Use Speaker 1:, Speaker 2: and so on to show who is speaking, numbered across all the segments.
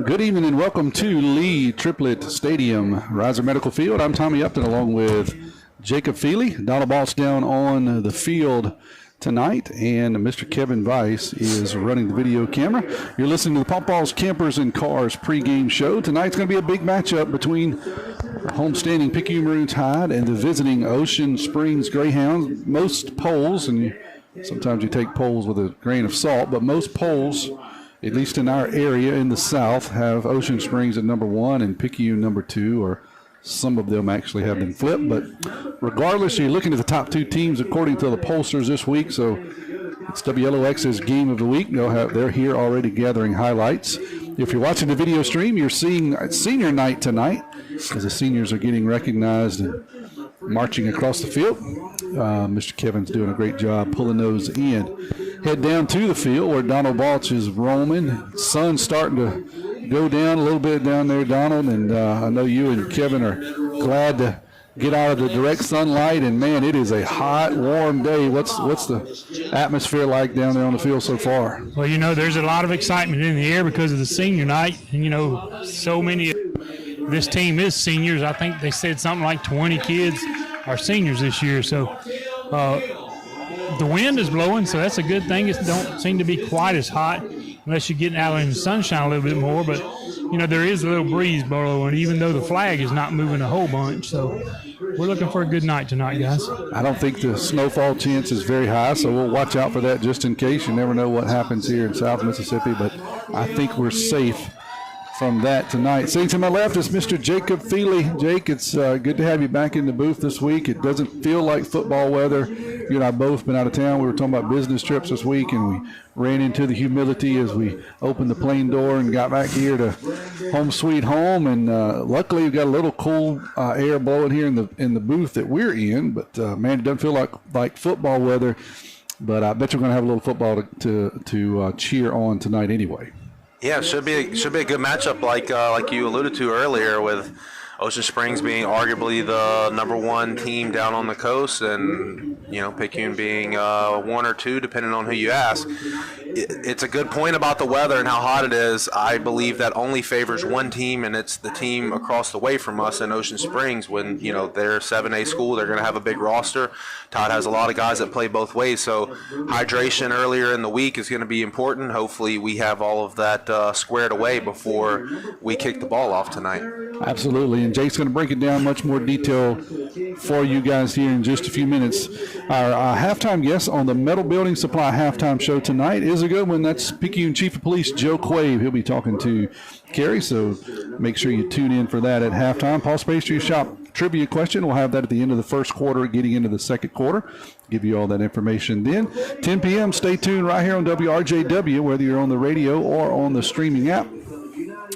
Speaker 1: Good evening and welcome to Lee Triplett Stadium, Riser Medical Field. I'm Tommy Upton along with Jacob Feely. Donald Balt's down on the field tonight, and Mr. Kevin Weiss is running the video camera. You're listening to the Pop Balls, Campers, and Cars pregame show. Tonight's going to be a big matchup between the homestanding Picayune Maroon Tide and the visiting Ocean Springs Greyhounds. Most polls, and sometimes you take polls with a grain of salt, but most polls, at least in our area in the south, have Ocean Springs at number 1 and Picayune number 2, or some of them actually have been flipped. But regardless, you're looking at the top 2 teams according to the pollsters this week, so it's WLOX's Game of the Week. They're here already gathering highlights. If you're watching the video stream, you're seeing senior night tonight as the seniors are getting recognized and marching across the field. Mr. Kevin's doing a great job pulling those in. Head down to the field where Donald Balch is roaming. Sun's starting to go down a little bit down there, Donald, and I know you and Kevin are glad to get out of the direct sunlight, and man, it is a hot, warm day. What's the atmosphere like down there on the field so far?
Speaker 2: Well, there's a lot of excitement in the air because of the senior night, and so many of this team is seniors. I think they said something like 20 kids are seniors this year, so the wind is blowing, so that's a good thing. It don't seem to be quite as hot unless you're getting out in the sunshine a little bit more, but there is a little breeze blowing, even though the flag is not moving a whole bunch. So we're looking for a good night tonight, guys.
Speaker 1: I don't think the snowfall chance is very high, so we'll watch out for that just in case. You never know what happens here in South Mississippi, but I think we're safe from that tonight. Sitting to my left is Mr. Jacob Feely. Jake, it's good to have you back in the booth this week. It doesn't feel like football weather. You and I both been out of town. We were talking about business trips this week, and we ran into the humidity as we opened the plane door and got back here to home sweet home. And luckily, we've got a little cool air blowing here in the booth that we're in. But man, it doesn't feel like football weather. But I bet you're going to have a little football to cheer on tonight anyway.
Speaker 3: Yeah, should be a good matchup like you alluded to earlier, with Ocean Springs being arguably the number 1 team down on the coast, and Picayune being 1 or 2 depending on who you ask. It's a good point about the weather and how hot it is. I believe that only favors one team, and it's the team across the way from us in Ocean Springs. When they're 7A school, they're going to have a big roster. Todd has a lot of guys that play both ways, so hydration earlier in the week is going to be important. Hopefully we have all of that squared away before we kick the ball off tonight.
Speaker 1: Absolutely, and Jake's going to break it down much more detail for you guys here in just a few minutes. Our halftime guest on the Metal Building Supply halftime show tonight is a good one. That's Picayune Chief of Police Joe Quave. He'll be talking to Carrie, so make sure you tune in for that at halftime. Paul's Pastry Shop trivia question. We'll have that at the end of the first quarter, getting into the second quarter. Give you all that information then. 10 p.m., stay tuned right here on WRJW, whether you're on the radio or on the streaming app.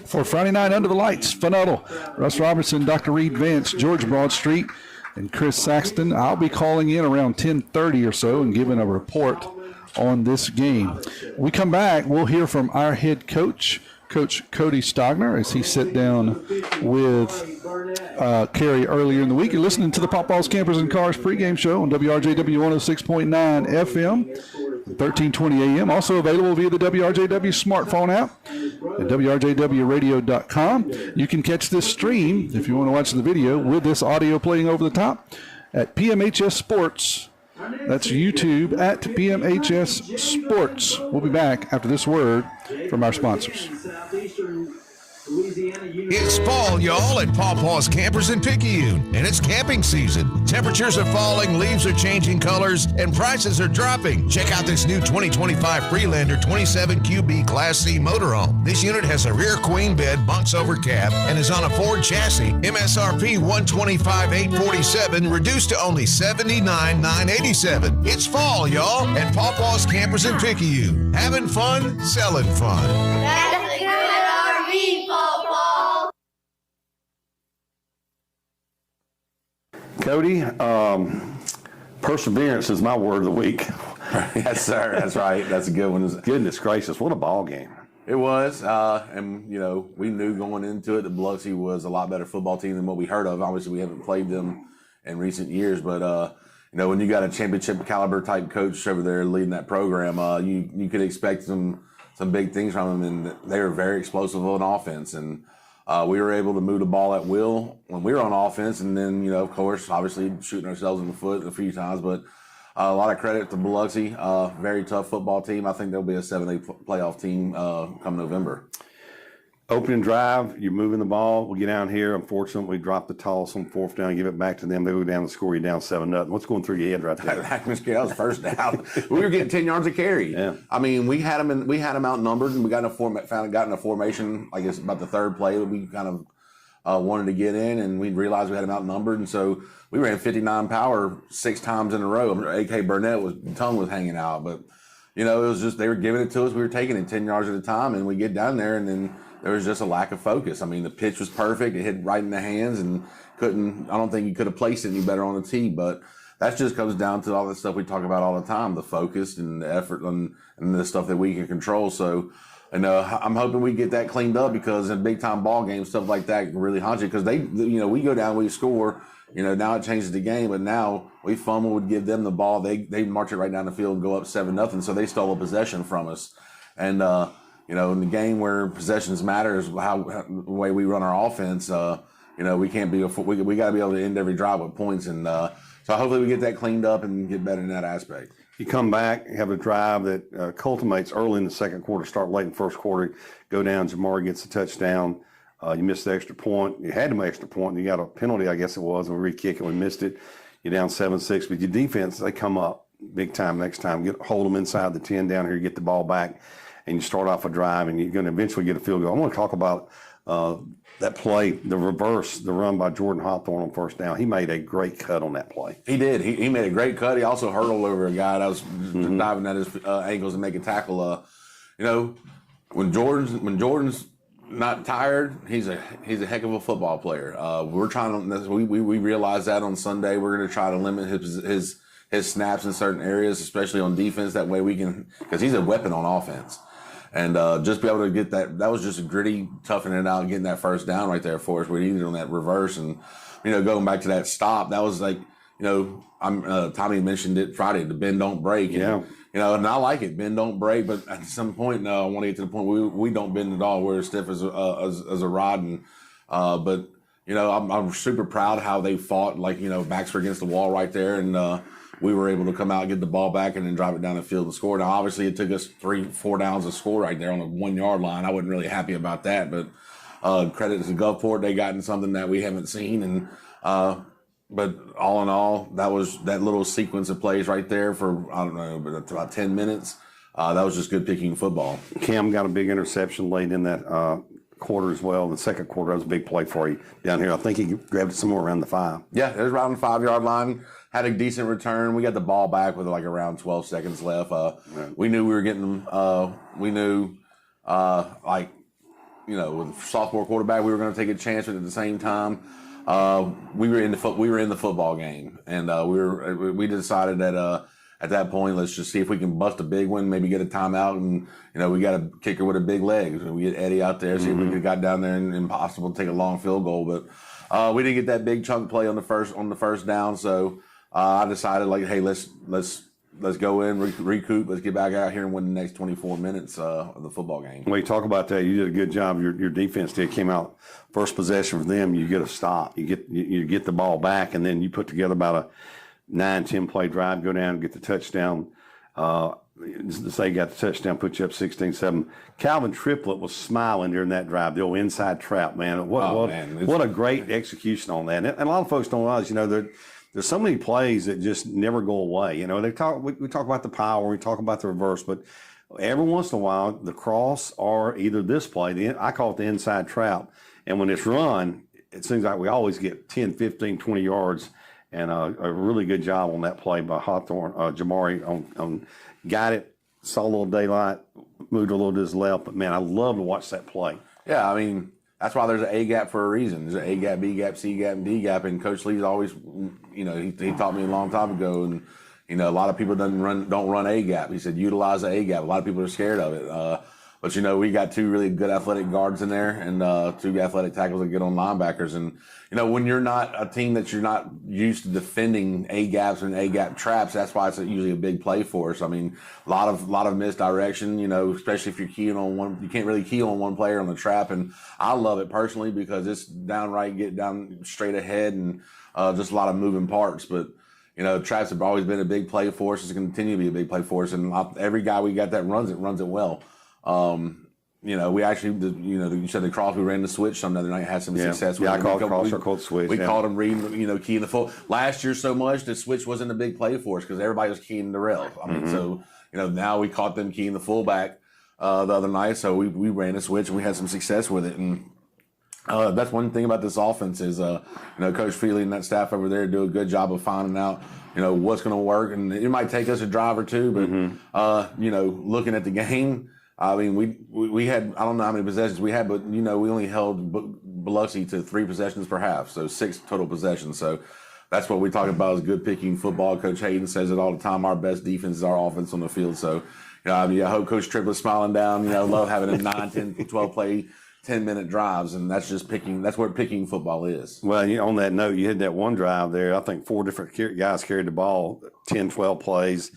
Speaker 1: For Friday Night Under the Lights, Funnel, Russ Robertson, Dr. Reed Vance, George Broadstreet, and Chris Saxton. I'll be calling in around 10:30 or so and giving a report on this game. When we come back, we'll hear from our head coach, Coach Cody Stogner, as he sat down with Carrie earlier in the week. You're listening to the Pop Balls, Campers, and Cars pregame show on WRJW 106.9 FM, 1320 AM. Also available via the WRJW smartphone app at WRJWradio.com. You can catch this stream, if you want to watch the video, with this audio playing over the top at PMHS Sports. That's YouTube at PMHS Sports. We'll be back after this word from our sponsors.
Speaker 4: It's fall, y'all, at Paw Paw's Campers in Picayune, and it's camping season. Temperatures are falling, leaves are changing colors, and prices are dropping. Check out this new 2025 Freelander 27QB Class C motorhome. This unit has a rear queen bed, bunks over cab, and is on a Ford chassis. MSRP $125,847, reduced to only $79,987. It's fall, y'all, at Paw Paw's Campers in Picayune. Having fun, selling fun.
Speaker 5: That's a good RV, Paw.
Speaker 6: Cody, perseverance is my word of the week.
Speaker 7: Yes, sir. That's right. That's a good one.
Speaker 6: Goodness gracious, what a ball game.
Speaker 7: It was, and we knew going into it that Biloxi was a lot better football team than what we heard of. Obviously, we haven't played them in recent years, but when you got a championship caliber type coach over there leading that program, you could expect some some big things from them, and they were very explosive on offense. And we were able to move the ball at will when we were on offense, and then, of course, obviously shooting ourselves in the foot a few times. But a lot of credit to Biloxi, very tough football team. I think they'll be a 7A playoff team come November.
Speaker 6: Opening drive, you're moving the ball. We get down here. Unfortunately, we drop the toss on fourth down, give it back to them. They go down and score you down 7-0. What's going through your head right there?
Speaker 7: That was first down. We were getting 10 yards of carry.
Speaker 6: Yeah.
Speaker 7: I mean, we had them outnumbered, and we got in a formation. I guess about the third play that we kind of wanted to get in, and we realized we had them outnumbered, and so we ran 59 power 6 times in a row. A.K. Burnett's tongue was hanging out, but it was just they were giving it to us. We were taking it 10 yards at a time, and we get down there, and then there was just a lack of focus. I mean, the pitch was perfect. It hit right in the hands, and I don't think you could have placed it any better on the tee, but that just comes down to all the stuff we talk about all the time, the focus and the effort and the stuff that we can control. So, I'm hoping we get that cleaned up, because in big-time ball games, stuff like that can really haunt you, because we go down, we score, now it changes the game, but now we fumble, would give them the ball. They march it right down the field and go up 7-0, so they stole a possession from us. And, in the game where possessions matter is the way we run our offense. We can't be we got to be able to end every drive with points, and so hopefully we get that cleaned up and get better in that aspect.
Speaker 6: You come back, have a drive that culminates early in the second quarter, start late in the first quarter, go down. Jamari gets a touchdown. You missed the extra point. You had to make extra point. You got a penalty, I guess it was, and we re-kick and we missed it. You're down 7-6. But your defense, they come up big time next time. Hold them inside the 10 down here, get the ball back, and you start off a drive, and you're going to eventually get a field goal. I want to talk about that play, the reverse, the run by Jordan Hawthorne on first down. He made a great cut on that play.
Speaker 7: He did. He made a great cut. He also hurdled over a guy that was diving at his ankles and making tackle. When Jordan's not tired, he's a heck of a football player. We're trying to we realized that on Sunday. We're going to try to limit his snaps in certain areas, especially on defense. That way we can, because he's a weapon on offense. And just be able to get that was just a gritty, toughing it out, getting that first down right there for us. We needed on that reverse. And, going back to that stop, that was like, Tommy mentioned it Friday, the bend don't break. And, and I like it, bend don't break. But at some point, I want to get to the point where we don't bend at all. We're as stiff as a rod. And, but, I'm super proud of how they fought, backs were against the wall right there. And, we were able to come out, get the ball back, and then drive it down the field and score. Now, obviously, it took us 3-4 downs to score right there on the 1 yard line. I wasn't really happy about that, but credit to Gulfport. They gotten something that we haven't seen. And but all in all, that little sequence of plays right there for, I don't know, but about 10 minutes. That was just good Picayune football.
Speaker 6: Cam got a big interception late in that quarter as well. The second quarter, that was a big play for you down here. I think he grabbed it somewhere around the 5.
Speaker 7: Yeah, it was around the 5 yard line. Had a decent return. We got the ball back with around 12 seconds left. We knew we were getting. We knew, with a sophomore quarterback, we were going to take a chance, but at the same time, we were in the football game, and we decided that at that point, let's just see if we can bust a big one, maybe get a timeout, and we got a kicker with a big leg. We get Eddie out there, see if we could have got down there and impossible to take a long field goal, but we didn't get that big chunk play on the first down, so. I decided, hey, let's go in, recoup, let's get back out here and win the next 24 minutes of the football game.
Speaker 6: Well, you talk about that. You did a good job. Your defense came out first possession for them. You get a stop. You get the ball back, and then you put together about a 9-10 play drive, go down and get the touchdown. Say you got the touchdown, put you up 16-7. Calvin Triplett was smiling during that drive, the old inside trap, man. What a great execution on that. And a lot of folks don't realize, there's so many plays that just never go away. We talk about the power, we talk about the reverse, but every once in a while, the cross or either this play, I call it the inside trap. And when it's run, it seems like we always get 10, 15, 20 yards. And a really good job on that play by Hawthorne, Jamari on got it, saw a little daylight, moved a little to his left. But, man, I love to watch that play.
Speaker 7: Yeah, I mean, that's why there's an A gap for a reason. There's an A gap, B gap, C gap, and D gap. And Coach Lee's always, he taught me a long time ago. And, a lot of people don't run A gap. He said, utilize the A gap. A lot of people are scared of it. But, we got two really good athletic guards in there and two athletic tackles that get on linebackers. And, when you're not a team that you're not used to defending A-gaps and A-gap traps, that's why it's usually a big play for us. I mean, a lot of misdirection, especially if you're keying on one. You can't really key on one player on the trap. And I love it personally because it's downright get down straight ahead and just a lot of moving parts. But, traps have always been a big play for us. It's going to continue to be a big play for us. And every guy we got that runs it well. We actually, you said the cross, we ran the switch some other night, had some success with it.
Speaker 6: I called cross or called switch.
Speaker 7: We called them reading, keying the full. Last year so much, the switch wasn't a big play for us because everybody was keying the rail. I mean, so, now we caught them keying the fullback the other night, so we ran a switch and we had some success with it. And that's one thing about this offense is, Coach Feely and that staff over there do a good job of finding out, what's going to work. And it might take us a drive or two, but, looking at the game, I mean, we had, I don't know how many possessions we had, but, we only held Biloxi to 3 possessions per half, so 6 total possessions. So that's what we talk about is good Picayune football. Coach Hayden says it all the time. Our best defense is our offense on the field. So, I hope Coach Triplett's smiling down. Love having a 9, 10, 12 play, 10-minute drives, and that's just Picayune. That's what Picayune football is.
Speaker 6: Well, on that note, you had that one drive there. I think 4 different guys carried the ball, 10, 12 plays,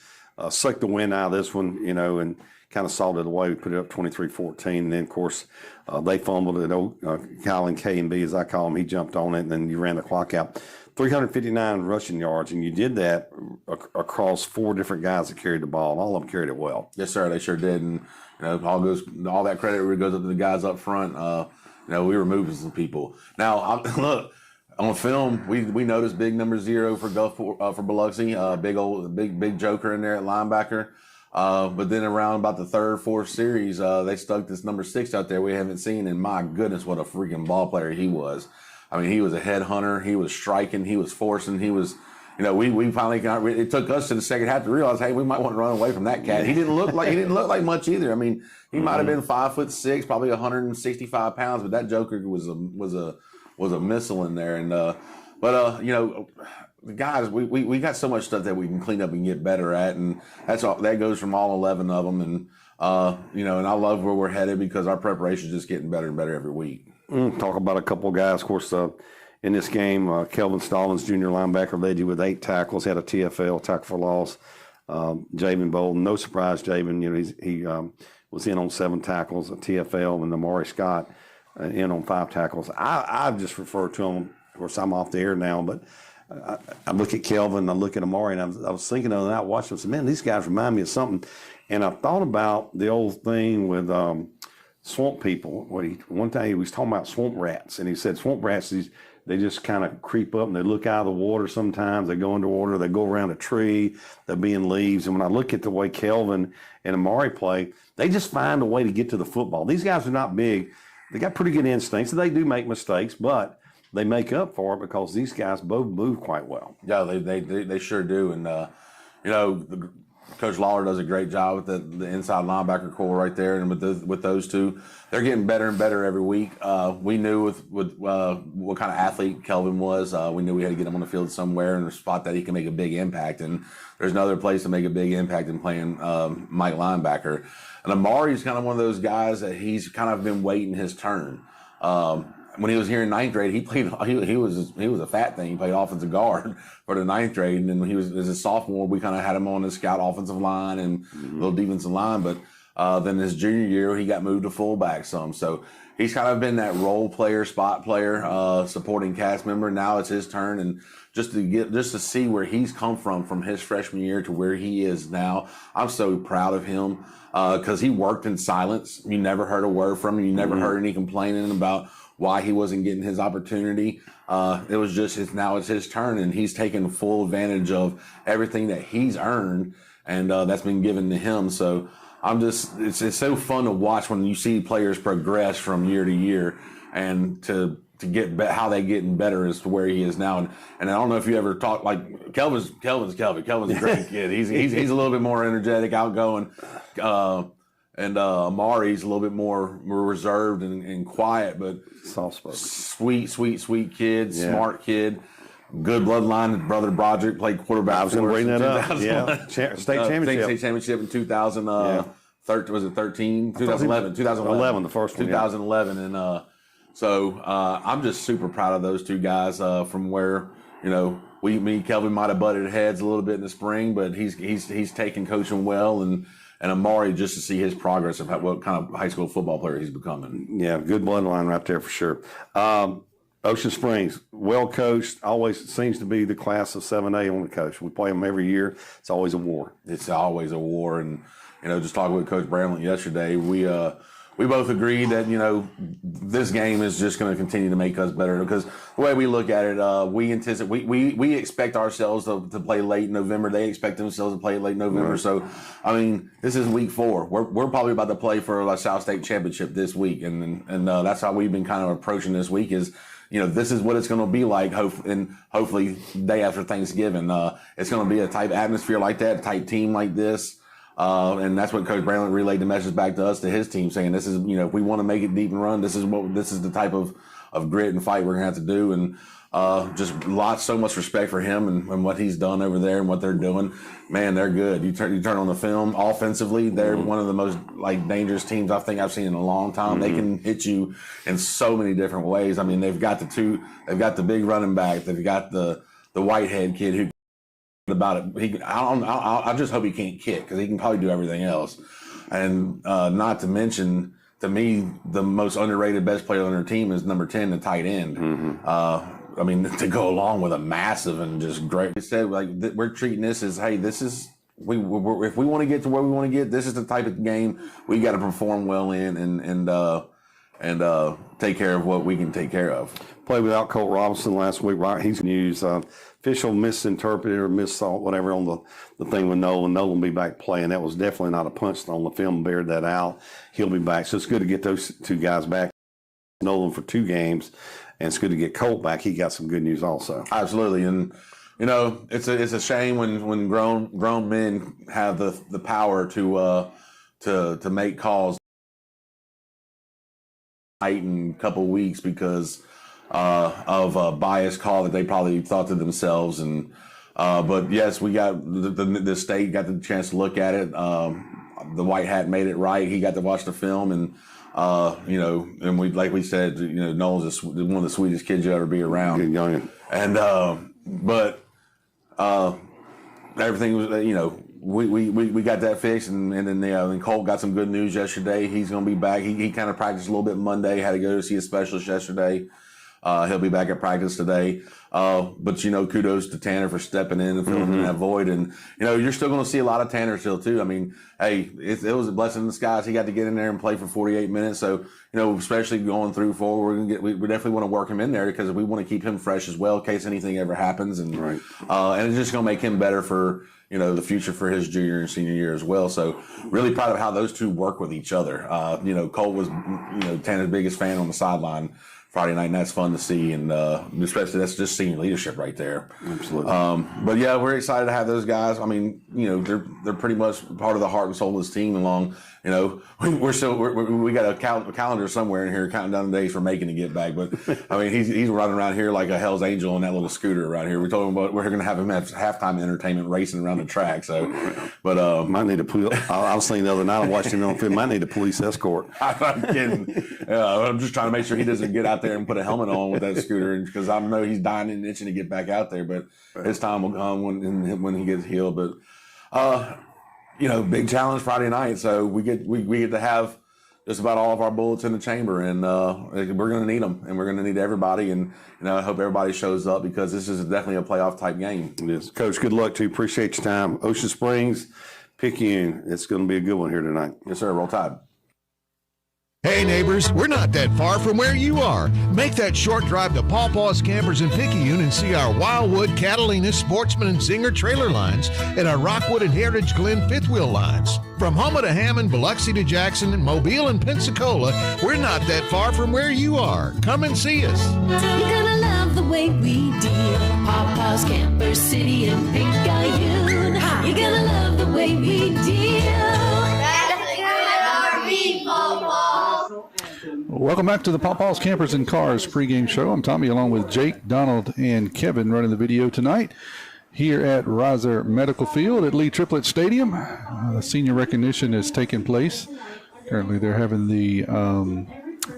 Speaker 6: sucked the wind out of this one, and kind of sawed it away. We put it up 23-14. And then, of course, they fumbled it. Colin K&B, as I call him, he jumped on it, and then you ran the clock out. 359 rushing yards, and you did that across 4 different guys that carried the ball, and all of them carried it well.
Speaker 7: Yes, sir, they sure did. And, all that credit really goes up to the guys up front. We were moving some people. Now, look, on film, we noticed big number 0 for Gulfport, for Biloxi, big joker in there at linebacker. But then around about the 3rd, 4th series, they stuck this number 6 out there we haven't seen, and my goodness, what a freaking ball player he was. I mean, he was a headhunter. He was striking. He was forcing. He was, we finally got. It took us to the second half to realize, hey, we might want to run away from that cat. He didn't look like much either. I mean, he might have been 5'6", probably 165 pounds, but that joker was a missile in there. And the guys, we got so much stuff that we can clean up and get better at, and that goes from all 11 of them. And and I love where we're headed because our preparation is just getting better and better every week.
Speaker 6: Talk about a couple of guys, of course, in this game. Kelvin Stallings, junior linebacker, led you with 8 tackles, had a TFL, tackle for loss. Javen Bolden, no surprise, Javen, he was in on 7 tackles, a TFL, and Amari Scott in on 5 tackles. I just refer to him, of course, I'm off the air now, but I look at Kelvin, I look at Amari, and I was thinking of that, watching them, I said, man, these guys remind me of something. And I thought about the old thing with swamp people. One time he was talking about swamp rats, and he said swamp rats, they just kind of creep up and they look out of the water sometimes. They go underwater, they go around a tree, they'll be in leaves. And when I look at the way Kelvin and Amari play, they just find a way to get to the football. These guys are not big. They got pretty good instincts. They do make mistakes, but they make up for it because these guys both move quite well.
Speaker 7: Yeah, they sure do. And, Coach Lawler does a great job with the inside linebacker core right there, and with those two, they're getting better and better every week. We knew with what kind of athlete Kelvin was. We knew we had to get him on the field somewhere in a spot that he can make a big impact. And there's no other place to make a big impact than playing Mike linebacker. And Amari's kind of one of those guys that he's kind of been waiting his turn. When he was here in 9th grade, he played. He was a fat thing. He played offensive guard for the 9th grade, and then when he was as a sophomore, we kind of had him on the scout offensive line and a little defensive line. But then his junior year, he got moved to fullback some. So he's kind of been that role player, spot player, supporting cast member. Now it's his turn, and just to see where he's come from his freshman year to where he is now, I'm so proud of him because he worked in silence. You never heard a word from him. You never heard any complaining about why he wasn't getting his opportunity. It was just now it's his turn, and he's taken full advantage of everything that he's earned, and that's been given to him. So it's so fun to watch when you see players progress from year to year, and to get how they getting better as to where he is now. And I don't know if you ever talk like Kelvin's a great kid. He's a little bit more energetic, outgoing. And Amari's a little bit more reserved and quiet, but
Speaker 6: soft-spoken,
Speaker 7: sweet kid, smart kid, good bloodline. Brother Broderick played quarterback.
Speaker 6: I was going to bring that up. Yeah, state championship.
Speaker 7: State championship in 2000. was it 13? 2011.
Speaker 6: 2011, the first one.
Speaker 7: 2011, and so I'm just super proud of those two guys from where me and Kelvin might have butted heads a little bit in the spring, but he's taken coaching well, and Amari, just to see his progress of what kind of high school football player he's becoming.
Speaker 6: Yeah, good bloodline right there for sure. Ocean Springs, well coached, always seems to be the class of 7A on the coach. We play them every year. It's always a war.
Speaker 7: It's always a war, and just talking with Coach Bramlett yesterday, we both agreed that this game is just going to continue to make us better, because the way we look at it, we expect ourselves to play late November. They expect themselves to play late November. Right. So, I mean, this is week 4. We're probably about to play for a South State championship this week, and that's how we've been kind of approaching this week. Is this is what it's going to be like, and hopefully day after Thanksgiving, it's going to be a type atmosphere like that, a type team like this. And that's what Coach Bramlett relayed the message back to us, to his team, saying this is, if we want to make it deep and run, this is the type of grit and fight we're going to have to do. And just so much respect for him and what he's done over there and what they're doing. Man, they're good. You turn on the film offensively, they're one of the most dangerous teams I think I've seen in a long time. They can hit you in so many different ways. I mean, they've got the big running back, they've got the Whitehead kid who about it. I just hope he can't kick, because he can probably do everything else. And not to mention, to me, the most underrated best player on their team is number 10, the tight end. I mean, to go along with a massive and just great. They said we're treating this as, hey, this is if we want to get to where we want to get, this is the type of game we got to perform well in and take care of what we can take care of.
Speaker 6: Played without Colt Robinson last week. Right, he's used official misinterpreted or missed whatever on the thing with Nolan. Nolan will be back playing. That was definitely not a punch on the film. Bared that out. He'll be back. So it's good to get those two guys back. Nolan for 2 games, and it's good to get Colt back. He got some good news also.
Speaker 7: Absolutely, and it's a shame when grown men have the power to make calls in a couple weeks because of a biased call that they probably thought to themselves. And but yes, we got the state got the chance to look at it. The White Hat made it right. He got to watch the film, and and we said, Noel's one of the sweetest kids you'll ever be around.
Speaker 6: Good youngin'.
Speaker 7: And but everything was, we got that fixed, and then Colt got some good news yesterday. He's going to be back. He kind of practiced a little bit Monday. Had to go to see a specialist yesterday. He'll be back at practice today. But kudos to Tanner for stepping in and filling in that void. And you're still going to see a lot of Tanner still too. I mean, hey, it was a blessing in disguise. He got to get in there and play for 48 minutes. So especially going through forward, we definitely want to work him in there, because we want to keep him fresh as well in case anything ever happens. And
Speaker 6: right.
Speaker 7: And it's just going to make him better for the future for his junior and senior year as well. So really proud of how those two work with each other. Cole was Tanner's biggest fan on the sideline Friday night, and that's fun to see, and especially that's just senior leadership right there.
Speaker 6: Absolutely.
Speaker 7: But yeah, we're excited to have those guys. I mean, they're pretty much part of the heart and soul of this team. Along, we got a calendar somewhere in here counting down the days for Macon to get back. But I mean, he's running around here like a Hell's Angel in that little scooter around here. We told him we're going to have him have halftime entertainment racing around the track. So, but
Speaker 6: might need a police. I was thinking the other night, I watched him on film. Might need a police escort.
Speaker 7: I'm not kidding. I'm just trying to make sure he doesn't get out there and put a helmet on with that scooter, because I know he's dying and itching to get back out there. But his time will come when he gets healed. But big challenge Friday night. So we get to have just about all of our bullets in the chamber, and we're going to need them, and we're going to need everybody. And I hope everybody shows up, because this is definitely a playoff type game.
Speaker 6: It is. Coach, good luck to you. Appreciate your time. Ocean Springs, Picayune. It's going to be a good one here tonight.
Speaker 7: Yes, sir. Roll Tide.
Speaker 4: Hey neighbors, we're not that far from where you are. Make that short drive to Paw Paw's Campers in Picayune and see our Wildwood, Catalina, Sportsman, and Zinger trailer lines, and our Rockwood and Heritage Glen fifth wheel lines. From Houma to Hammond, Biloxi to Jackson, and Mobile and Pensacola, we're not that far from where you are. Come and see us.
Speaker 8: You're gonna love the way we deal. Paw Paw's Camper City in Picayune. You're gonna love the way we deal.
Speaker 5: That's a good RV, Paw Paw.
Speaker 1: Welcome back to the Paw Paws Campers and Cars pregame show. I'm Tommy, along with Jake, Donald, and Kevin running the video tonight. here at Riser Medical Field at Lee Triplett Stadium. Senior recognition is taking place. Currently they're having the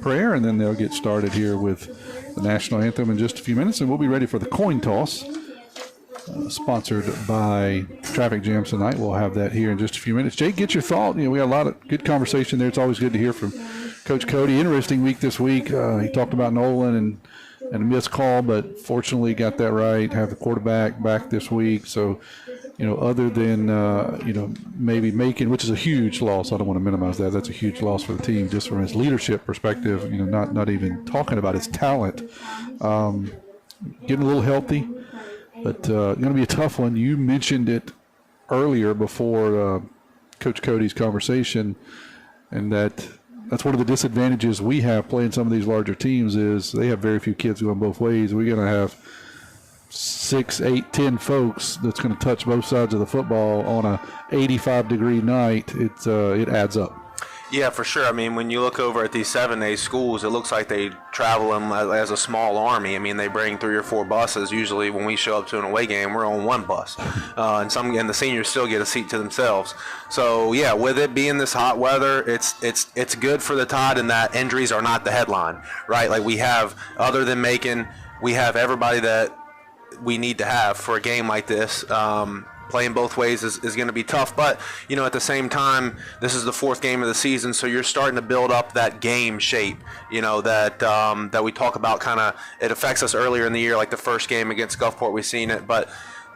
Speaker 1: prayer, and then they'll get started here with the national anthem in just a few minutes, and we'll be ready for the coin toss. Sponsored by Traffic Jams tonight. We'll have that here in just a few minutes. Jake, get your thought. We had a lot of good conversation there. It's always good to hear from Coach Cody. Interesting week this week. He talked about Nolan and a missed call, but fortunately got that right. Have the quarterback back this week. So, other than, maybe Macon, which is a huge loss. I don't want to minimize that. That's a huge loss for the team just from his leadership perspective, not even talking about his talent. Getting a little healthy. But going to be a tough one. You mentioned it earlier before Coach Cody's conversation, and that's one of the disadvantages we have playing some of these larger teams is they have very few kids going both ways. We're going to have 6, 8, 10 folks that's going to touch both sides of the football on a 85-degree night. It adds up.
Speaker 3: Yeah, for sure. I mean, when you look over at these 7A schools, it looks like they travel them as a small army. I mean, they bring 3 or 4 buses. Usually when we show up to an away game, we're on one bus. And the seniors still get a seat to themselves. So, yeah, with it being this hot weather, it's good for the Tide in that injuries are not the headline, right? Like we have, other than Macon, we have everybody that we need to have for a game like this. Playing both ways is going to be tough, but at the same time, this is the 4th game of the season, so you're starting to build up that game shape. That we talk about. Kind of, it affects us earlier in the year, like the first game against Gulfport, we've seen it, but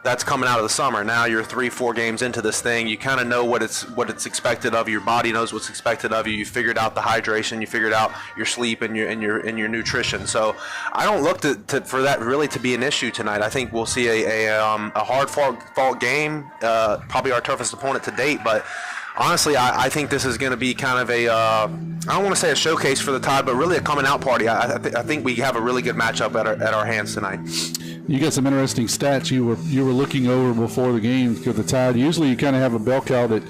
Speaker 3: that's coming out of the summer. Now you're 3-4 games into this thing. You kind of know what it's expected of you. Your body knows what's expected of you. You figured out the hydration. You figured out your sleep and your nutrition. So I don't look for that really to be an issue tonight. I think we'll see a hard fought game. Probably our toughest opponent to date, but. Honestly, I think this is going to be kind of I don't want to say a showcase for the Tide, but really a coming out party. I think we have a really good matchup at our hands tonight.
Speaker 1: You got some interesting stats you were looking over before the game for the Tide. Usually you kind of have a bell cow that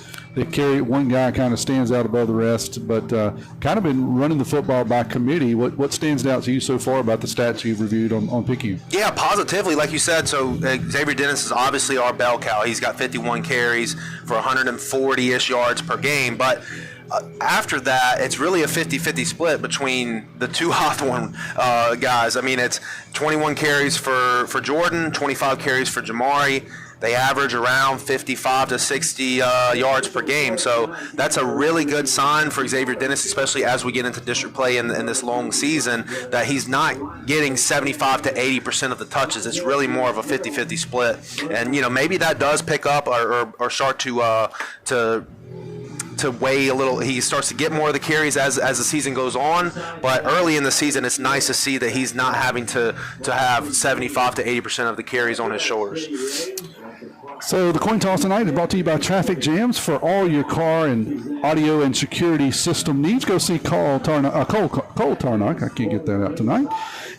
Speaker 1: carry one guy kind of stands out above the rest, but kind of been running the football by committee. What stands out to you so far about the stats you've reviewed on Picayune?
Speaker 3: Yeah, positively, like you said. So Xavier Dennis is obviously our bell cow. He's got 51 carries for 140-ish yards per game, but after that, it's really a 50-50 split between the 2 Hawthorne guys. I mean, it's 21 carries for Jordan, 25 carries for Jamari. They average around 55 to 60 yards per game. So that's a really good sign for Xavier Dennis, especially as we get into district play in this long season, that he's not getting 75 to 80% of the touches. It's really more of a 50-50 split. And, maybe that does pick up or start to weigh a little. He starts to get more of the carries as the season goes on, but early in the season it's nice to see that he's not having to have 75 to 80% of the carries on his shoulders.
Speaker 1: So the coin toss tonight is brought to you by Traffic Jams. For all your car and audio and security system needs, go see Cole Tarnock. I can't get that out tonight.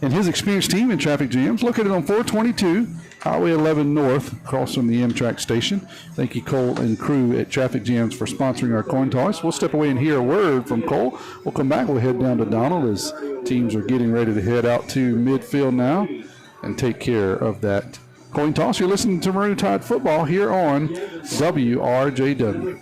Speaker 1: And his experienced team in Traffic Jams, located on 422 Highway 11 North, across from the Amtrak station. Thank you, Cole and crew at Traffic Jams, for sponsoring our coin toss. We'll step away and hear a word from Cole. We'll come back. We'll head down to Donald as teams are getting ready to head out to midfield now and take care of that coin toss. You're listening to Maroon Tide Football here on WRJW.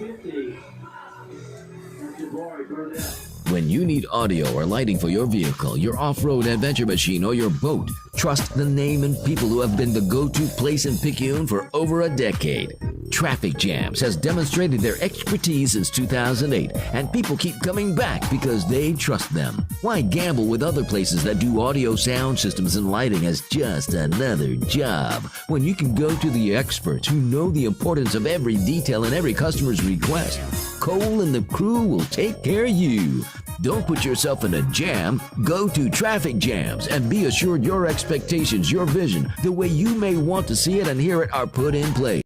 Speaker 9: When you need audio or lighting for your vehicle, your off-road adventure machine, or your boat, trust the name and people who have been the go-to place in Picayune for over a decade. Traffic Jams has demonstrated their expertise since 2008, and people keep coming back because they trust them. Why gamble with other places that do audio, sound systems, and lighting as just another job, when you can go to the experts who know the importance of every detail in every customer's request? Cole and the crew will take care of you. Don't put yourself in a jam. Go to Traffic Jams and be assured your expectations, your vision, the way you may want to see it and hear it, are put in place.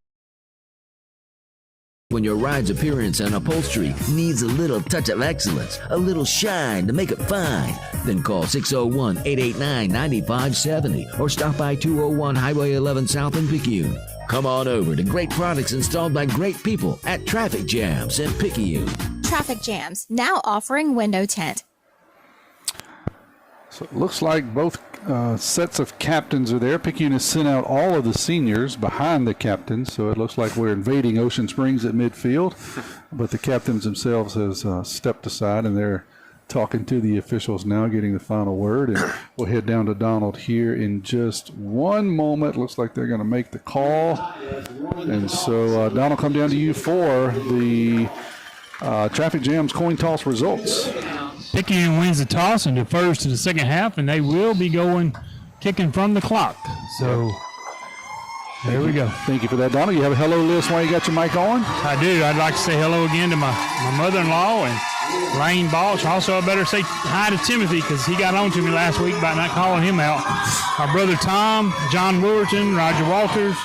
Speaker 9: When your ride's appearance and upholstery needs a little touch of excellence, a little shine to make it fine, then call 601-889-9570 or stop by 201 Highway 11 South in Picayune. Come on over to great products installed by great people at Traffic Jams in Picayune.
Speaker 10: Traffic Jams, now offering window tint.
Speaker 1: So it looks like both sets of captains are there. Picayune has sent out all of the seniors behind the captains, so it looks like we're invading Ocean Springs at midfield. But the captains themselves has stepped aside, and they're talking to the officials now, getting the final word. And we'll head down to Donald here in just one moment. Looks like they're going to make the call. And so, Donald, come down to you for the traffic jams coin toss results.
Speaker 2: Picayune wins the toss and defers to the second half, and they will be kicking from the clock. So there we go.
Speaker 1: Thank you for that, Donald. You have a hello list while you got your mic on?
Speaker 2: I do. I'd like to say hello again to my mother-in-law and Lane Balch. Also, I better say hi to Timothy because he got on to me last week about not calling him out. Our brother Tom, John Willerton, Roger Walters,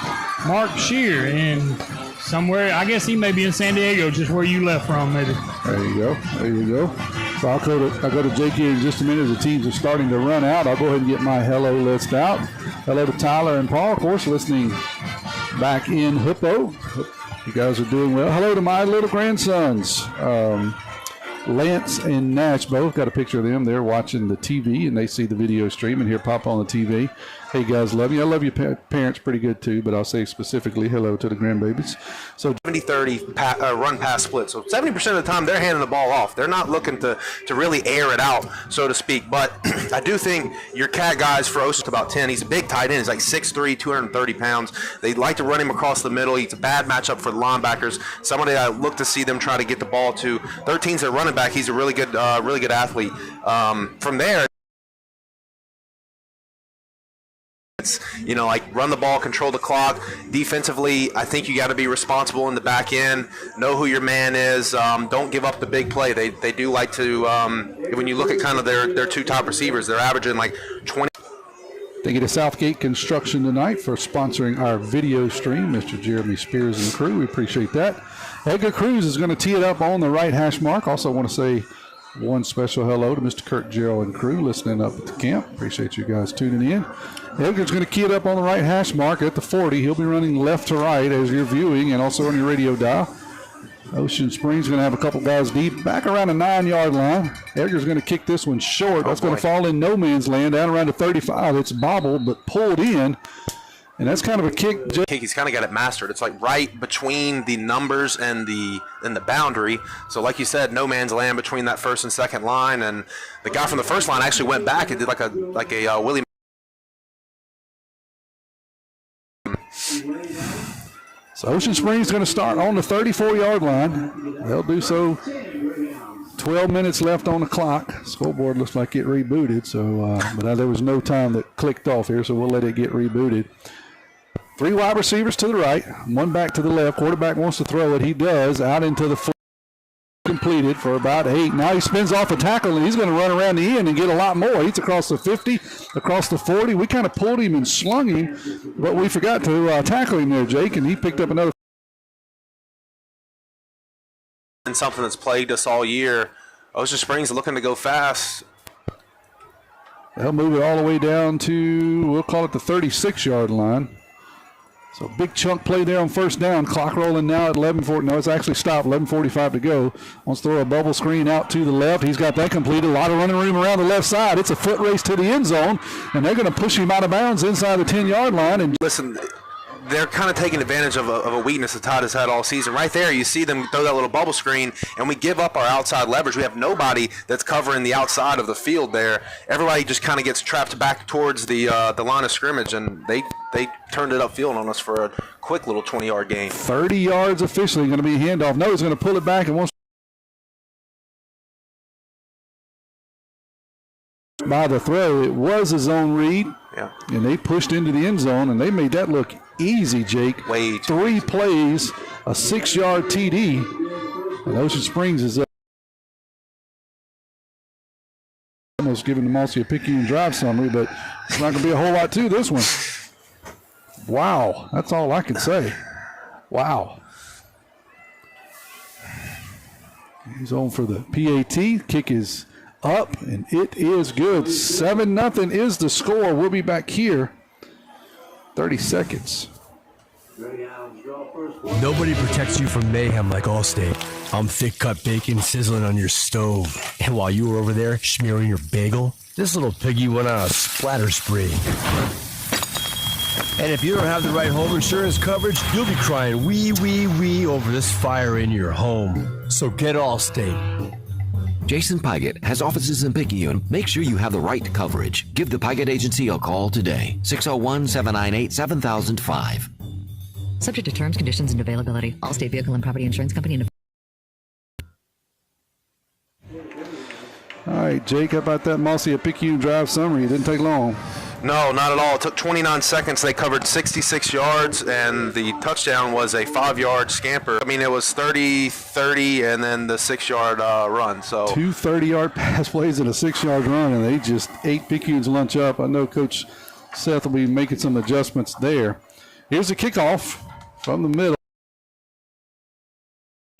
Speaker 2: Mark Shear, and somewhere, I guess he may be in San Diego, just where you left from, maybe.
Speaker 1: There you go. There you go. So I'll go to Jake here in just a minute. The teams are starting to run out. I'll go ahead and get my hello list out. Hello to Tyler and Paul, of course, listening back in Hippo. You guys are doing well. Hello to my little grandsons, Lance and Nash. Both got a picture of them. They're watching the TV, and they see the video stream and hear Pop on the TV. Hey, guys, love you. I love your parents pretty good, too, but I'll say specifically hello to the grandbabies. So
Speaker 3: 70-30 run-pass split. So 70% of the time, they're handing the ball off. They're not looking to really air it out, so to speak. But I do think your cat guys for Ocean's about 10. He's a big tight end. He's like 6'3", 230 pounds. They like to run him across the middle. It's a bad matchup for the linebackers. Somebody I look to see them try to get the ball to. 13's a running back. He's a really good athlete. From there, like run the ball, control the clock. Defensively, I think you got to be responsible in the back end. Know who your man is. Don't give up the big play. They do like to. When you look at kind of their two top receivers, they're averaging like 20.
Speaker 1: Thank you to Southgate Construction tonight for sponsoring our video stream. Mr. Jeremy Spears and crew, we appreciate that. Edgar Cruz is going to tee it up on the right hash mark. Also want to say one special hello to Mr. Kurt Gerald and crew listening up at the camp. Appreciate you guys tuning in. Edgar's going to key it up on the right hash mark at the 40. He'll be running left to right as you're viewing and also on your radio dial. Ocean Springs going to have a couple guys deep back around the 9-yard line. Edgar's going to kick this one short. That's going to fall in no man's land down around the 35. It's bobbled but pulled in. And that's kind of a kick.
Speaker 3: He's kind of got it mastered. It's like right between the numbers and the boundary. So like you said, no man's land between that first and second line. And the guy from the first line actually went back and did like a Willie.
Speaker 1: So Ocean Springs going to start on the 34-yard line. They'll do so. 12 minutes left on the clock. Scoreboard looks like it rebooted. So, but there was no time that clicked off here, so we'll let it get rebooted. 3 wide receivers to the right, 1 back to the left. Quarterback wants to throw it. He does. Out into the foot. Completed for about 8. Now he spins off a tackle, and he's going to run around the end and get a lot more. He's across the 50, across the 40. We kind of pulled him and slung him, but we forgot to tackle him there, Jake, and he picked up another.
Speaker 3: And something that's plagued us all year. Ocean Springs looking to go fast.
Speaker 1: They'll move it all the way down to, we'll call it the 36-yard line. So big chunk play there on first down. Clock rolling now at 11:40. No, it's actually stopped. 11:45 to go. Wants to throw a bubble screen out to the left. He's got that completed. A lot of running room around the left side. It's a foot race to the end zone, and they're going to push him out of bounds inside the 10-yard line. And
Speaker 3: listen, they're kind of taking advantage of a weakness that Todd has had all season. Right there, you see them throw that little bubble screen, and we give up our outside leverage. We have nobody that's covering the outside of the field there. Everybody just kind of gets trapped back towards the line of scrimmage, and they turned it upfield on us for a quick little 20-yard gain.
Speaker 1: 30 yards officially going to be a handoff. No, he's going to pull it back and wants by the throw. It was a zone read,
Speaker 3: yeah,
Speaker 1: and they pushed into the end zone, and they made that look easy, Jake.
Speaker 3: Way too
Speaker 1: 3
Speaker 3: easy.
Speaker 1: plays, a 6-yard TD, and Ocean Springs is almost giving the Mossy a Picayune drive summary, but it's not going to be a whole lot to this one. Wow, that's all I can say. Wow. He's on for the PAT. Kick is up, and it is good. 7-0 is the score. We'll be back here. 30 seconds.
Speaker 10: Nobody protects you from mayhem like Allstate. I'm thick-cut bacon sizzling on your stove. And while you were over there smearing your bagel, this little piggy went on a splatter spree. And if you don't have the right home insurance coverage, you'll be crying wee, wee, wee over this fire in your home. So get Allstate.
Speaker 9: Jason Pygott has offices in Picayune. Make sure you have the right coverage. Give the Pygott Agency a call today. 601-798-7005.
Speaker 11: Subject to terms, conditions, and availability. Allstate Vehicle and Property Insurance Company.
Speaker 1: All right, Jake, how about that Mossy Picayune drive summary? It didn't take long.
Speaker 3: No, not at all. It took 29 seconds. They covered 66 yards, and the touchdown was a 5-yard scamper. I mean, it was 30-30, and then the 6-yard run. So
Speaker 1: 2 30-yard pass plays and a 6-yard run, and they just ate Picayune's lunch up. I know Coach Seth will be making some adjustments there. Here's the kickoff from the middle.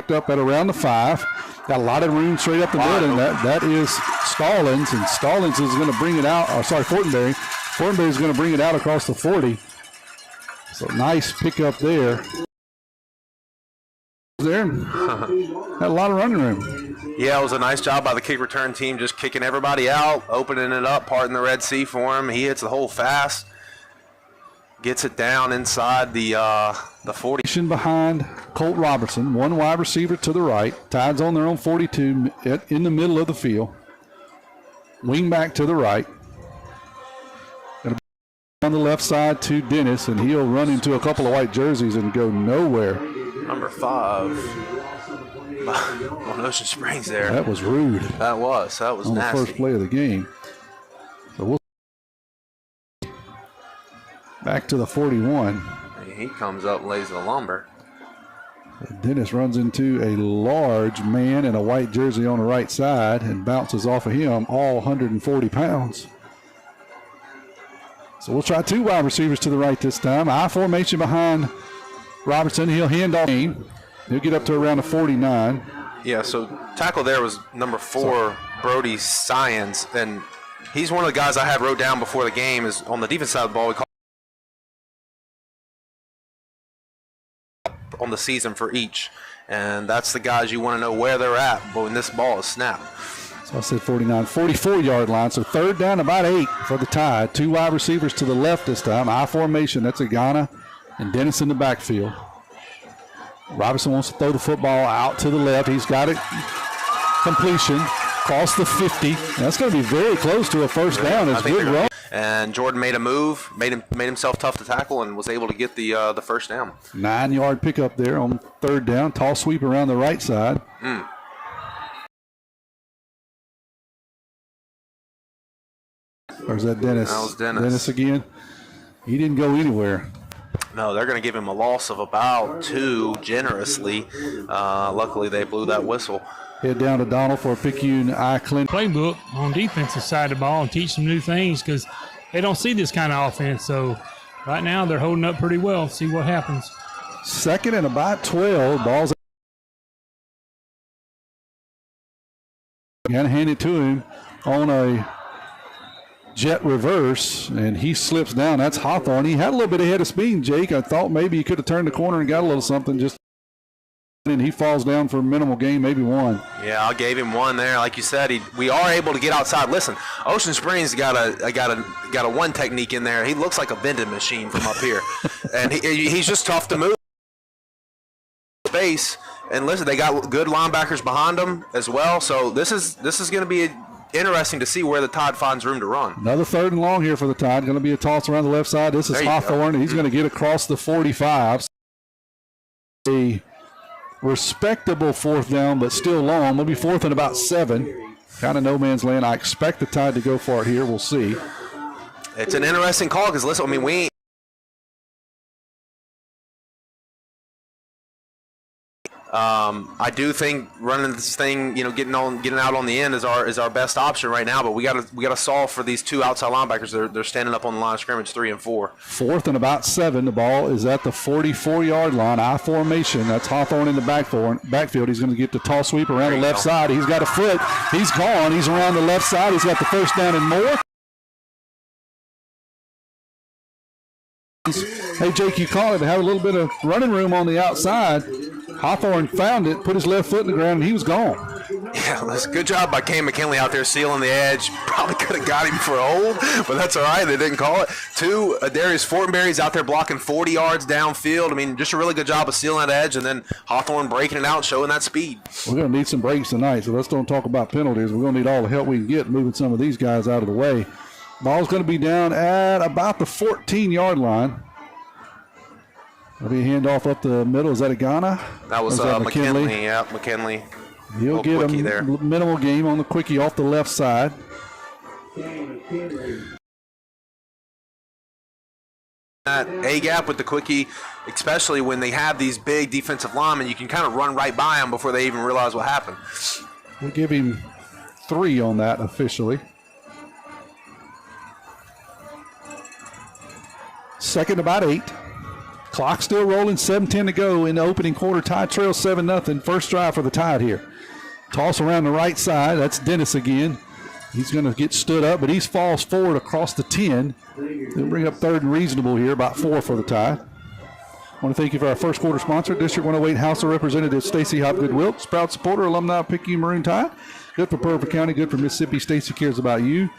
Speaker 1: Up at around the 5. Got a lot of room straight up the middle. That is Stallings, and Stallings is going to bring it out. Fortenberry. Fortenberry is going to bring it out across the 40. So nice pickup there. Had a lot of running room.
Speaker 3: Yeah, it was a nice job by the kick return team, just kicking everybody out, opening it up, parting the Red Sea for him. He hits the hole fast, gets it down inside the 40.
Speaker 1: Behind Colt Robertson, one wide receiver to the right. Tide's on their own 42 in the middle of the field. Wing back to the right. On the left side to Dennis, and he'll run into a couple of white jerseys and go nowhere.
Speaker 3: Number 5 on Ocean Springs there.
Speaker 1: That was rude.
Speaker 3: That was
Speaker 1: on
Speaker 3: nasty.
Speaker 1: The first play of the game. So we'll back to the 41.
Speaker 3: He comes up and lays the lumber.
Speaker 1: Dennis runs into a large man in a white jersey on the right side and bounces off of him, all 140 pounds. So we'll try 2 wide receivers to the right this time. I formation behind Robertson. He'll hand off. He'll get up to around the 49.
Speaker 3: Yeah, so tackle there was number 4, Brody Science, and he's one of the guys I had wrote down before the game. Is on the defense side of the ball. We call on the season for each, and that's the guys you want to know where they're at when this ball is snapped.
Speaker 1: So I said 49, 44-yard line. So third down, about 8 for the Tide. 2 wide receivers to the left this time. I formation. That's Agana and Dennis in the backfield. Robinson wants to throw the football out to the left. He's got it. Completion. Across the 50. That's going to be very close to a first down. It's good run.
Speaker 3: And Jordan made a move, made himself tough to tackle, and was able to get the first down.
Speaker 1: 9-yard pickup there on third down. Tall sweep around the right side. Or is that Dennis?
Speaker 3: That was Dennis.
Speaker 1: Dennis again. He didn't go anywhere.
Speaker 3: No, they're going to give him a loss of about 2 generously. Luckily, they blew that whistle.
Speaker 1: Head down to Donald for a Picayune eye clinic.
Speaker 2: Playbook on defensive side of the ball and teach some new things because they don't see this kind of offense. So right now they're holding up pretty well. See what happens.
Speaker 1: Second and about 12. Ball's got to hand it to him on a jet reverse, and he slips down. That's Hawthorne. He had a little bit of head of speed, Jake. I thought maybe he could have turned the corner and got a little something, just and he falls down for a minimal gain, maybe 1.
Speaker 3: Yeah, I gave him 1 there. Like you said, we are able to get outside. Listen, Ocean Springs got a one technique in there. He looks like a vending machine from up here, and he's just tough to move. Space, and listen, they got good linebackers behind them as well. So this is going to be interesting to see where the Tide finds room to run.
Speaker 1: Another 3rd and long here for the Tide. Going to be a toss around the left side. This is Hawthorne. He's going to get across the 45. A respectable 4th down, but still long. It'll be 4th and about 7. Kind of no man's land. I expect the Tide to go for it here. We'll see.
Speaker 3: It's an interesting call because, listen, I mean, I do think running this thing, getting out on the end is our best option right now. But we got to solve for these 2 outside linebackers. They're standing up on the line of scrimmage, 3 and 4.
Speaker 1: 4th and about 7. The ball is at the 44-yard line. I formation. That's Hawthorne in the backfield. He's going to get the tall sweep around the left side. He's got a foot. He's gone. He's around the left side. He's got the first down and more. Hey, Jake, you call it. They have a little bit of running room on the outside. Hawthorne found it, put his left foot in the ground, and he was gone.
Speaker 3: Yeah, that's a good job by Cam McKinley out there sealing the edge. Probably could have got him for a hold, but that's all right. They didn't call it. 2, Darius Fortenberry's out there blocking 40 yards downfield. I mean, just a really good job of sealing that edge, and then Hawthorne breaking it out, showing that speed.
Speaker 1: We're going to need some breaks tonight, so let's don't talk about penalties. We're going to need all the help we can get moving some of these guys out of the way. Ball's going to be down at about the 14-yard line. That'll be a handoff up the middle. Is that a Ghana?
Speaker 3: That was McKinley. Yeah, McKinley.
Speaker 1: He'll get a minimal game on the quickie off the left side.
Speaker 3: That A-gap with the quickie, especially when they have these big defensive linemen, you can kind of run right by them before they even realize what happened.
Speaker 1: We'll give him 3 on that officially. Second about 8. Clock still rolling, 7:10 to go in the opening quarter. Tide trails 7-0. First drive for the Tide here. Toss around the right side. That's Dennis again. He's going to get stood up, but he falls forward across the 10. They'll bring up 3rd and reasonable here, about 4 for the Tide. I want to thank you for our first quarter sponsor, District 108 House of Representatives Stacey Hopgood Wilkes, proud supporter, alumni of Picayune Maroon Tide. Good for Pearl River County, good for Mississippi. Stacey cares about you.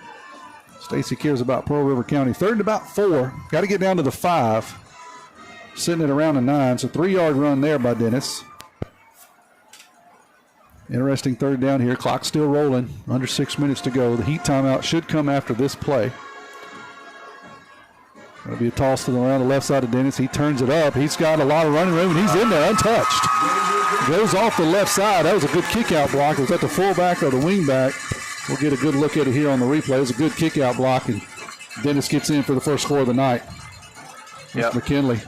Speaker 1: Stacey cares about Pearl River County. 3rd and about 4. Got to get down to the 5. Sitting at around a 9. So 3-yard run there by Dennis. Interesting 3rd down here. Clock still rolling. Under 6 minutes to go. The heat timeout should come after this play. That'll be a toss to around the left side of Dennis. He turns it up. He's got a lot of running room, and he's in there untouched. Goes off the left side. That was a good kick-out block. Was that the fullback or the wingback? We'll get a good look at it here on the replay. It was a good kick-out block, and Dennis gets in for the first score of the night.
Speaker 3: Yep.
Speaker 1: McKinley.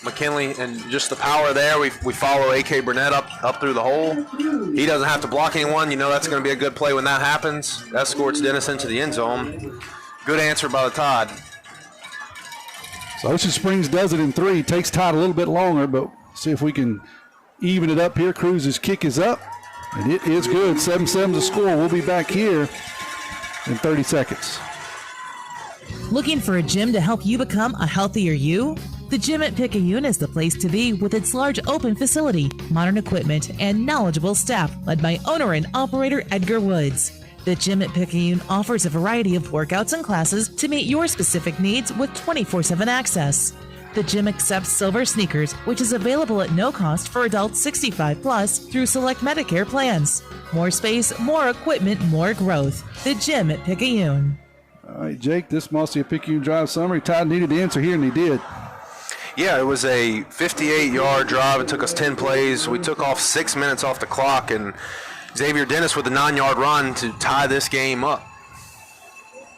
Speaker 3: McKinley, and just the power there. We follow A.K. Burnett up through the hole. He doesn't have to block anyone. You know that's going to be a good play when that happens. Escorts Dennis into the end zone. Good answer by the Tide.
Speaker 1: So Ocean Springs does it in 3. Takes Tide a little bit longer, but see if we can even it up here. Cruz's kick is up, and it is good. 7-7 the score. We'll be back here in 30 seconds.
Speaker 12: Looking for a gym to help you become a healthier you? The gym at Picayune is the place to be with its large open facility, modern equipment, and knowledgeable staff led by owner and operator Edgar Woods. The gym at Picayune offers a variety of workouts and classes to meet your specific needs with 24/7 access. The gym accepts silver sneakers, which is available at no cost for adults 65 plus through select Medicare plans. More space, more equipment, more growth. The gym at Picayune.
Speaker 1: All right, Jake, this must be a Picayune Drive summary. Tide needed the answer here, and he did.
Speaker 3: Yeah, it was a 58-yard drive. It took us 10 plays. We took off 6 minutes off the clock, and Xavier Dennis with a 9-yard run to tie this game up.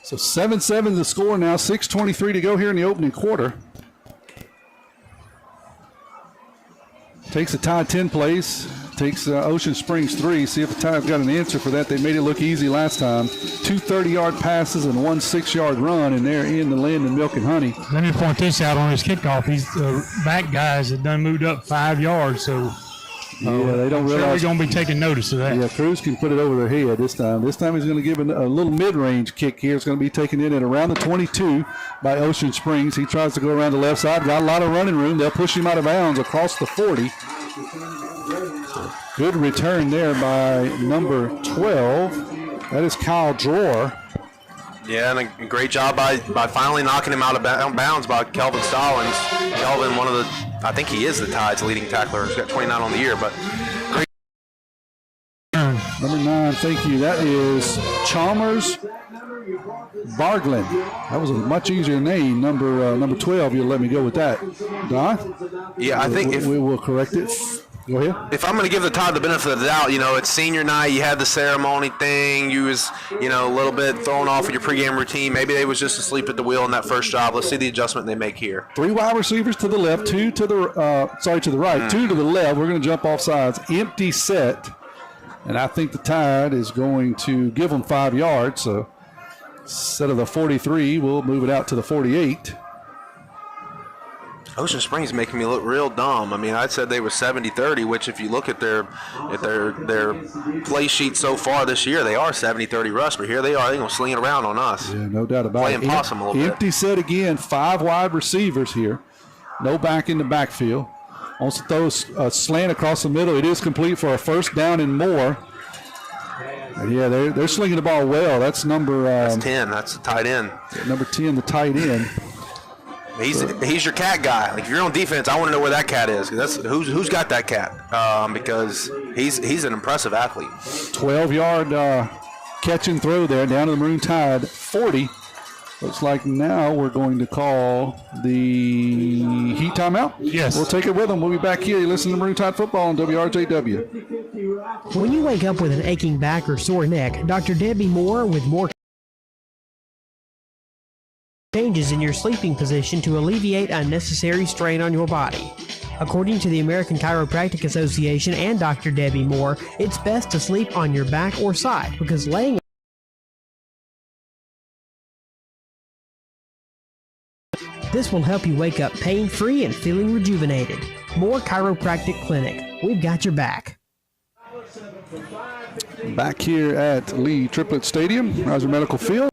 Speaker 1: So 7-7 the score now, 6:23 to go here in the opening quarter. Takes the Tide 10 plays, takes Ocean Springs 3. See if the Tide's got an answer for that. They made it look easy last time. 2 30-yard passes and 1 6-yard run, and they're in the land of milk and honey.
Speaker 2: Let me point this out on his kickoff. These back guys have done moved up 5 yards, so
Speaker 1: they don't realize.
Speaker 2: We're going to be taking notice of that.
Speaker 1: Yeah, Cruz can put it over their head this time. This time he's going to give a little mid-range kick here. It's going to be taken in at around the 22 by Ocean Springs. He tries to go around the left side. Got a lot of running room. They'll push him out of bounds across the 40. Good return there by number 12. That is Kyle Dror.
Speaker 3: Yeah, and a great job by finally knocking him out of bounds by Kelvin Stallings. Kelvin, I think he is the Tide's leading tackler. He's got 29 on the year, but great.
Speaker 1: Number 9, thank you. That is Chalmers Barglin. That was a much easier name. Number 12, you'll let me go with that. Don?
Speaker 3: Yeah, I think
Speaker 1: we will correct it. Go ahead.
Speaker 3: If I'm going to give the Tide the benefit of the doubt, it's senior night. You had the ceremony thing. You was, a little bit thrown off of your pregame routine. Maybe they was just asleep at the wheel in that first job. Let's see the adjustment they make here.
Speaker 1: 3 wide receivers to the left, 2 to the right, 2 to the left. We're going to jump off sides. Empty set. And I think the Tide is going to give them 5 yards. So instead of the 43, we'll move it out to the 48.
Speaker 3: Ocean Springs making me look real dumb. I mean, I said they were 70-30, which if you look at their play sheet so far this year, they are 70-30 rush, but here they are. They're going to sling it around on us.
Speaker 1: Yeah, no doubt about it.
Speaker 3: Playing possum a little bit.
Speaker 1: Empty set again, 5 wide receivers here. No back in the backfield. Wants to throw a slant across the middle. It is complete for a first down and more. And yeah, they're slinging the ball well. That's number.
Speaker 3: That's 10. That's the tight end.
Speaker 1: Number 10, the tight end.
Speaker 3: He's your cat guy. Like if you're on defense, I want to know where that cat is. That's who's got that cat because he's an impressive athlete.
Speaker 1: 12-yard catch and throw there down to the Maroon Tide 40. Looks like now we're going to call the Heat timeout.
Speaker 2: Yes.
Speaker 1: We'll take it with them. We'll be back here. You listen to Maroon Tide Football on WRJW.
Speaker 13: When you wake up with an aching back or sore neck, Dr. Debbie Moore with more changes in your sleeping position to alleviate unnecessary strain on your body. According to the American Chiropractic Association and Dr. Debbie Moore, it's best to sleep on your back or side because laying this will help you wake up pain-free and feeling rejuvenated. Moore Chiropractic Clinic. We've got your back.
Speaker 1: Back here at Lee Triplett Stadium, Riser Medical Field.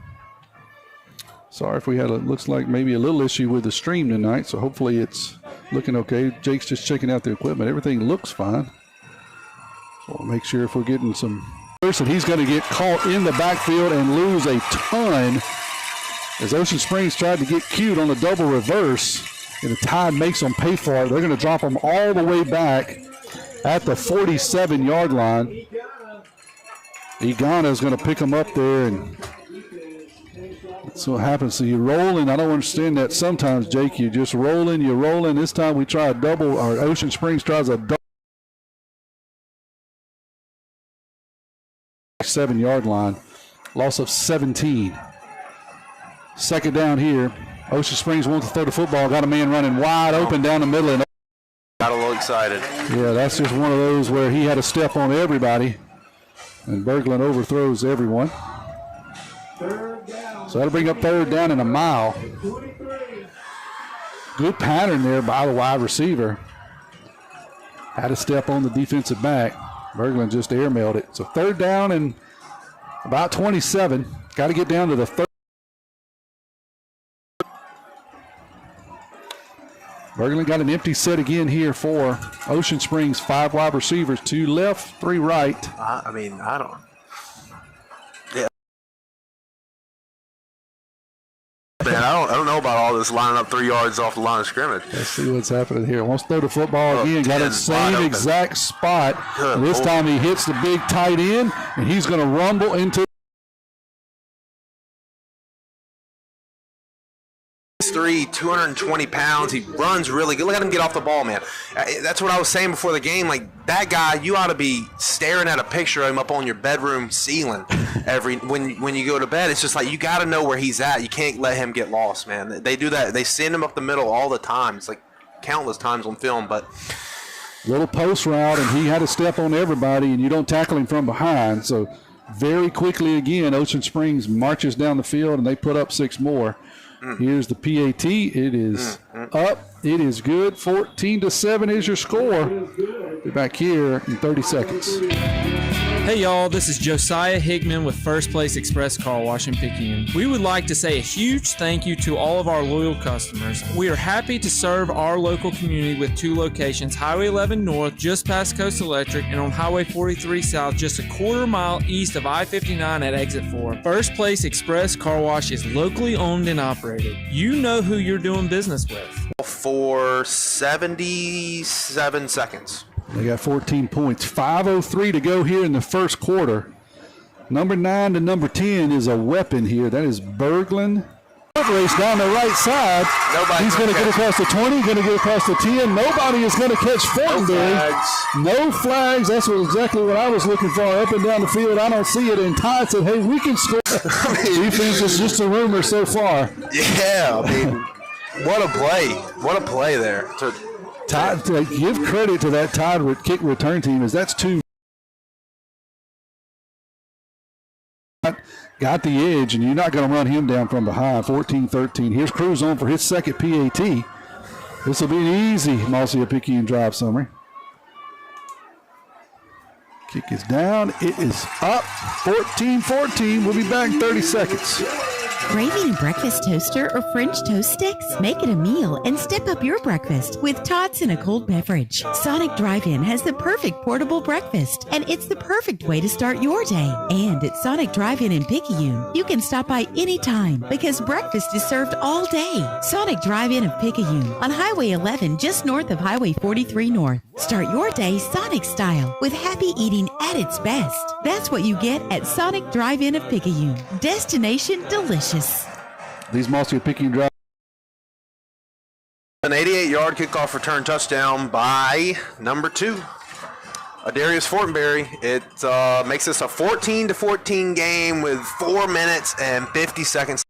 Speaker 1: Sorry if we had looks like maybe a little issue with the stream tonight, so hopefully it's looking okay. Jake's just checking out the equipment. Everything looks fine. So we'll make sure if we're getting some person, he's going to get caught in the backfield and lose a ton. As Ocean Springs tried to get cute on a double reverse, and the Tide makes them pay for it. They're going to drop them all the way back at the 47-yard line. Igana is going to pick them up there, and that's what happens. So you roll in. I don't understand that sometimes, Jake. You just roll in, you roll in. This time we try a double, or Ocean Springs tries a double. 7-yard line. Loss of 17. Second down here. Ocean Springs wants to throw the football. Got a man running wide open down the middle. And
Speaker 3: Got a little excited.
Speaker 1: yeah, that's just one of those where he had a step on everybody. And Berglund overthrows everyone. So that'll bring up third down and a mile. Good pattern there by the wide receiver. Had a step on the defensive back. Berglund just airmailed it. So third down and about 27. Got to get down to the third. Berglund got an empty set again here for Ocean Springs. 5 wide receivers, 2 left, 3 right.
Speaker 3: I mean, I don't. Yeah. Man, I don't know about all this lining up 3 yards off the line of scrimmage.
Speaker 1: Let's see what's happening here. Wants to throw the football again. Got the same exact spot. This time he hits the big tight end, and he's going to rumble into
Speaker 3: 6'3", 220 pounds. He runs really good. Look at him get off the ball, man. That's what I was saying before the game. Like, that guy, you ought to be staring at a picture of him up on your bedroom ceiling when you go to bed. It's just like you got to know where he's at. You can't let him get lost, man. They do that. They send him up the middle all the time. It's like countless times on film, but
Speaker 1: little post route, and he had to step on everybody, and you don't tackle him from behind. So very quickly again, Ocean Springs marches down the field, and they put up 6 more. Here's the PAT. It is up. It is good. 14-7 is your score. Be back here in 30 seconds.
Speaker 14: Hey y'all, this is Josiah Hickman with First Place Express Car Wash in Picayune. We would like to say a huge thank you to all of our loyal customers. We are happy to serve our local community with 2 locations, Highway 11 North, just past Coast Electric, and on Highway 43 South, just a quarter mile east of I-59 at Exit 4. First Place Express Car Wash is locally owned and operated. You know who you're doing business with.
Speaker 3: For 77 seconds.
Speaker 1: They got 14 points. 5:03 to go here in the first quarter. Number 9 to number 10 is a weapon here. That is Berglund. Race down the right side. He's going to get across the 20, going to get across the 10. Nobody is going to catch Fortenberry. No flags. That's exactly what I was looking for. Up and down the field. I don't see it. And Todd said, hey, we can score. Defense is just a rumor so far.
Speaker 3: Yeah, I mean, what a play. What a play there.
Speaker 1: Todd, to give credit to that Todd kick return team, as that's 2. Got the edge, and you're not going to run him down from behind. 14-13. Here's Cruz on for his second PAT. This will be an easy Marcia Picayune drive summary. Kick is down. It is up. 14-14. We'll be back in 30 seconds.
Speaker 15: Craving a breakfast toaster or French toast sticks? Make it a meal and step up your breakfast with tots and a cold beverage. Sonic Drive-In has the perfect portable breakfast, and it's the perfect way to start your day. And at Sonic Drive-In in Picayune, you can stop by anytime because breakfast is served all day. Sonic Drive-In of Picayune on Highway 11 just north of Highway 43 North. Start your day Sonic style with happy eating at its best. That's what you get at Sonic Drive-In of Picayune. Destination delicious.
Speaker 1: These Mossy of Picayune Drive.
Speaker 3: An 88-yard kickoff return touchdown by number 2, Adarius Fortenberry. It makes this a 14-14 game with 4 minutes and 50 seconds.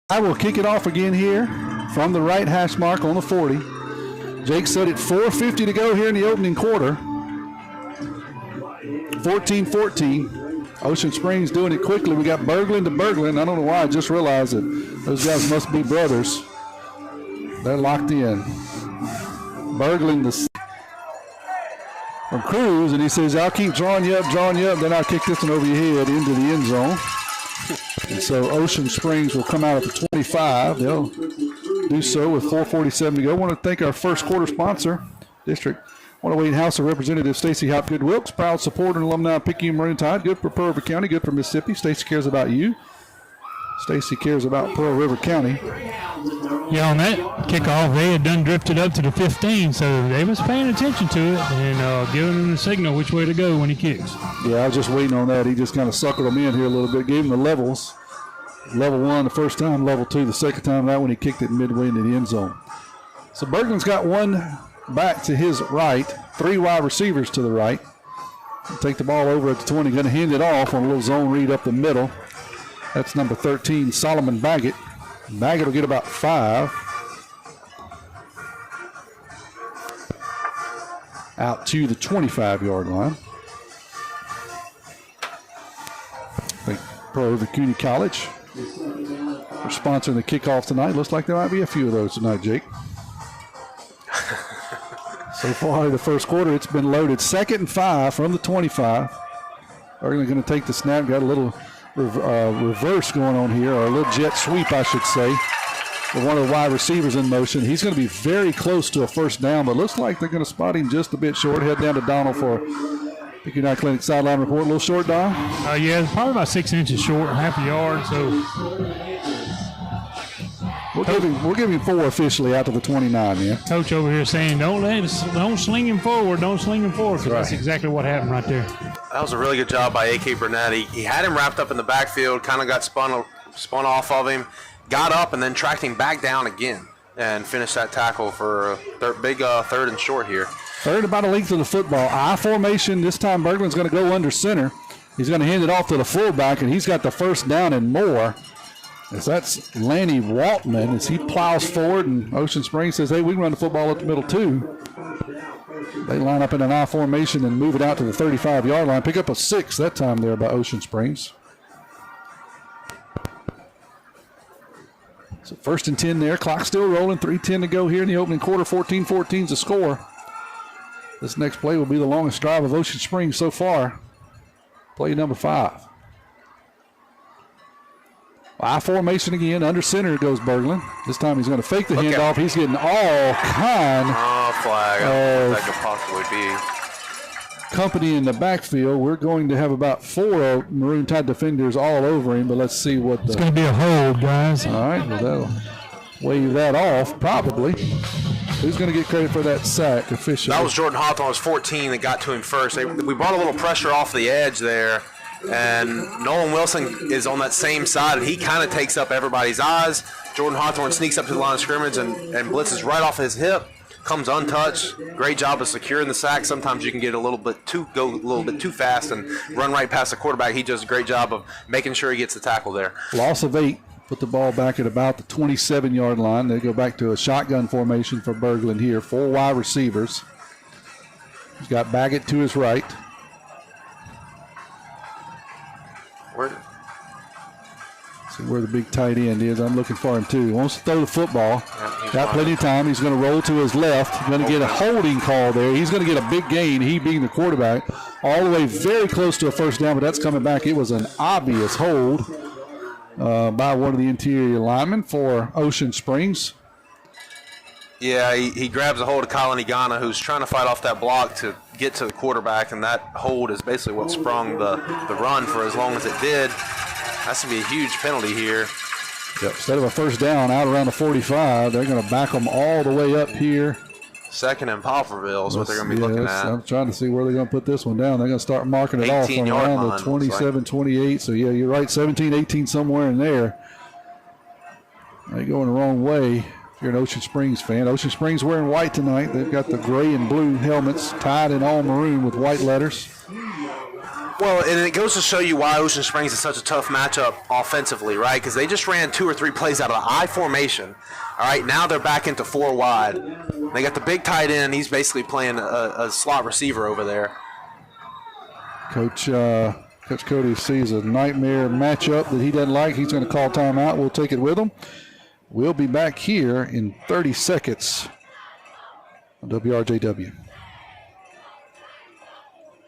Speaker 1: I will kick it off again here from the right hash mark on the 40. Jake said it 4:50 to go here in the opening quarter. 14-14. Ocean Springs doing it quickly. We got Berglund to Berglund. I don't know why. I just realized that those guys must be brothers. They're locked in. Berglund from Cruz, and he says, I'll keep drawing you up, then I'll kick this one over your head into the end zone. And so Ocean Springs will come out at the 25. They'll do so with 4:47 to go. I want to thank our first quarter sponsor, District 108 House of Representative Stacey Hopgood Wilkes, proud supporter and alumni of Picayune Maroon Tide. Good for Pearl River County, good for Mississippi. Stacey cares about you. Stacey cares about Pearl River County.
Speaker 2: Yeah, on that kickoff, they had done drifted up to the 15, so they was paying attention to it and giving him the signal which way to go when he kicks.
Speaker 1: Yeah, I was just waiting on that. He just kind of suckered them in here a little bit, gave them the levels. Level 1 the first time, level 2 the second time. That one he kicked it midway into the end zone. So Berglund's got one back to his right, 3 wide receivers to the right. Take the ball over at the 20, going to hand it off on a little zone read up the middle. That's number 13, Solomon Baggett. Baggett will get about 5. Out to the 25-yard line. I think Pearl River Community College are sponsoring the kickoff tonight. Looks like there might be a few of those tonight, Jake. So far, the first quarter, it's been loaded. 2nd and 5 from the 25. Berglund going to take the snap. Got a little reverse going on here, or a little jet sweep, I should say, with one of the wide receivers in motion. He's going to be very close to a first down, but looks like they're going to spot him just a bit short. Head down to Donald for Picayune Clinic sideline report. A little short, Don?
Speaker 2: Yeah, probably about 6 inches short, half a yard. So
Speaker 1: we'll give him 4 officially out to the 29, man.
Speaker 2: Coach over here saying, don't sling him forward, because that's exactly what happened right there.
Speaker 3: That was a really good job by A.K. Burnett. He had him wrapped up in the backfield, kind of got spun off of him, got up, and then tracked him back down again and finished that tackle for a big 3rd and short here.
Speaker 1: 3rd about a length of the football. I formation. This time Berglund's going to go under center. He's going to hand it off to the fullback, and he's got the first down and more. As that's Lanny Waltman as he plows forward, and Ocean Springs says, hey, we can run the football up the middle too. They line up in an I formation and move it out to the 35-yard line. Pick up a 6 that time there by Ocean Springs. So 1st and 10 there. Clock still rolling. 3:10 to go here in the opening quarter. 14-14 is the score. This next play will be the longest drive of Ocean Springs so far. Play number 5. I formation again. Under center goes Berglund. This time he's going to fake the handoff. He's getting all kind
Speaker 3: flag. I don't know what that could possibly be.
Speaker 1: Company in the backfield. We're going to have about 4 Maroon Tide defenders all over him, but let's see what
Speaker 2: it's going to be a hold, guys.
Speaker 1: All right, well, that'll wave that off, probably. Who's going to get credit for that sack officially?
Speaker 3: That was Jordan Hawthorne's 14 that got to him first. We brought a little pressure off the edge there. And Nolan Wilson is on that same side, and he kind of takes up everybody's eyes. Jordan Hawthorne sneaks up to the line of scrimmage and blitzes right off his hip, comes untouched. Great job of securing the sack. Sometimes you can get go a little bit too fast and run right past the quarterback. He does a great job of making sure he gets the tackle there.
Speaker 1: Loss of 8. Put the ball back at about the 27-yard line. They go back to a shotgun formation for Berglund here. 4 wide receivers. He's got Baggett to his right. See where the big tight end is. I'm looking for him too. He wants to throw the football. Got plenty of time. He's going to roll to his left. He's going to get a holding call there. He's going to get a big gain, he being the quarterback. all the way very close to a first down, but that's coming back. It was an obvious hold by one of the interior linemen for Ocean Springs.
Speaker 3: Yeah, he grabs a hold of Colin Igana, who's trying to fight off that block to get to the quarterback, and that hold is basically what sprung the run for as long as it did. That's going to be a huge penalty here.
Speaker 1: Yep. Instead of a first down out around the 45, they're going to back them all the way up here.
Speaker 3: Second and Poplarville is what they're going to be looking at.
Speaker 1: I'm trying to see where they're going to put this one down. They're going to start marking it off on around the 27, 28. So, yeah, you're right, 17, 18, somewhere in there. They're going the wrong way if you're an Ocean Springs fan. Ocean Springs wearing white tonight. They've got the gray and blue helmets tied in all maroon with white letters.
Speaker 3: Well, and it goes to show you why Ocean Springs is such a tough matchup offensively, right? Because they just ran 2 or 3 plays out of the I formation. All right, now they're back into 4 wide. They got the big tight end. He's basically playing a slot receiver over there.
Speaker 1: Coach Cody sees a nightmare matchup that he doesn't like. He's going to call timeout. We'll take it with him. We'll be back here in 30 seconds on WRJW.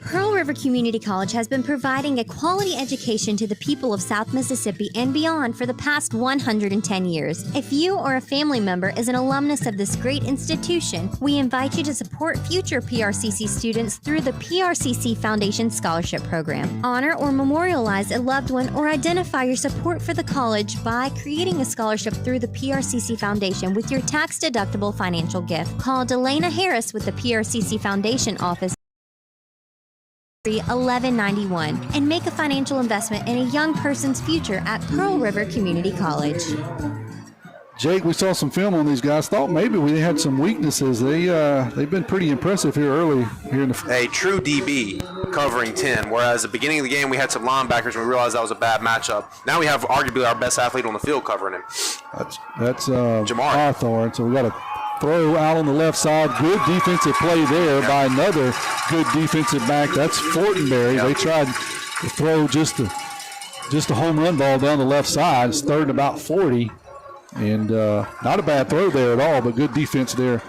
Speaker 16: Pearl River Community College has been providing a quality education to the people of South Mississippi and beyond for the past 110 years. If you or a family member is an alumnus of this great institution, we invite you to support future PRCC students through the PRCC Foundation Scholarship Program. Honor or memorialize a loved one or identify your support for the college by creating a scholarship through the PRCC Foundation with your tax-deductible financial gift. Call Delana Harris with the PRCC Foundation office 1191 and make a financial investment in a young person's future at Pearl River Community College.
Speaker 1: Jake, we saw some film on these guys. Thought maybe we had some weaknesses. They've been pretty impressive here early. Here in the
Speaker 3: a true DB covering 10, whereas at the beginning of the game we had some linebackers and we realized that was a bad matchup. Now we have arguably our best athlete on the field covering him.
Speaker 1: That's Jamar Hawthorne. So we got a throw out on the left side. Good defensive play there by another good defensive back. That's Fortenberry. They tried to throw just a home run ball down the left side. It's third and about 40. And not a bad throw there at all, but good defense there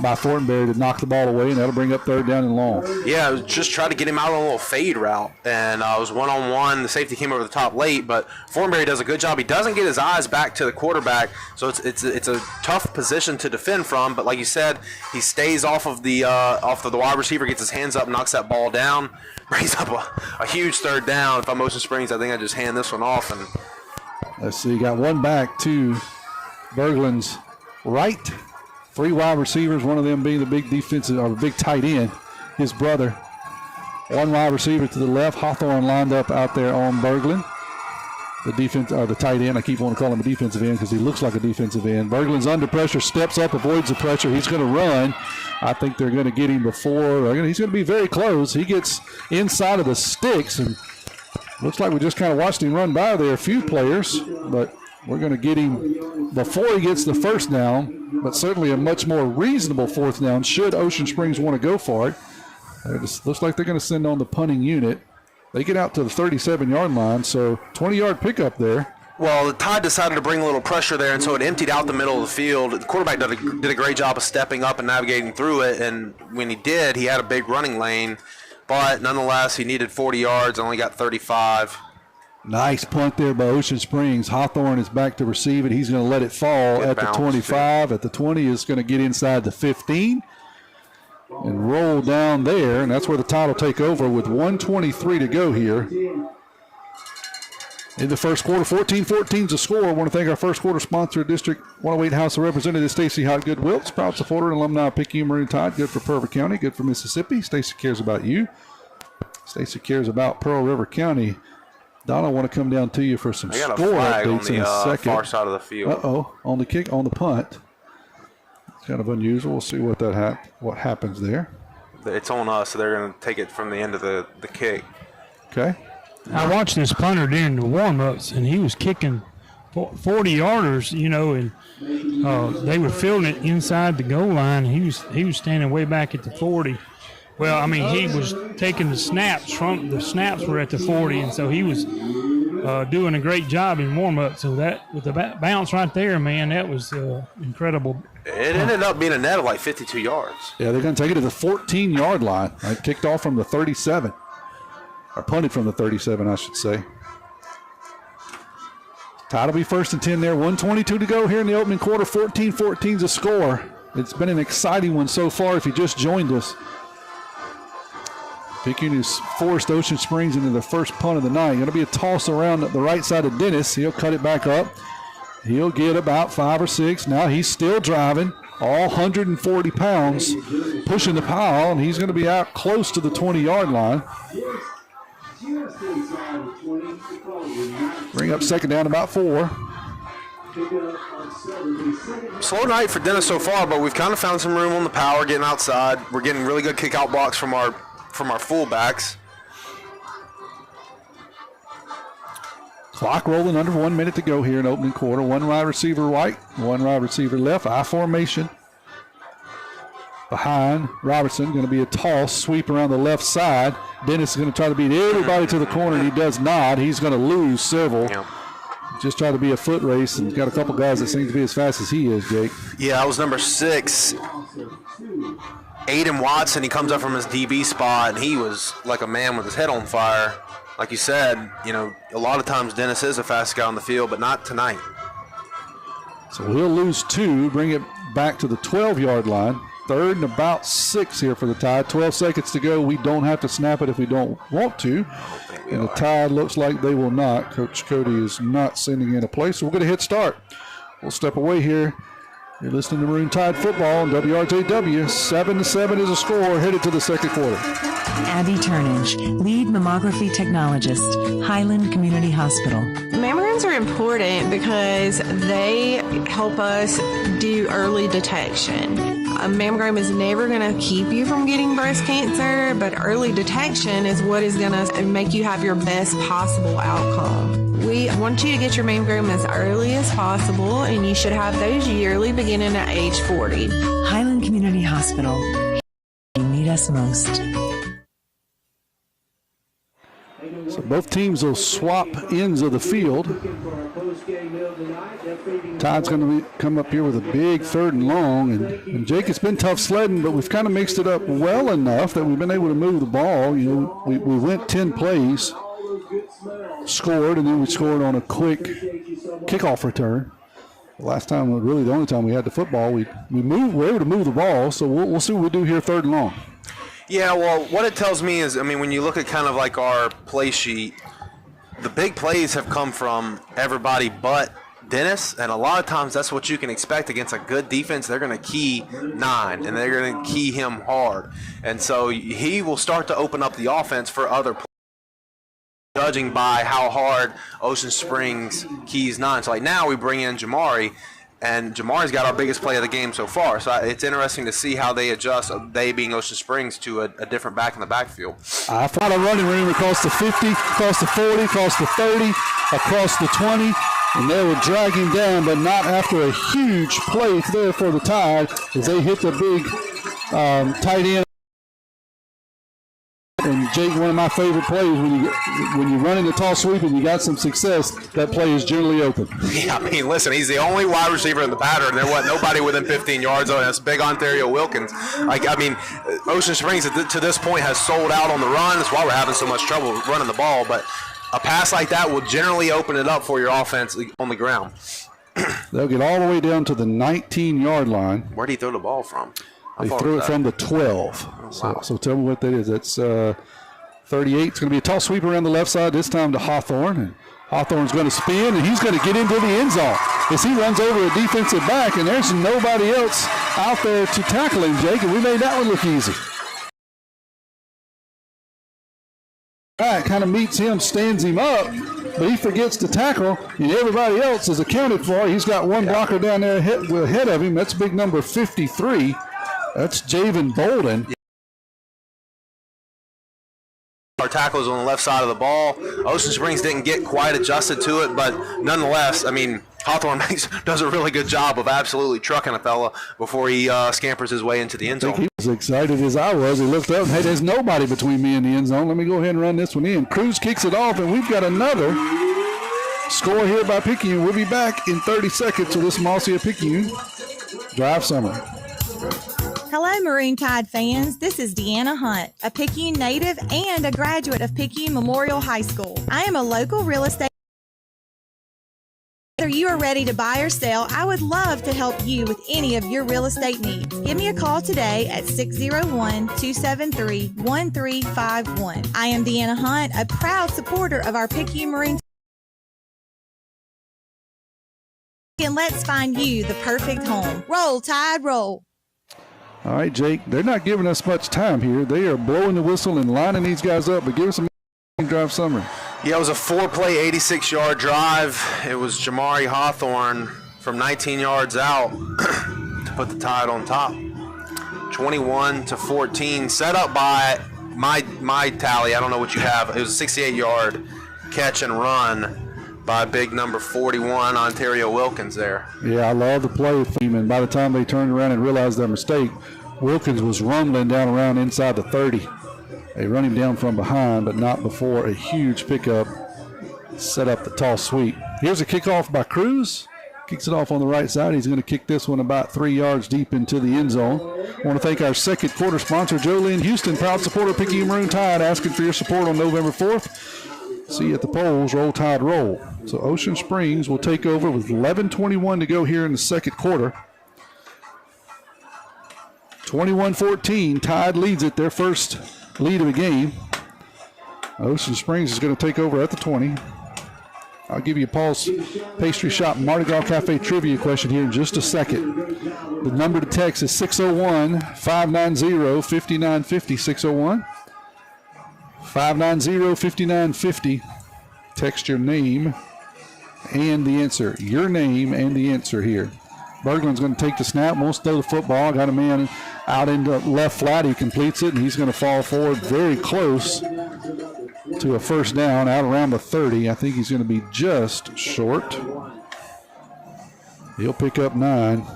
Speaker 1: by Fortenberry to knock the ball away, and that'll bring up third down and long.
Speaker 3: Yeah, I was just trying to get him out on a little fade route, and it was one-on-one. The safety came over the top late, but Fortenberry does a good job. He doesn't get his eyes back to the quarterback, so it's a tough position to defend from. But like you said, he stays off of the wide receiver, gets his hands up, knocks that ball down, brings up a huge third down. If I'm Ocean Springs, I think I just hand this one off. And
Speaker 1: let's see, got one back to Berglund's right. 3 wide receivers, one of them being the big defensive or the big tight end, his brother. 1 wide receiver to the left. Hawthorne lined up out there on Berglund. The defense, or the tight end. I keep wanting to call him a defensive end because he looks like a defensive end. Berglund's under pressure, steps up, avoids the pressure. He's going to run. I think they're going to get him before. He's going to be very close. He gets inside of the sticks, and looks like we just kind of watched him run by there. A few players, but we're going to get him before he gets the first down, but certainly a much more reasonable fourth down should Ocean Springs want to go for it. It just looks like they're going to send on the punting unit. They get out to the 37-yard line, so 20-yard pickup there.
Speaker 3: Well, the Tide decided to bring a little pressure there, and so it emptied out the middle of the field. The quarterback did a great job of stepping up and navigating through it, and when he did, he had a big running lane. But nonetheless, he needed 40 yards, only got 35.
Speaker 1: Nice punt there by Ocean Springs. Hawthorne is back to receive it. He's going to let it fall at the 25. At the 20 is going to get inside the 15 and roll down there, and that's where the Tide will take over with 1:23 to go here in the first quarter. 14-14 is the score. I want to thank our first quarter sponsor, District 108 House of Representatives Stacey Hotgood Wilkes, proud supporter and alumni of Picayune Maroon Tide. Good for Purvis County, good for Mississippi. Stacey cares about you. Stacey cares about Pearl River County. Don, I want to come down to you for some score updates in a second.
Speaker 3: Far side of the field.
Speaker 1: On the kick, on the punt. It's kind of unusual. We'll see what what happens there.
Speaker 3: It's on us, so they're going to take it from the end of the kick.
Speaker 1: Okay.
Speaker 2: I watched this punter during the warm-ups, and he was kicking 40-yarders, and they were fielding it inside the goal line. He was standing way back at the 40. Well, I mean, he was taking the snaps were at the 40, and so he was doing a great job in warm-up. So that, with the bounce right there, man, that was incredible.
Speaker 3: It ended up being a net of like 52 yards.
Speaker 1: Yeah, they're going to take it to the 14-yard line. It kicked off from the 37. or punted from the 37, I should say. Tide will be 1st and 10 there. 1:22 to go here in the opening quarter. 14-14's a score. It's been an exciting one so far if you just joined us. Picayune has forced Ocean Springs into the first punt of the night. Going to be a toss around the right side of Dennis. He'll cut it back up. He'll get about 5 or 6. Now he's still driving, all 140 pounds, pushing the pile, and he's going to be out close to the 20-yard line. Bring up 2nd down, about 4.
Speaker 3: Slow night for Dennis so far, but we've kind of found some room on the power, getting outside. We're getting really good kick-out blocks from our fullbacks.
Speaker 1: Clock rolling, under 1 minute to go here in opening quarter. 1 wide receiver right, 1 wide receiver left. I formation. Behind Robertson, going to be a toss, sweep around the left side. Dennis is going to try to beat everybody to the corner, and he does not. He's going to lose several.
Speaker 3: Yeah.
Speaker 1: Just try to be a foot race, and got a couple guys that seem to be as fast as he is, Jake.
Speaker 3: Yeah, I was number 6. Aiden Watson, he comes up from his DB spot, and he was like a man with his head on fire. Like you said, a lot of times Dennis is the fastest guy on the field, but not tonight.
Speaker 1: So he'll lose 2, bring it back to the 12-yard line. 3rd and about 6 here for the Tide. 12 seconds to go. We don't have to snap it if we don't want to. And the Tide looks like they will not. Coach Cody is not sending in a play, so we're going to hit start. We'll step away here. You're listening to Maroon Tide football on WRJW. 7-7 is a score, headed to the second quarter.
Speaker 17: Abby Turnage, lead mammography technologist, Highland Community Hospital.
Speaker 18: Mammograms are important because they help us do early detection. A mammogram is never going to keep you from getting breast cancer, but early detection is what is going to make you have your best possible outcome. We want you to get your mammogram as early as possible, and you should have those yearly beginning at age 40.
Speaker 17: Highland Community Hospital. You need us most.
Speaker 1: So both teams will swap ends of the field. Todd's going to come up here with a big 3rd and long. And Jake, it's been tough sledding, but we've kind of mixed it up well enough that we've been able to move the ball. We went 10 plays, scored, and then we scored on a quick kickoff return. Last time, really the only time we had the football, we were able to move the ball. So we'll see what we do here 3rd and long.
Speaker 3: Yeah, well, what it tells me is, when you look at kind of like our play sheet, the big plays have come from everybody but Dennis, and a lot of times that's what you can expect against a good defense. They're going to key 9, and they're going to key him hard. And so he will start to open up the offense for other players, judging by how hard Ocean Springs keys 9. So like now we bring in Jamari, and Jamari's got our biggest play of the game so far. So it's interesting to see how they adjust, they being Ocean Springs, to a different back in the backfield.
Speaker 1: I found a running room across the 50, across the 40, across the 30, across the 20, and they will drag him down, but not after a huge play there for the Tide as they hit the big tight end. And Jake, one of my favorite plays, when you run in the tall sweep and you got some success, that play is generally open.
Speaker 3: Yeah, listen, he's the only wide receiver in the pattern. There wasn't nobody within 15 yards of him. That's big Ontario Wilkins. Ocean Springs to this point has sold out on the run. That's why we're having so much trouble running the ball. But a pass like that will generally open it up for your offense on the ground.
Speaker 1: They'll get all the way down to the 19-yard line.
Speaker 3: Where did he throw the ball from?
Speaker 1: They threw it from the 12. Oh, wow. So tell me what that is. That's 38. It's going to be a toss sweep around the left side, this time to Hawthorne. And Hawthorne's going to spin, and he's going to get into the end zone as he runs over a defensive back, and there's nobody else out there to tackle him, Jake, and we made that one look easy. All right, kind of meets him, stands him up, but he forgets to tackle, and everybody else is accounted for. He's got one blocker down there ahead of him. That's big number 53. That's Javen Bolden.
Speaker 3: Our tackles on the left side of the ball. Ocean Springs didn't get quite adjusted to it, but nonetheless, Hawthorne does a really good job of absolutely trucking a fella before he scampers his way into the end zone.
Speaker 1: I think he was excited as I was. He looked up and, hey, there's nobody between me and the end zone. Let me go ahead and run this one in. Cruz kicks it off, and we've got another score here by Picayune. We'll be back in 30 seconds with this Mossier Picayune drive summary.
Speaker 19: Hello Hello, Maroon Tide fans. This is Deanna Hunt, a Picayune native and a graduate of Picayune Memorial High School. I am a local real estate. Whether you are ready to buy or sell, I would love to help you with any of your real estate needs. Give me a call today at 601-273-1351. I am Deanna Hunt, a proud supporter of our Picayune Maroon. And let's find you the perfect home. Roll, Tide, roll.
Speaker 1: All right, Jake, they're not giving us much time here. They are blowing the whistle and lining these guys up, but give us a drive summary.
Speaker 3: Yeah, it was a 4-play, 86-yard drive. It was Jamari Hawthorne from 19 yards out to put the Tide on top. 21-14, set up by my tally. I don't know what you have. It was a 68-yard catch and run by big number 41, Ontario Wilkins there.
Speaker 1: Yeah, I love the play of him, and by the time they turned around and realized their mistake, Wilkins was rumbling down around inside the 30. They run him down from behind, but not before a huge pickup set up the toss sweep. Here's a kickoff by Cruz. Kicks it off on the right side. He's going to kick this one about 3 yards deep into the end zone. I want to thank our second quarter sponsor, Jolene Houston, proud supporter of Picayune Maroon Tide, asking for your support on November 4th. See you at the polls. Roll, Tide, roll. So Ocean Springs will take over with 11:21 to go here in the second quarter. 21-14. Tide leads it, their first lead of the game. Ocean Springs is going to take over at the 20. I'll give you a Paul's Pastry Shop Mardi Gras Cafe trivia question here in just a second. The number to text is 601-590-5950. 601-590-5950. Text your name and the answer. Your name and the answer here. Berglund's going to take the snap, wants to throw the football. Got a man out into left flat. He completes it, and he's going to fall forward very close to a first down out around the 30. I think he's going to be just short. He'll pick up 9.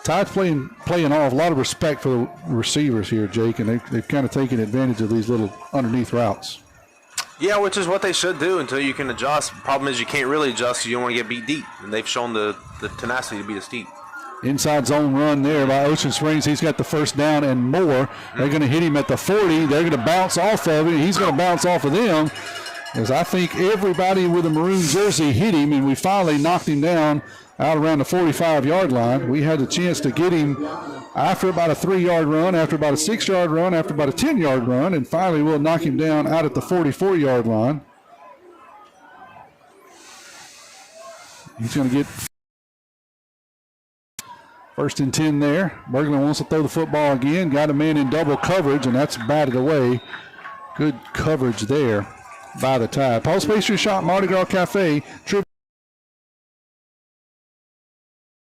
Speaker 1: Tide's playing off. A lot of respect for the receivers here, Jake, and they've kind of taken advantage of these little underneath routes.
Speaker 3: Yeah, which is what they should do until you can adjust. Problem is you can't really adjust because you don't want to get beat deep, and they've shown the tenacity to beat us deep.
Speaker 1: Inside zone run there by Ocean Springs. He's got the first down and more. They're going to hit him at the 40. They're going to bounce off of it. He's going to bounce off of them. As I think everybody with a maroon jersey hit him, and we finally knocked him down out around the 45-yard line. We had the chance to get him after about a 3-yard run, after about a 6-yard run, after about a 10-yard run, and finally we'll knock him down out at the 44-yard line. He's going to get first and 10 there. Berglund wants to throw the football again. Got a man in double coverage, and that's batted away. Good coverage there by the Tide. Paul's Pastry Shop, Mardi Gras Cafe,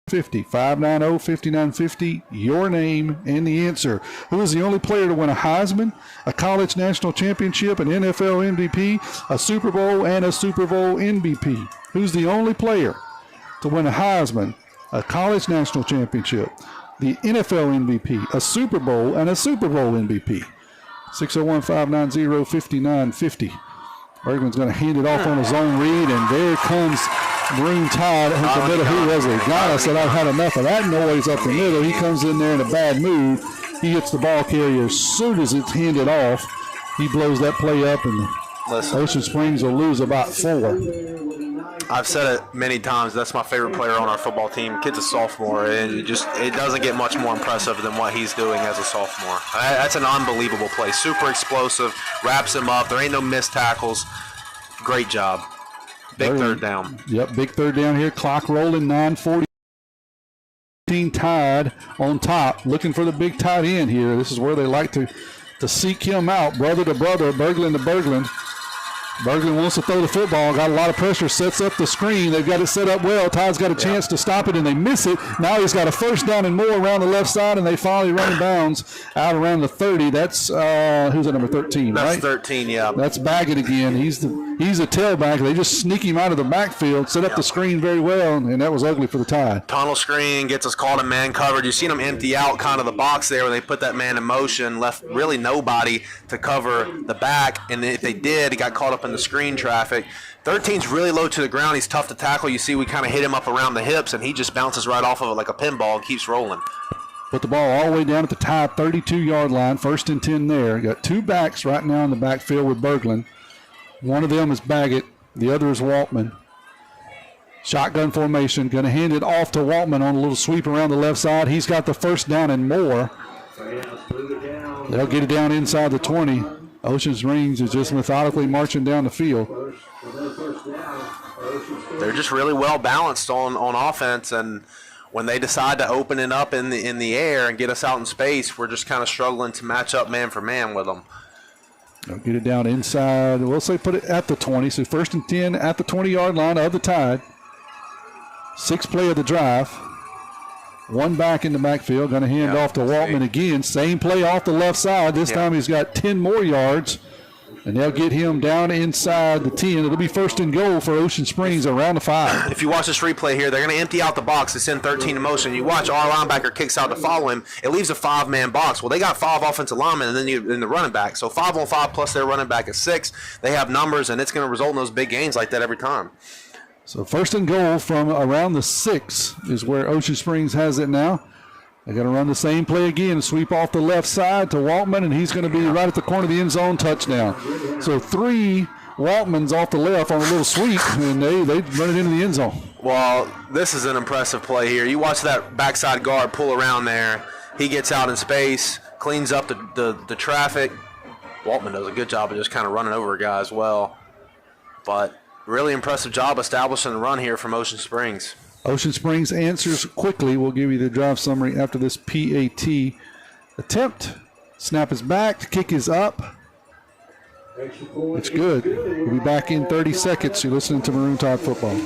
Speaker 1: 590-5950. Your name and the answer. Who is the only player to win a Heisman, a college national championship, an NFL MVP, a Super Bowl, and a Super Bowl MVP? Who's the only player to win a Heisman, a college national championship, the NFL MVP, a Super Bowl, and a Super Bowl MVP? 601-590-5950. Berglund's going to hand it off on a zone read, and there comes Maroon Tide in the middle. Who was it? God, I said I've had enough of that noise up the middle. He comes in there in a bad mood. He hits the ball carrier as soon as it's handed off. He blows that play up, and Ocean Springs will lose about 4.
Speaker 3: I've said it many times. That's my favorite player on our football team. Kid's a sophomore, and it doesn't get much more impressive than what he's doing as a sophomore. That's an unbelievable play. Super explosive. Wraps him up. There ain't no missed tackles. Great job. Big third down.
Speaker 1: Yep, big third down here. Clock rolling, 9:40. Tide on top, looking for the big tight end here. This is where they like to seek him out. Brother to brother, Berglund to Berglund. Berglund wants to throw the football, got a lot of pressure, sets up the screen. They've got it set up well. Tide's got a chance to stop it, and they miss it. Now he's got a first down and more around the left side, and they finally run in bounds out around the 30. That's, who's at number 13, right?
Speaker 3: That's 13, yeah.
Speaker 1: That's Baggett again. He's a tailback. They just sneak him out of the backfield, set up the screen very well, and that was ugly for the Tide.
Speaker 3: Tunnel screen, gets us caught in man coverage. You've seen them empty out kind of the box there when they put that man in motion, left really nobody to cover the back, and if they did, he got caught up in the screen traffic. 13's really low to the ground. He's tough to tackle. You see we kind of hit him up around the hips, and he just bounces right off of it like a pinball and keeps rolling.
Speaker 1: Put the ball all the way down at the Tide 32-yard line. 1st and 10 there. Got 2 backs right now in the backfield with Berglund. One of them is Baggett. The other is Waltman. Shotgun formation. Going to hand it off to Waltman on a little sweep around the left side. He's got the first down and more. They'll get it down inside the 20. Ocean Springs is just methodically marching down the field.
Speaker 3: They're just really well balanced on offense, and when they decide to open it up in the air and get us out in space, we're just kind of struggling to match up man for man with them.
Speaker 1: They'll get it down inside. We'll say put it at the 20. So 1st and 10 at the 20-yard line of the Tide. 6th play of the drive. 1 back in the backfield. Going to hand off to Waltman again. Same play off the left side. This time he's got 10 more yards. And they'll get him down inside the 10. It'll be 1st and goal for Ocean Springs around the 5.
Speaker 3: If you watch this replay here, they're going to empty out the box. It's in 13 in motion. You watch our linebacker kicks out to follow him. It leaves a 5-man box. Well, they got 5 offensive linemen and then in the running back. So 5 on 5 plus their running back is 6. They have numbers, and it's going to result in those big gains like that every time.
Speaker 1: So 1st and goal from around the 6 is where Ocean Springs has it now. They're going to run the same play again, sweep off the left side to Waltman, and he's going to be right at the corner of the end zone, touchdown. So 3 Waltmans off the left on a little sweep, and they run it into the end zone.
Speaker 3: Well, this is an impressive play here. You watch that backside guard pull around there. He gets out in space, cleans up the traffic. Waltman does a good job of just kind of running over a guy as well. But really impressive job establishing the run here from Ocean Springs.
Speaker 1: Ocean Springs answers quickly. We'll give you the drive summary after this PAT attempt. Snap is back. Kick is up. It's good. We'll be back in 30 seconds. You're listening to Maroon Tide Football.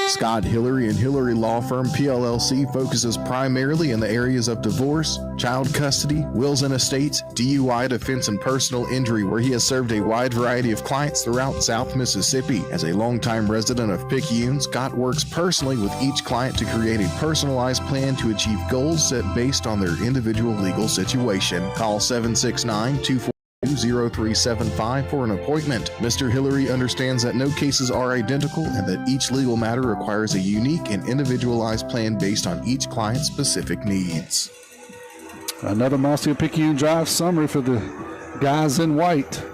Speaker 20: Scott Hillary and Hillary Law Firm PLLC focuses primarily in the areas of divorce, child custody, wills and estates, DUI, defense, and personal injury, where he has served a wide variety of clients throughout South Mississippi. As a longtime resident of Picayune, Scott works personally with each client to create a personalized plan to achieve goals set based on their individual legal situation. Call 769-24 0375 for an appointment. Mr. Hillary understands that no cases are identical and that each legal matter requires a unique and individualized plan based on each client's specific needs.
Speaker 1: Another Marcia Picayune drive summary for the guys in white.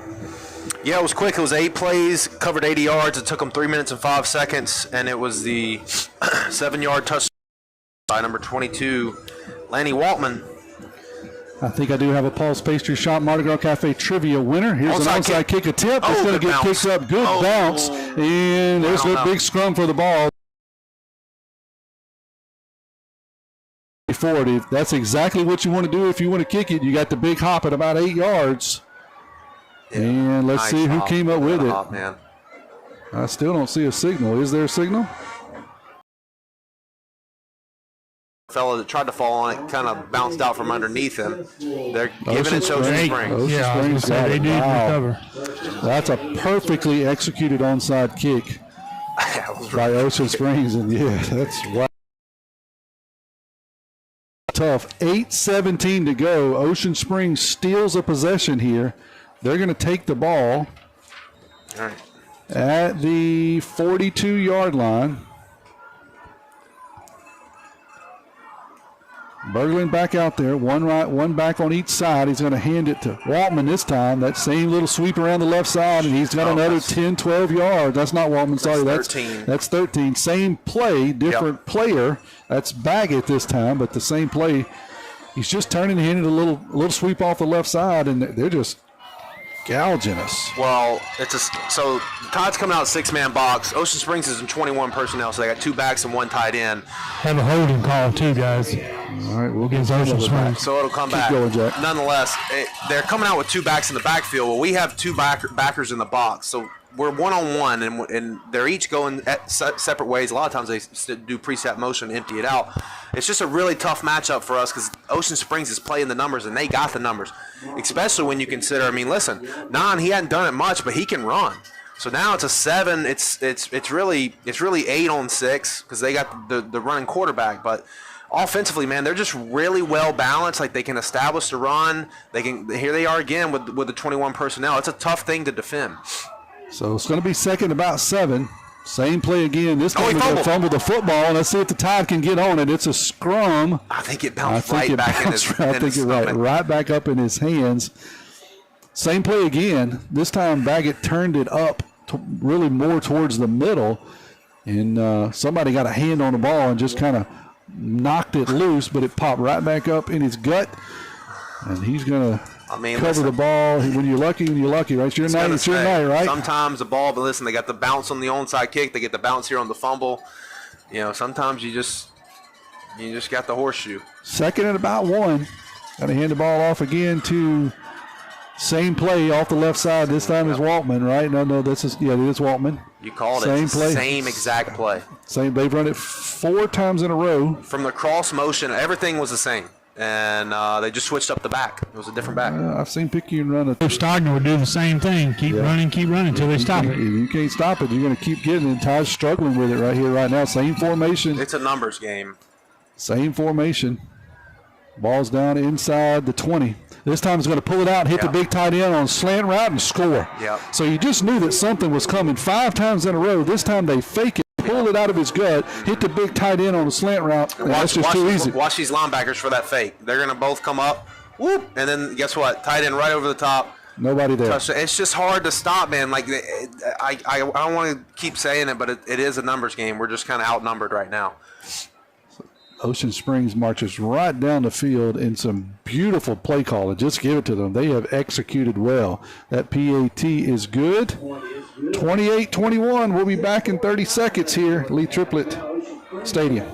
Speaker 3: Yeah, it was quick. It was 8 plays, covered 80 yards. It took them 3 minutes and 5 seconds, and it was the 7-yard touchdown by number 22, Lanny Waltman.
Speaker 1: I think I do have a Paul's Pastry Shop Mardi Gras Cafe trivia winner. Here's an onside kick attempt. It's going to get kicked up. Good bounce. And there's a big scrum for the ball. Forward. That's exactly what you want to do if you want to kick it. You got the big hop at about 8 yards. Yeah, and let's see who came up with it.
Speaker 3: Hop, man.
Speaker 1: I still don't see a signal. Is there a signal?
Speaker 3: Fellow that tried to fall on it kind of bounced out from underneath him. They're giving it to Ocean Springs.
Speaker 1: Ocean Springs got it. Wow. That's a perfectly executed onside kick by Ocean Springs, and yeah, that's right. Tough. 8:17 to go. Ocean Springs steals a possession here. They're going to take the ball at the 42-yard line. Berglund back out there, one right, one back on each side. He's going to hand it to Waltman this time. That same little sweep around the left side, and he's got another 10, 12 yards. That's not Waltman, sorry. That's 13. Same play, different player. That's Baggett this time, but the same play. He's just turning and handing a little sweep off the left side, and they're just gouging us.
Speaker 3: Well, so Todd's coming out 6-man box. Ocean Springs is in 21 personnel, so they got 2 backs and 1 tight end.
Speaker 2: Have a holding call too, guys.
Speaker 1: All right, we'll get
Speaker 2: Ocean Springs.
Speaker 3: So it'll come back.
Speaker 1: Going, Jack.
Speaker 3: Nonetheless, they're coming out with 2 backs in the backfield. Well, we have 2 backers in the box, so we're one-on-one, and they're each going at separate ways. A lot of times they do preset motion, empty it out. It's just a really tough matchup for us because Ocean Springs is playing the numbers, and they got the numbers, especially when you consider, I mean, listen, Nan, he hadn't done it much, but he can run. So now it's a 7. It's really 8 on 6 because they got the running quarterback, but offensively, man, they're just really well balanced. Like they can establish the run. Here they are again with the 21 personnel. It's a tough thing to defend.
Speaker 1: So it's going to be second about 7. Same play again. This time they're going to fumble the football. Let's see if the Tide can get on it. It's a scrum.
Speaker 3: I think it bounced right back in his stomach.
Speaker 1: Right back up in his hands. Same play again. This time Baggett turned it up really more towards the middle, and somebody got a hand on the ball and just kind of knocked it loose, but it popped right back up in his gut, and he's going to cover the ball. When you're lucky, right? It's your night, right?
Speaker 3: Sometimes the ball, but listen, they got the bounce on the onside kick. They get the bounce here on the fumble. Sometimes you just got the horseshoe.
Speaker 1: Second and about 1. Got to hand the ball off again to same play off the left side. This time is Waltman, right? No, it is Waltman.
Speaker 3: You called
Speaker 1: same
Speaker 3: it.
Speaker 1: Play.
Speaker 3: Same exact play.
Speaker 1: They've run it 4 times in a row.
Speaker 3: From the cross motion, everything was the same. And they just switched up the back. It was a different back.
Speaker 1: I've seen Picayune run it.
Speaker 2: Stogner would do the same thing. Keep running until they stop it.
Speaker 1: You can't stop it. You're going to keep getting it. Ty's struggling with it right here, right now. Same formation.
Speaker 3: It's a numbers game.
Speaker 1: Same formation. Ball's down inside the 20. This time he's going to pull it out and hit the big tight end on a slant route and score.
Speaker 3: Yep.
Speaker 1: So you just knew that something was coming 5 times in a row. This time they fake it, pull it out of his gut, hit the big tight end on a slant route. That's just too easy.
Speaker 3: Watch these linebackers for that fake. They're going to both come up, whoop, and then guess what? Tight end right over the top.
Speaker 1: Nobody there.
Speaker 3: It's just hard to stop, man. Like I don't want to keep saying it, but it is a numbers game. We're just kind of outnumbered right now.
Speaker 1: Ocean Springs marches right down the field in some beautiful play calling. Just give it to them. They have executed well. That PAT is good. 28-21. We'll be back in 30 seconds here at Lee Triplett Stadium.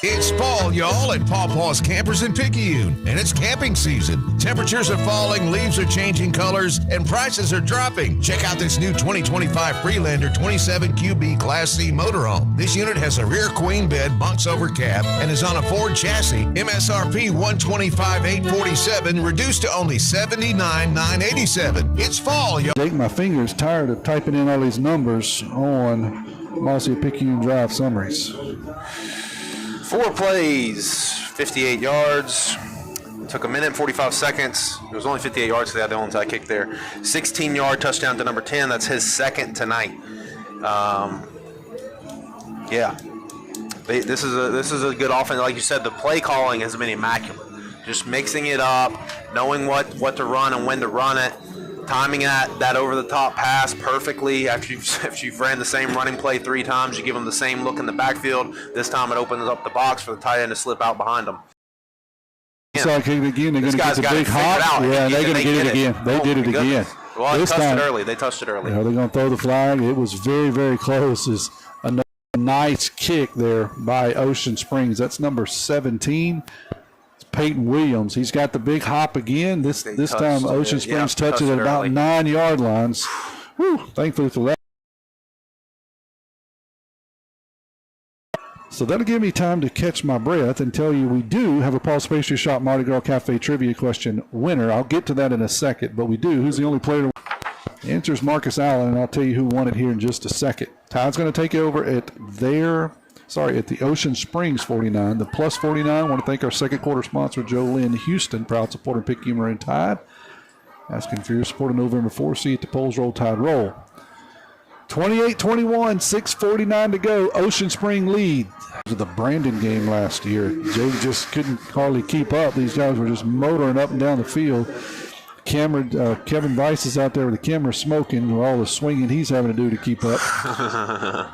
Speaker 4: It's fall, y'all, at Pawpaw's Campers in Picayune, and it's camping season. Temperatures are falling, leaves are changing colors, and prices are dropping. Check out this new 2025 Freelander 27 QB Class C motorhome. This unit has a rear queen bed, bunks over cab, and is on a Ford chassis. MSRP $125,847, reduced to only $79,987. It's fall, y'all.
Speaker 1: Jake, my finger's tired of typing in all these numbers on Mossy Picayune Drive summaries.
Speaker 3: 4 plays, 58 yards. Took a minute and 45 seconds. It was only 58 yards, so they had the onside kick there. 16-yard touchdown to number 10. That's his second tonight. This is a good offense. Like you said, the play calling has been immaculate. Just mixing it up, knowing what to run and when to run it. Timing that over-the-top pass perfectly. After you've ran the same running play 3 times, you give them the same look in the backfield. This time it opens up the box for the tight end to slip out behind them.
Speaker 1: So again, they're going to get the big hop. Yeah, they're going to get it again. They did it again.
Speaker 3: Well, they touched it early. They touched it early.
Speaker 1: They're going to throw the flag. It was very, very close. It's a nice kick there by Ocean Springs. That's number 17. Peyton Williams. He's got the big hop again. This time Ocean Springs touched it at about 9-yard lines. Whew, thankfully for that. So that'll give me time to catch my breath and tell you we do have a Paul's Pastry Shop Mardi Gras Cafe trivia question winner. I'll get to that in a second, but we do. Who's the only player? The answer is Marcus Allen, and I'll tell you who won it here in just a second. Tide's going to take over at the Ocean Springs 49, the plus 49. I want to thank our second quarter sponsor, Joe Lynn Houston, proud supporter of Picayune Maroon Tide. Asking for your support on November 4th. See you at the Polls Roll Tide Roll. 28-21, 6:49 to go. Ocean Spring lead. The Brandon game last year. Jay just couldn't hardly keep up. These guys were just motoring up and down the field. Kevin Weiss is out there with the camera smoking with all the swinging he's having to do to keep up.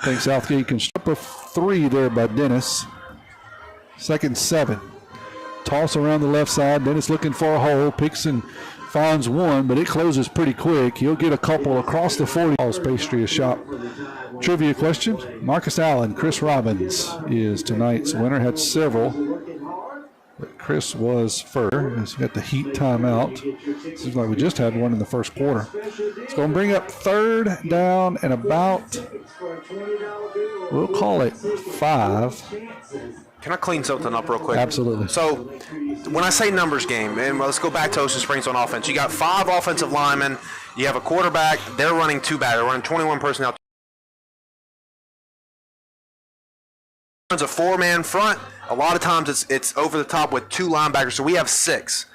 Speaker 1: Thanks, Southgate can stop a 3 there by Dennis. 2nd 7. Toss around the left side. Dennis looking for a hole. Picks and finds one, but it closes pretty quick. He'll get a couple across the 40. Paul's Pastry Shop. Trivia question. Marcus Allen, Chris Robbins is tonight's winner. Had several. But Chris was first. He's got the heat timeout. Seems like we just had one in the first quarter. It's going to bring up 3rd down and about, we'll call it 5.
Speaker 3: Can I clean something up real quick?
Speaker 1: Absolutely.
Speaker 3: So when I say numbers game, and let's go back to Ocean Springs on offense. You got 5 offensive linemen. You have a quarterback. They're running 2 back. They're running 21 personnel. It's a 4-man front. A lot of times it's over the top with 2 linebackers, so we have 6.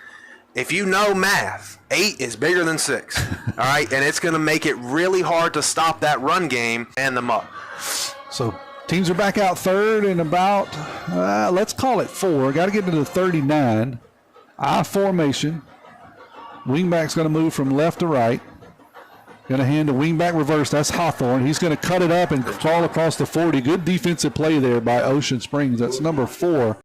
Speaker 3: If you know math, 8 is bigger than 6, all right? And it's going to make it really hard to stop that run game and them up.
Speaker 1: So teams are back out third and about, let's call it 4. Got to get to the 39. I formation. Wingback's going to move from left to right. Going to hand a wingback reverse. That's Hawthorne. He's going to cut it up and crawl across the 40. Good defensive play there by Ocean Springs. That's number 4.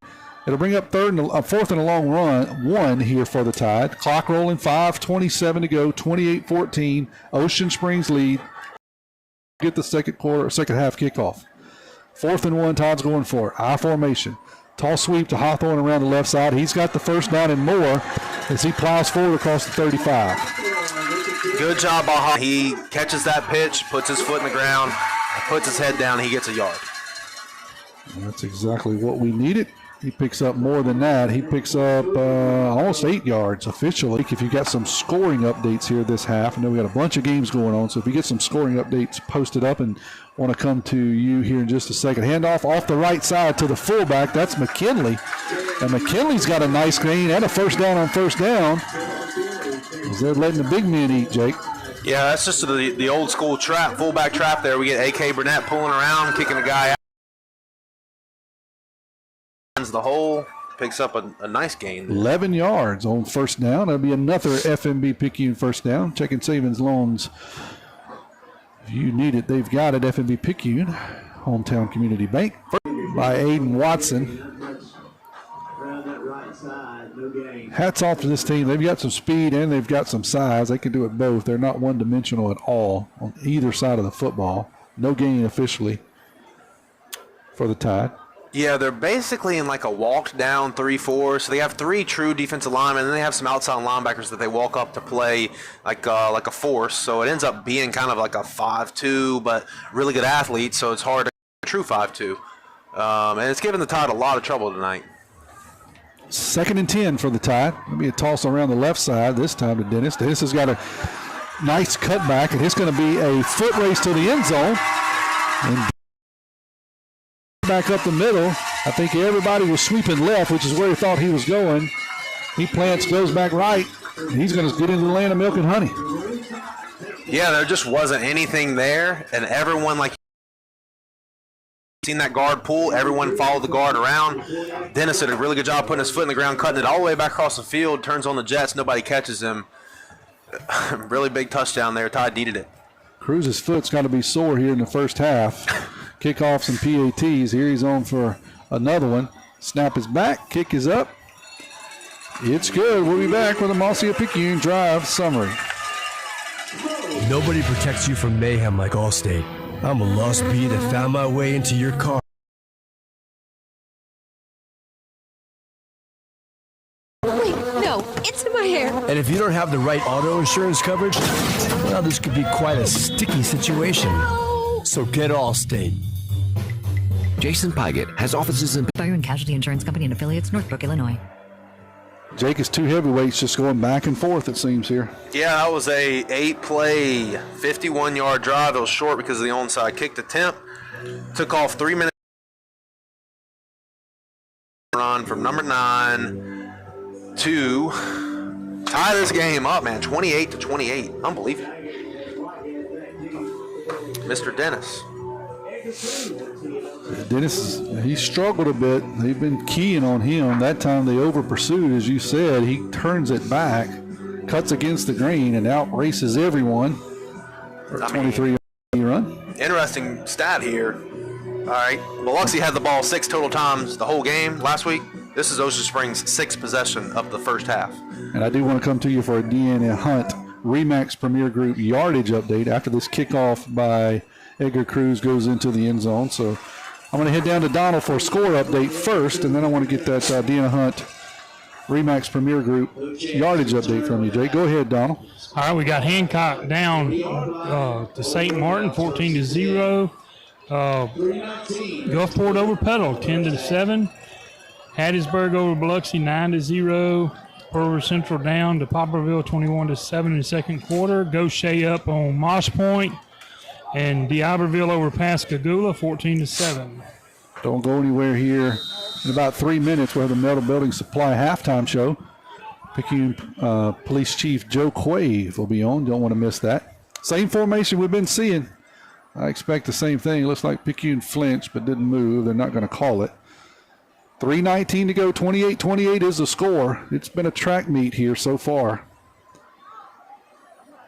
Speaker 1: It'll bring up 4th and a long run, 1 here for the Tide. Clock rolling, 5:27 to go, 28-14. Ocean Springs lead. Get the second half kickoff. 4th and 1, Tide's going for it. I formation. Tall sweep to Hawthorne around the left side. He's got the first down and more as he plows forward across the 35.
Speaker 3: Good job by Hawthorne. He catches that pitch, puts his foot in the ground, puts his head down, he gets a yard.
Speaker 1: And that's exactly what we needed. He picks up more than that. He picks up almost 8 yards officially. If you got some scoring updates here this half, I know we got a bunch of games going on, so if you get some scoring updates posted up and want to come to you here in just a second. Handoff off the right side to the fullback. That's McKinley. And McKinley's got a nice gain and a first down on first down. They're letting the big men eat, Jake.
Speaker 3: Yeah, that's just the old school trap, fullback trap there. We get A.K. Burnett pulling around, kicking the guy out. The hole, picks up a nice gain.
Speaker 1: 11 yards on first down. That'll be another FMB Picayune first down. Checking savings loans. If you need it, they've got it. FMB Picayune, hometown community bank. By Aiden Watson. Hats off to this team. They've got some speed and they've got some size. They can do it both. They're not one-dimensional at all on either side of the football. No gain officially for the Tide.
Speaker 3: Yeah, they're basically in like a walked down 3-4. So they have 3 true defensive linemen, and then they have some outside linebackers that they walk up to play like a force. So it ends up being kind of like a 5-2, but really good athletes. So it's hard to a true 5-2, and it's given the Tide a lot of trouble tonight.
Speaker 1: 2nd and 10 for the Tide. It'll be a toss around the left side this time to Dennis. Dennis has got a nice cutback, and it's going to be a foot race to the end zone. And back up the middle. I think everybody was sweeping left, which is where he thought he was going. He plants, goes back right. And he's going to get into the land of milk and honey.
Speaker 3: Yeah, there just wasn't anything there, and everyone, like, seen that guard pull, everyone followed the guard around. Dennis did a really good job putting his foot in the ground, cutting it all the way back across the field, turns on the jets, nobody catches him. Really big touchdown there. Tide needed it.
Speaker 1: Cruz's foot's got to be sore here in the first half. Kickoffs and PATs. Here he's on for another one. Snap is back. Kick is up. It's good. We'll be back with a Marcia Picayune Drive summary.
Speaker 10: Nobody protects you from mayhem like Allstate. I'm a lost bee that found my way into your car.
Speaker 8: Wait, no, it's in my hair.
Speaker 10: And if you don't have the right auto insurance coverage, well, this could be quite a sticky situation. So get Allstate.
Speaker 9: Jason Pygott has offices in
Speaker 11: Picayune Casualty Insurance Company and affiliates, Northbrook, Illinois.
Speaker 1: Jake is 2 heavyweights just going back and forth, it seems here.
Speaker 3: Yeah, that was a 8-play, 51-yard drive. It was short because of the onside kick attempt. Took off 3 minutes. Run from number 9 to tie this game up, man. 28-28. Unbelievable. Mr. Dennis.
Speaker 1: Dennis, he struggled a bit. They've been keying on him. That time they over pursued, as you said. He turns it back, cuts against the grain, and out races everyone for a 23-yard run.
Speaker 3: Interesting stat here. All right, Biloxi had the ball 6 total times the whole game last week. This is Ocean Springs' 6th possession of the first half.
Speaker 1: And I do want to come to you for a Deanna Hunt Remax Premier Group yardage update after this kickoff by Edgar Cruz goes into the end zone. So I'm going to head down to Donald for a score update first, and then I want to get that Deanna Hunt Remax Premier Group yardage update from you, Jake. Go ahead, Donald.
Speaker 2: All right, we got Hancock down to St. Martin, 14-0. Gulfport over Petal, 10-7. Hattiesburg over Biloxi, 9-0. Pearl Central down to Poplarville, 21-7 in the second quarter. Gaucher up on Moss Point. And D'Iberville over Pascagoula, 14-7.
Speaker 1: Don't go anywhere here. In about 3 minutes, we'll have the Metal Building Supply halftime show. Picayune Police Chief Joe Quave will be on. Don't want to miss that. Same formation we've been seeing. I expect the same thing. It looks like Picayune flinched but didn't move. They're not going to call it. 3:19 to go. 28-28 is the score. It's been a track meet here so far.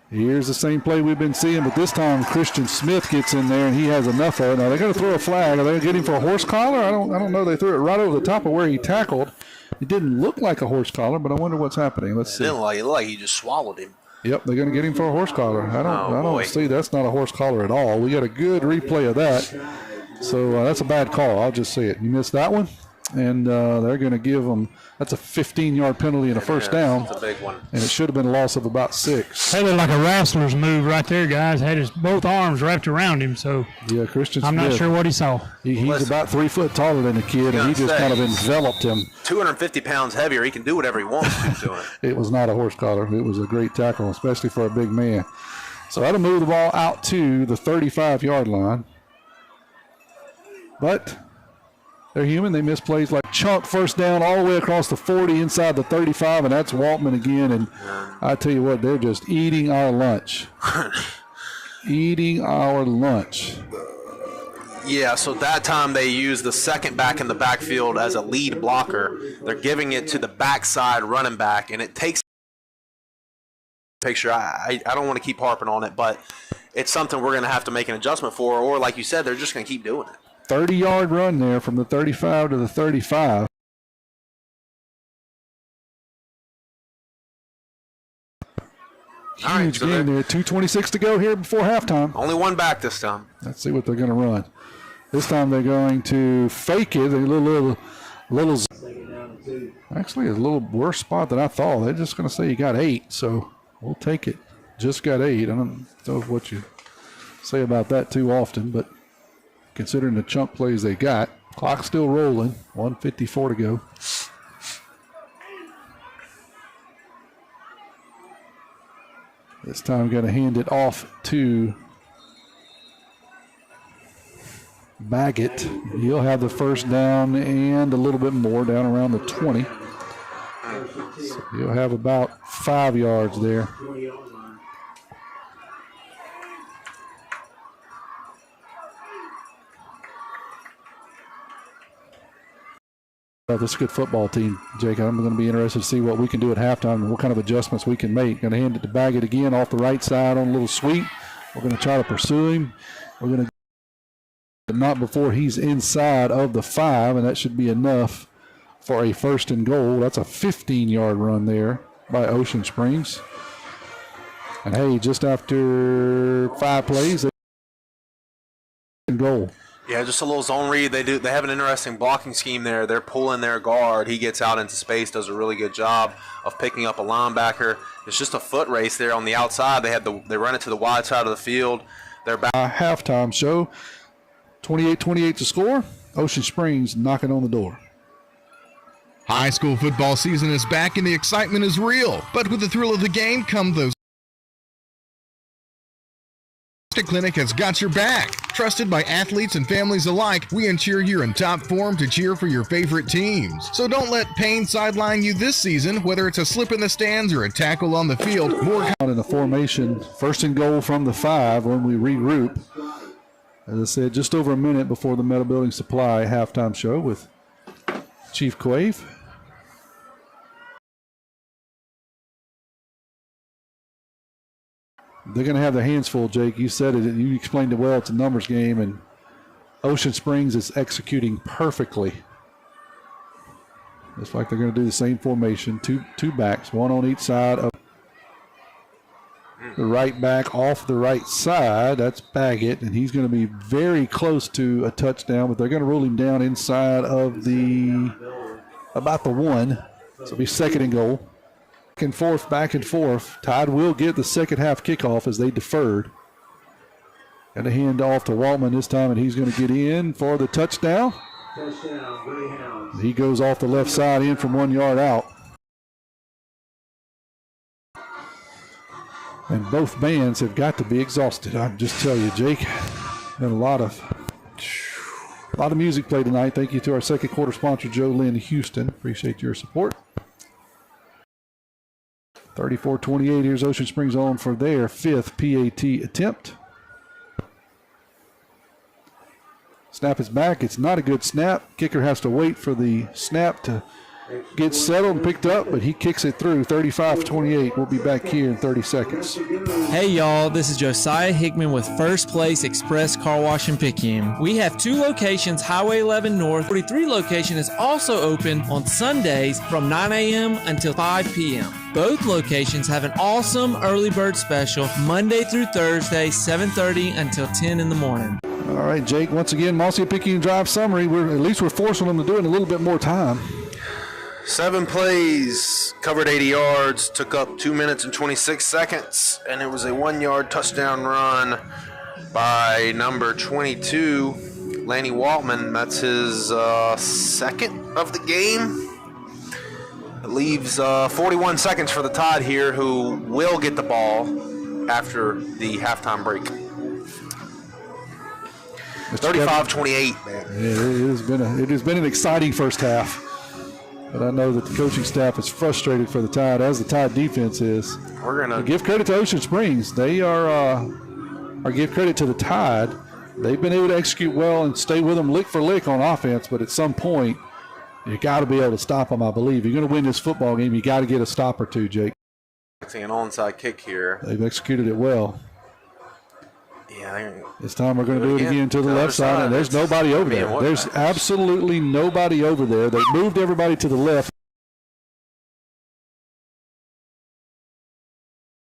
Speaker 1: Here's the same play we've been seeing, but this time Christian Smith gets in there and he has enough of it. Now they're going to throw a flag. Are they going to get him for a horse collar? I don't know. They threw it right over the top of where he tackled. It didn't look like a horse collar, but I wonder what's happening. Let's see.
Speaker 3: It didn't look like he just swallowed him.
Speaker 1: Yep, they're going to get him for a horse collar. I don't see that's not a horse collar at all. We got a good replay of that. So that's a bad call. I'll just say it. You missed that one, and they're going to give them. That's a 15-yard penalty and a first down.
Speaker 3: That's a big one.
Speaker 1: And it should have been a loss of about 6.
Speaker 2: That looked like a wrestler's move right there, guys. Had his both arms wrapped around him. So
Speaker 1: yeah, Christian
Speaker 2: I'm
Speaker 1: Smith,
Speaker 2: not sure what he saw.
Speaker 1: He's about 3 foot taller than the kid, and he just kind of enveloped him.
Speaker 3: 250 pounds heavier. He can do whatever he wants to doing it.
Speaker 1: It was not a horse collar. It was a great tackle, especially for a big man. So that'll move the ball out to the 35-yard line. But they're human. They miss plays like chunk first down all the way across the 40 inside the 35, and that's Waltman again. And I tell you what, they're just eating our lunch. Eating our lunch.
Speaker 3: Yeah, so that time they used the second back in the backfield as a lead blocker. They're giving it to the backside running back, and it takes picture. I don't want to keep harping on it, but it's something we're going to have to make an adjustment for, or like you said, they're just going to keep doing it.
Speaker 1: 30-yard run there from the 35 to the 35. Huge game there. 2:26 to go here before halftime.
Speaker 3: Only one back this time.
Speaker 1: Let's see what they're going to run. This time they're going to fake it. Actually, a little worse spot than I thought. They're just going to say you got 8, so we'll take it. Just got 8. I don't know what you say about that too often, but considering the chunk plays they got. Clock still rolling. 1:54 to go. This time going to hand it off to Baggett. He'll have the first down and a little bit more down around the 20. So he'll have about 5 yards there. This is a good football team, Jake. I'm going to be interested to see what we can do at halftime and what kind of adjustments we can make. Going to hand it to Baggett again off the right side on a little sweep. We're going to try to pursue him. We're going to not before he's inside of the 5, and that should be enough for a first and goal. That's a 15-yard run there by Ocean Springs. And, hey, just after 5 plays, they goal.
Speaker 3: Yeah, just a little zone read. They have an interesting blocking scheme there. They're pulling their guard. He gets out into space, does a really good job of picking up a linebacker. It's just a foot race there on the outside. They run it to the wide side of the field. They're back.
Speaker 1: Halftime show. 28-28 to score. Ocean Springs knocking on the door.
Speaker 20: High school football season is back and the excitement is real. But with the thrill of the game come those. Clinic has got your back. Trusted by athletes and families alike, we ensure you're in top form to cheer for your favorite teams. So don't let pain sideline you this season, whether it's a slip in the stands or a tackle on the field. More
Speaker 1: in the formation, first and goal from the 5 when we regroup. As I said, just over a minute before the Metal Building Supply halftime show with Chief Quave. They're going to have their hands full, Jake. You said it. You explained it well. It's a numbers game, and Ocean Springs is executing perfectly. Looks like they're going to do the same formation. Two backs, one on each side of the right back off the right side. That's Baggett, and he's going to be very close to a touchdown, but they're going to roll him down inside of about the 1. So it'll be second and goal. Back and forth. Tide will get the second half kickoff as they deferred. And a hand off to Waltman this time, and he's going to get in for the touchdown. He goes off the left side in from 1 yard out. And both bands have got to be exhausted. I just tell you, Jake, been a lot of A lot of music played tonight. Thank you to our second quarter sponsor, Joe Lynn Houston. Appreciate your support. 34-28. Here's Ocean Springs on for their 5th PAT attempt. Snap is back. It's not a good snap. Kicker has to wait for the snap to get settled and picked up, but he kicks it through. 35-28. We'll be back here in 30 seconds.
Speaker 14: Hey y'all, this is Josiah Hickman with First Place Express Car Wash in Picayune. We have 2 locations, Highway 11 North. 43 location is also open on Sundays from 9 a.m. until 5 p.m. Both locations have an awesome early bird special Monday through Thursday, 7:30 until 10 in the morning.
Speaker 1: All right, Jake, once again, Mossy Picayune drive summary. We're forcing them to do it in a little bit more time.
Speaker 3: 7 plays, covered 80 yards, took up 2 minutes and 26 seconds, and it was a 1-yard touchdown run by number 22, Lanny Waltman. That's his second of the game. It leaves 41 seconds for the Tide here, who will get the ball after the halftime break. 35-28, man.
Speaker 1: It has been an exciting first half. But I know that the coaching staff is frustrated for the Tide, as the Tide defense is.
Speaker 3: We're gonna
Speaker 1: give credit to Ocean Springs. They are give credit to the Tide. They've been able to execute well and stay with them lick for lick on offense. But at some point, you got to be able to stop them. I believe you're going to win this football game. You got to get a stop or two, Jake.
Speaker 3: An onside kick here.
Speaker 1: They've executed it well.
Speaker 3: Yeah,
Speaker 1: this time we're going to do it again to the left side, and there's nobody over there. There's absolutely nobody over there. They moved everybody to the left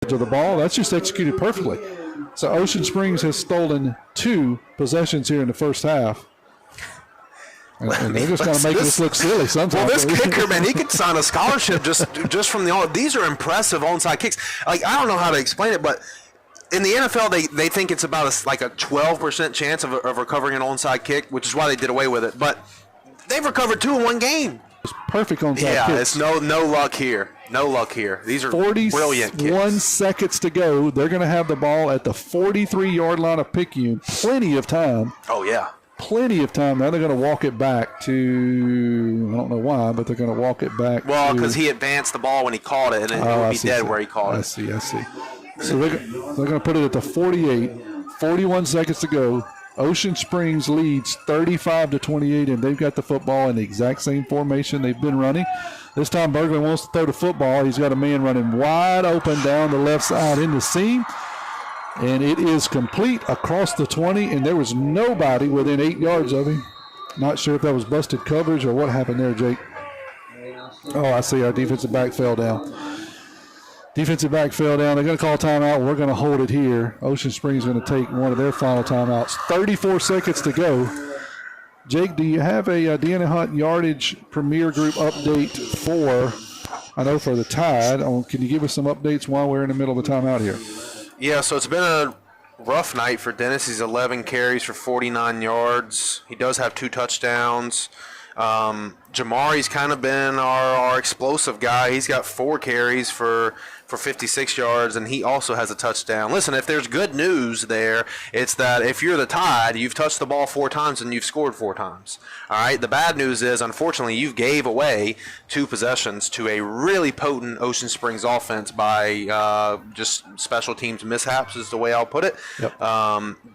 Speaker 1: to the ball. That's just executed perfectly. So Ocean Springs has stolen 2 possessions here in the first half. And they're just going to make us look silly sometimes.
Speaker 3: Well, this kicker, man, he could sign a scholarship just from the – these are impressive onside kicks. Like, I don't know how to explain it, but – in the NFL, they think it's about a 12% chance of recovering an onside kick, which is why they did away with it. But they've recovered 2 in one game.
Speaker 1: It's perfect onside
Speaker 3: kicks.
Speaker 1: Yeah,
Speaker 3: it's no luck here. No luck here. These are brilliant kicks.
Speaker 1: 41 seconds to go. They're going to have the ball at the 43-yard line of Picayune. Plenty of time.
Speaker 3: Oh, yeah.
Speaker 1: Plenty of time. Now they're going to walk it back to, I don't know why, but they're going to walk it back.
Speaker 3: Well, because he advanced the ball when he caught it, and it would be dead where he caught it.
Speaker 1: I see. So they're going to put it at the 48, 41 seconds to go. Ocean Springs leads 35-28, and they've got the football in the exact same formation they've been running. This time Berglund wants to throw the football. He's got a man running wide open down the left side in the seam, and it is complete across the 20, and there was nobody within 8 yards of him. Not sure if that was busted coverage or what happened there, Jake. Oh, I see. Our defensive back fell down. They're going to call timeout. We're going to hold it here. Ocean Springs is going to take one of their final timeouts. 34 seconds to go. Jake, do you have a Deanna Hunt Yardage Premier Group update for the Tide? Can you give us some updates while we're in the middle of the timeout here?
Speaker 3: Yeah, so it's been a rough night for Dennis. He's 11 carries for 49 yards. He does have 2 touchdowns. Jamari's kind of been our explosive guy. He's got 4 carries for 56 yards, and he also has a touchdown. Listen, if there's good news there, it's that if you're the Tide, you've touched the ball 4 times and you've scored 4 times. All right. The bad news is, unfortunately, you gave away 2 possessions to a really potent Ocean Springs offense by just special teams mishaps, is the way I'll put it.
Speaker 1: Yep.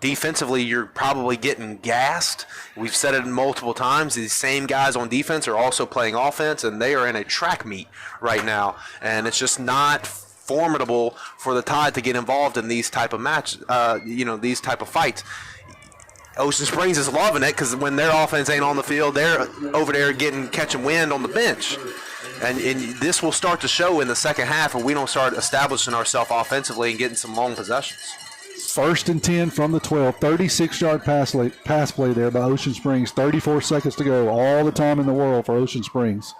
Speaker 3: Defensively, you're probably getting gassed. We've said it multiple times. These same guys on defense are also playing offense, and they are in a track meet right now, and it's just not formidable for the Tide to get involved in these type of matches, these type of fights. Ocean Springs is loving it because when their offense ain't on the field, they're over there catching wind on the bench. And this will start to show in the second half if we don't start establishing ourselves offensively and getting some long possessions.
Speaker 1: 1st and 10 from the 12, 36-yard pass play there by Ocean Springs. 34 seconds to go, all the time in the world for Ocean Springs.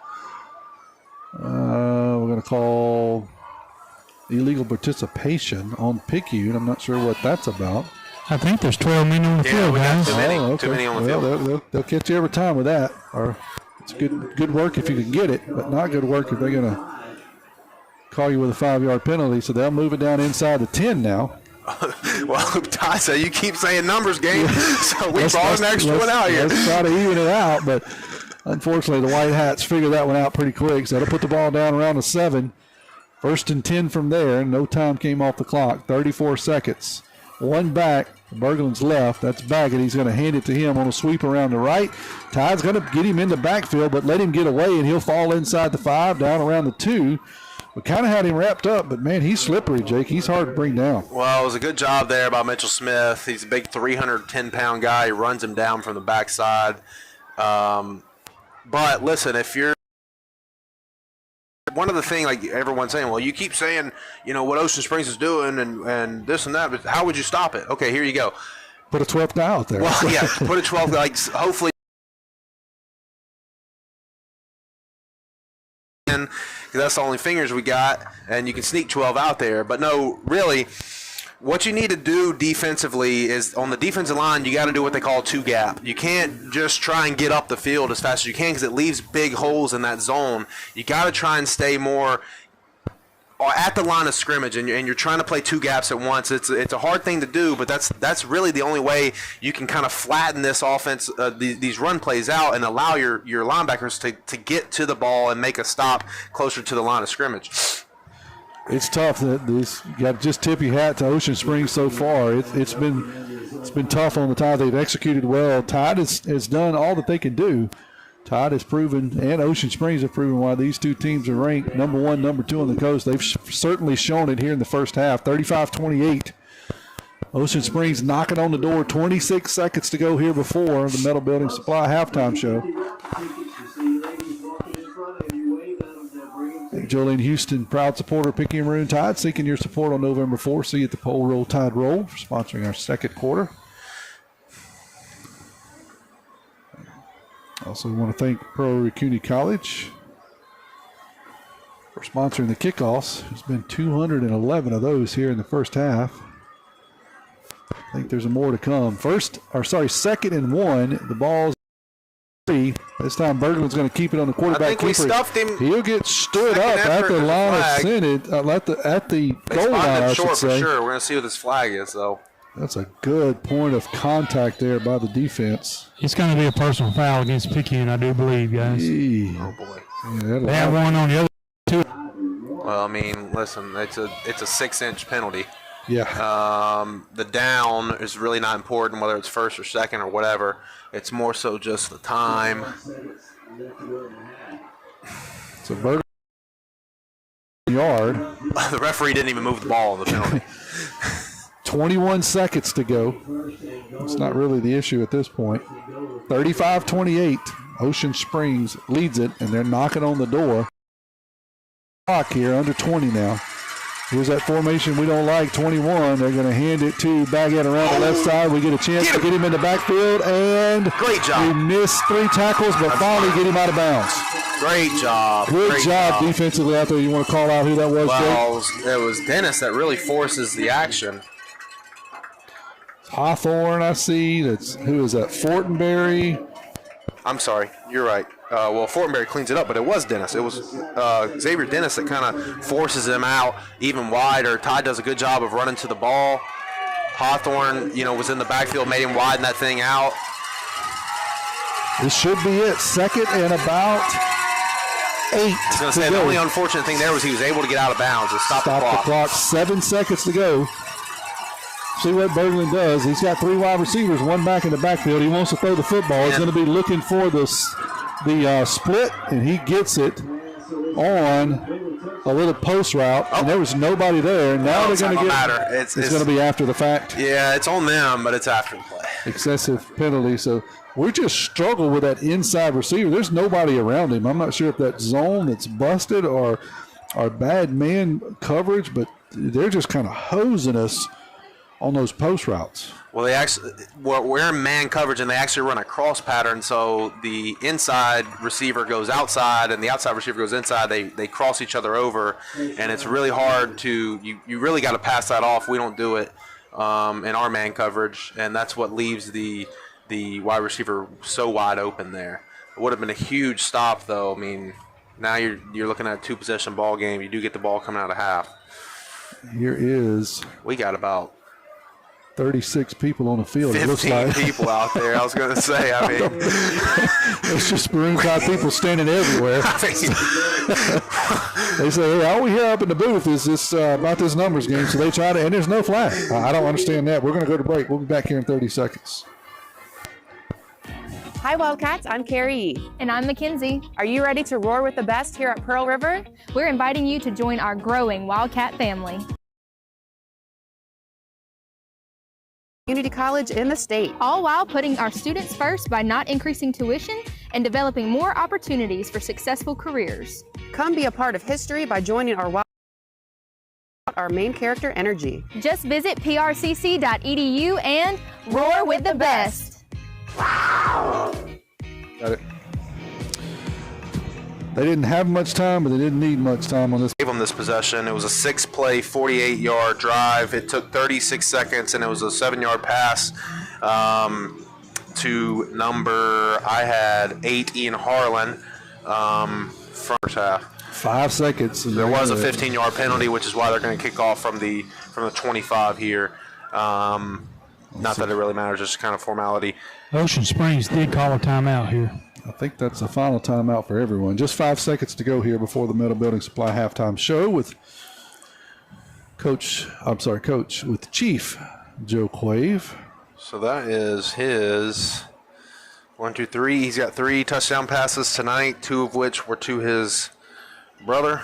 Speaker 1: We're going to call illegal participation on Picayune. I'm not sure what that's about.
Speaker 2: I think there's 12 men on the field, guys.
Speaker 3: Too many on the field.
Speaker 1: They'll catch you every time with that. Or it's good work if you can get it, but not good work if they're going to call you with a 5-yard penalty. So they'll move it down inside the 10 now.
Speaker 3: Well, Todd said you keep saying numbers game, so we brought an extra one out here.
Speaker 1: Let's try to even it out, but unfortunately the White Hats figured that one out pretty quick, so they'll put the ball down around the 7. 1st and 10 from there. No time came off the clock. 34 seconds. One back. Berglund's left. That's Baggett. He's going to hand it to him on a sweep around the right. Todd's going to get him in the backfield, but let him get away, and he'll fall inside the 5, down around the 2. We kind of had him wrapped up, but, man, he's slippery, Jake. He's hard to bring down.
Speaker 3: Well, it was a good job there by Mitchell Smith. He's a big 310-pound guy. He runs him down from the backside. But, listen, if you're one of the things, like everyone's saying, well, you keep saying, what Ocean Springs is doing and this and that, but how would you stop it? Okay, here you go.
Speaker 1: Put a 12th guy out there.
Speaker 3: Well, yeah, put a 12th, like, hopefully. Because that's the only fingers we got, and you can sneak 12 out there. But no, really, what you need to do defensively is on the defensive line, you got to do what they call 2-gap. You can't just try and get up the field as fast as you can because it leaves big holes in that zone. You got to try and stay more at the line of scrimmage, and you're trying to play 2 gaps at once. It's a hard thing to do, but that's really the only way you can kind of flatten this offense, these run plays out, and allow your linebackers to get to the ball and make a stop closer to the line of scrimmage.
Speaker 1: It's tough that this got just tip your hat to Ocean Springs so far. It's been tough on the Tide. They've executed well. Tide has done all that they can do. Tide has proven, and Ocean Springs have proven why these two teams are ranked number 1, number 2 on the coast. They've certainly shown it here in the first half. 35-28. Ocean Springs knocking on the door. 26 seconds to go here before the Metal Building Supply halftime show. Jolene Houston, proud supporter of Picayune Maroon Tide, seeking your support on November 4th. See you at the Pole Roll Tide Roll for sponsoring our second quarter. Also want to thank Prairie County College for sponsoring the kickoffs. There's been 211 of those here in the first half. I think there's more to come. Second and 1. The ball's 3. This time Berglund's going to keep it on the quarterback.
Speaker 3: I think we stuffed him.
Speaker 1: He'll get stood up at the line of Senate, at the goal line, I should
Speaker 3: short
Speaker 1: say.
Speaker 3: for sure. We're going to see what this flag is, though.
Speaker 1: That's a good point of contact there by the defense.
Speaker 2: It's going to be a personal foul against Picayune, I do believe, guys.
Speaker 3: Oh, boy.
Speaker 1: Yeah,
Speaker 2: they have one on the other two.
Speaker 3: Well, I mean, listen, it's a 6-inch penalty.
Speaker 1: Yeah.
Speaker 3: The down is really not important, whether it's first or second or whatever. It's more so just the time.
Speaker 1: So Berglund yard.
Speaker 3: The referee didn't even move the ball on the penalty.
Speaker 1: 21 seconds to go. It's not really the issue at this point. 35-28. Ocean Springs leads it, and they're knocking on the door. Clock here, under 20 now. Here's that formation we don't like, 21. They're going to hand it to Baggett around the left side. We get a chance to get him in the backfield, and
Speaker 3: great job.
Speaker 1: We missed 3 tackles, but finally get him out of bounds.
Speaker 3: Great job.
Speaker 1: Great job defensively out there. You want to call out who that was,
Speaker 3: Jake? It was Dennis that really forces the action.
Speaker 1: Hawthorne, I see. Who is that? Fortenberry.
Speaker 3: I'm sorry. You're right. Fortenberry cleans it up, but it was Dennis. It was Xavier Dennis that kind of forces him out even wider. Todd does a good job of running to the ball. Hawthorne, was in the backfield, made him widen that thing out.
Speaker 1: This should be it. Second and about 8.
Speaker 3: I was going to say, the only unfortunate thing there was he was able to get out of bounds and stop the clock.
Speaker 1: 7 seconds to go. See what Berglund does. He's got 3 wide receivers, 1 back in the backfield. He wants to throw the football. He's going to be looking for the split, and he gets it on a little post route, and there was nobody there. Now they're going to get it's going to be after the fact.
Speaker 3: Yeah, it's on them, but it's after the play.
Speaker 1: Excessive penalty. So we just struggle with that inside receiver. There's nobody around him. I'm not sure if that zone that's busted or bad man coverage, but they're just kind of hosing us on those post routes.
Speaker 3: Well, we're in man coverage, and they actually run a cross pattern, so the inside receiver goes outside and the outside receiver goes inside. They cross each other over, and it's really hard to you really got to pass that off. We don't do it in our man coverage, and that's what leaves the wide receiver so wide open there. It would have been a huge stop, though. I mean, now you're looking at a 2-possession ball game. You do get the ball coming out of half.
Speaker 1: Here is.
Speaker 3: We got about
Speaker 1: 36 people on the field.
Speaker 3: 15
Speaker 1: it looks like.
Speaker 3: people out there. I was going to say, I mean.
Speaker 1: It's just Maroon Tide people standing everywhere. They say, hey, all we hear up in the booth is this about this numbers game. So they try to, and there's no flag. I don't understand that. We're going to go to break. We'll be back here in 30 seconds.
Speaker 21: Hi Wildcats, I'm Carrie.
Speaker 22: And I'm Mackenzie.
Speaker 21: Are you ready to roar with the best here at Pearl River?
Speaker 22: We're inviting you to join our growing Wildcat family.
Speaker 21: Community college in the state.
Speaker 22: All while putting our students first by not increasing tuition and developing more opportunities for successful careers.
Speaker 21: Come be a part of history by joining our main character energy.
Speaker 22: Just visit prcc.edu and roar with the best.
Speaker 1: Got it. They didn't have much time, but they didn't need much time on this.
Speaker 3: Gave them this possession. It was a 6-play, 48-yard drive. It took 36 seconds, and it was a 7-yard pass to I had 8, Ian Harlan, first half.
Speaker 1: 5 seconds.
Speaker 3: There was a 15-yard penalty, which is why they're going to kick off from the 25 here. Not that it really matters, just kind of formality.
Speaker 2: Ocean Springs did call a timeout here.
Speaker 1: I think that's the final timeout for everyone. Just 5 seconds to go here before the Metal Building Supply halftime show with Coach with Chief Joe Quave.
Speaker 3: So that is his 1, 2, 3. He's got 3 touchdown passes tonight, 2 of which were to his brother.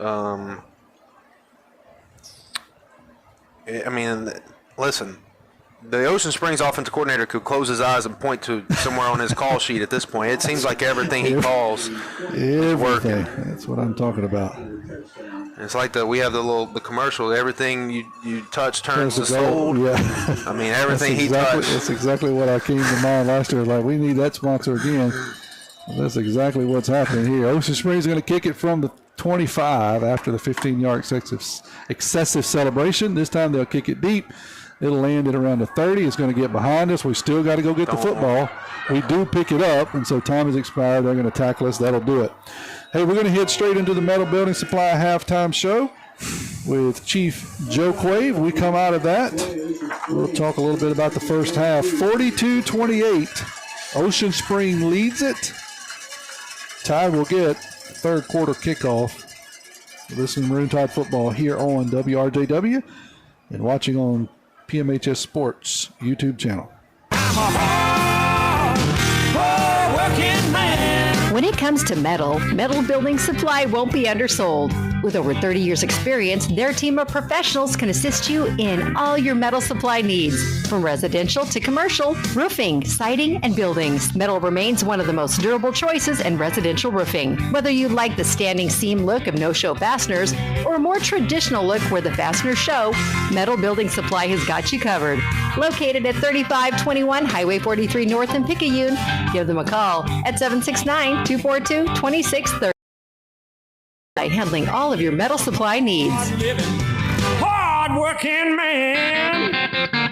Speaker 3: I mean, listen. The Ocean Springs offensive coordinator could close his eyes and point to somewhere on his call sheet at this point. It seems like everything he calls is working.
Speaker 1: That's what I'm talking about.
Speaker 3: It's like we have the commercial. Everything you touch turns to gold.
Speaker 1: Yeah.
Speaker 3: I mean, everything he touched.
Speaker 1: That's exactly what I came to mind last year. Like, we need that sponsor again. That's exactly what's happening here. Ocean Springs is going to kick it from the 25 after the 15-yard excessive celebration. This time they'll kick it deep. It'll land at around the 30. It's going to get behind us. We still got to go get the football. We do pick it up, and so time has expired. They're going to tackle us. That'll do it. Hey, we're going to head straight into the Metal Building Supply halftime show with Chief Joe Quave. We come out of that. We'll talk a little bit about the first half. 42-28. Ocean Spring leads it. Tide will get third quarter kickoff. Listen to Maroon Tide football here on WRJW and watching on PMHS Sports YouTube channel.
Speaker 23: When it comes to Metal Building Supply won't be undersold. With over 30 years experience, their team of professionals can assist you in all your metal supply needs, from residential to commercial, roofing, siding, and buildings. Metal remains one of the most durable choices in residential roofing. Whether you like the standing seam look of no-show fasteners or a more traditional look where the fasteners show, Metal Building Supply has got you covered. Located at 3521 Highway 43 North in Picayune, give them a call at 769-242-2630. Handling all of your metal supply needs.
Speaker 24: Hard-working man.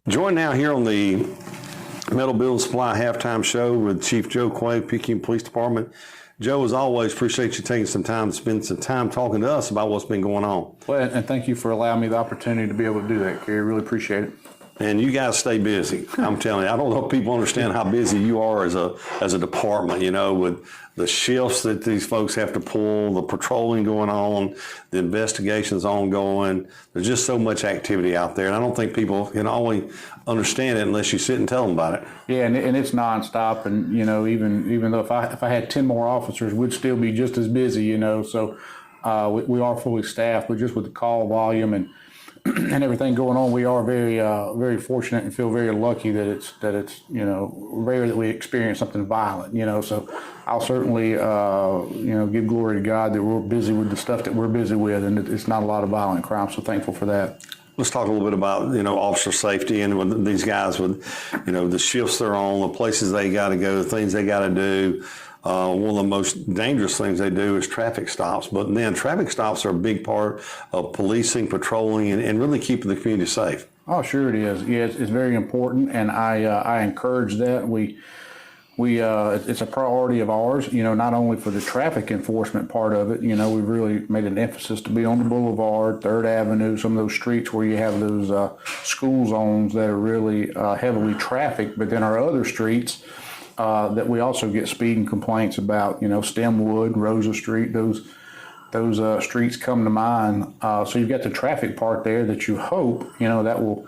Speaker 6: Join now here on the Metal Building Supply halftime show with Chief Joe Quave, Picayune Police Department. Joe, as always, appreciate you taking some time to spend some time talking to us about what's been going on.
Speaker 25: Well, and thank you for allowing me the opportunity to be able to do that, Kerry. Really appreciate it.
Speaker 6: And you guys stay busy. I'm telling you, I don't know if people understand how busy you are as a department, you know, with the shifts that these folks have to pull, the patrolling going on, the investigations ongoing. There's just so much activity out there. And I don't think people can always understand it unless you sit and tell them about it.
Speaker 25: Yeah, and it's nonstop. And, you know, even though if I had 10 more officers, we'd still be just as busy, you know. So we are fully staffed, but just with the call volume and everything going on, we are very fortunate and feel very lucky that it's you know, rare that we experience something violent, you know. So I'll certainly you know, give glory to God that we're busy with the stuff that we're busy with, and it's not a lot of violent crime. So thankful for that.
Speaker 6: Let's talk a little bit about, you know, officer safety and with these guys with, you know, the shifts they're on, the places they got to go, the things they got to do. One of the most dangerous things they do is traffic stops. But then traffic stops are a big part of policing, patrolling, and really keeping the community safe.
Speaker 25: Oh, sure it is. Yeah, it's very important, and I encourage that. We it's a priority of ours, not only for the traffic enforcement part of it. We've really made an emphasis to be on the boulevard, 3rd Avenue, some of those streets where you have those school zones that are really heavily trafficked. But then our other streets that we also get speeding complaints about, Stemwood, Rosa Street, those streets come to mind. So you've got the traffic part there that you hope, that will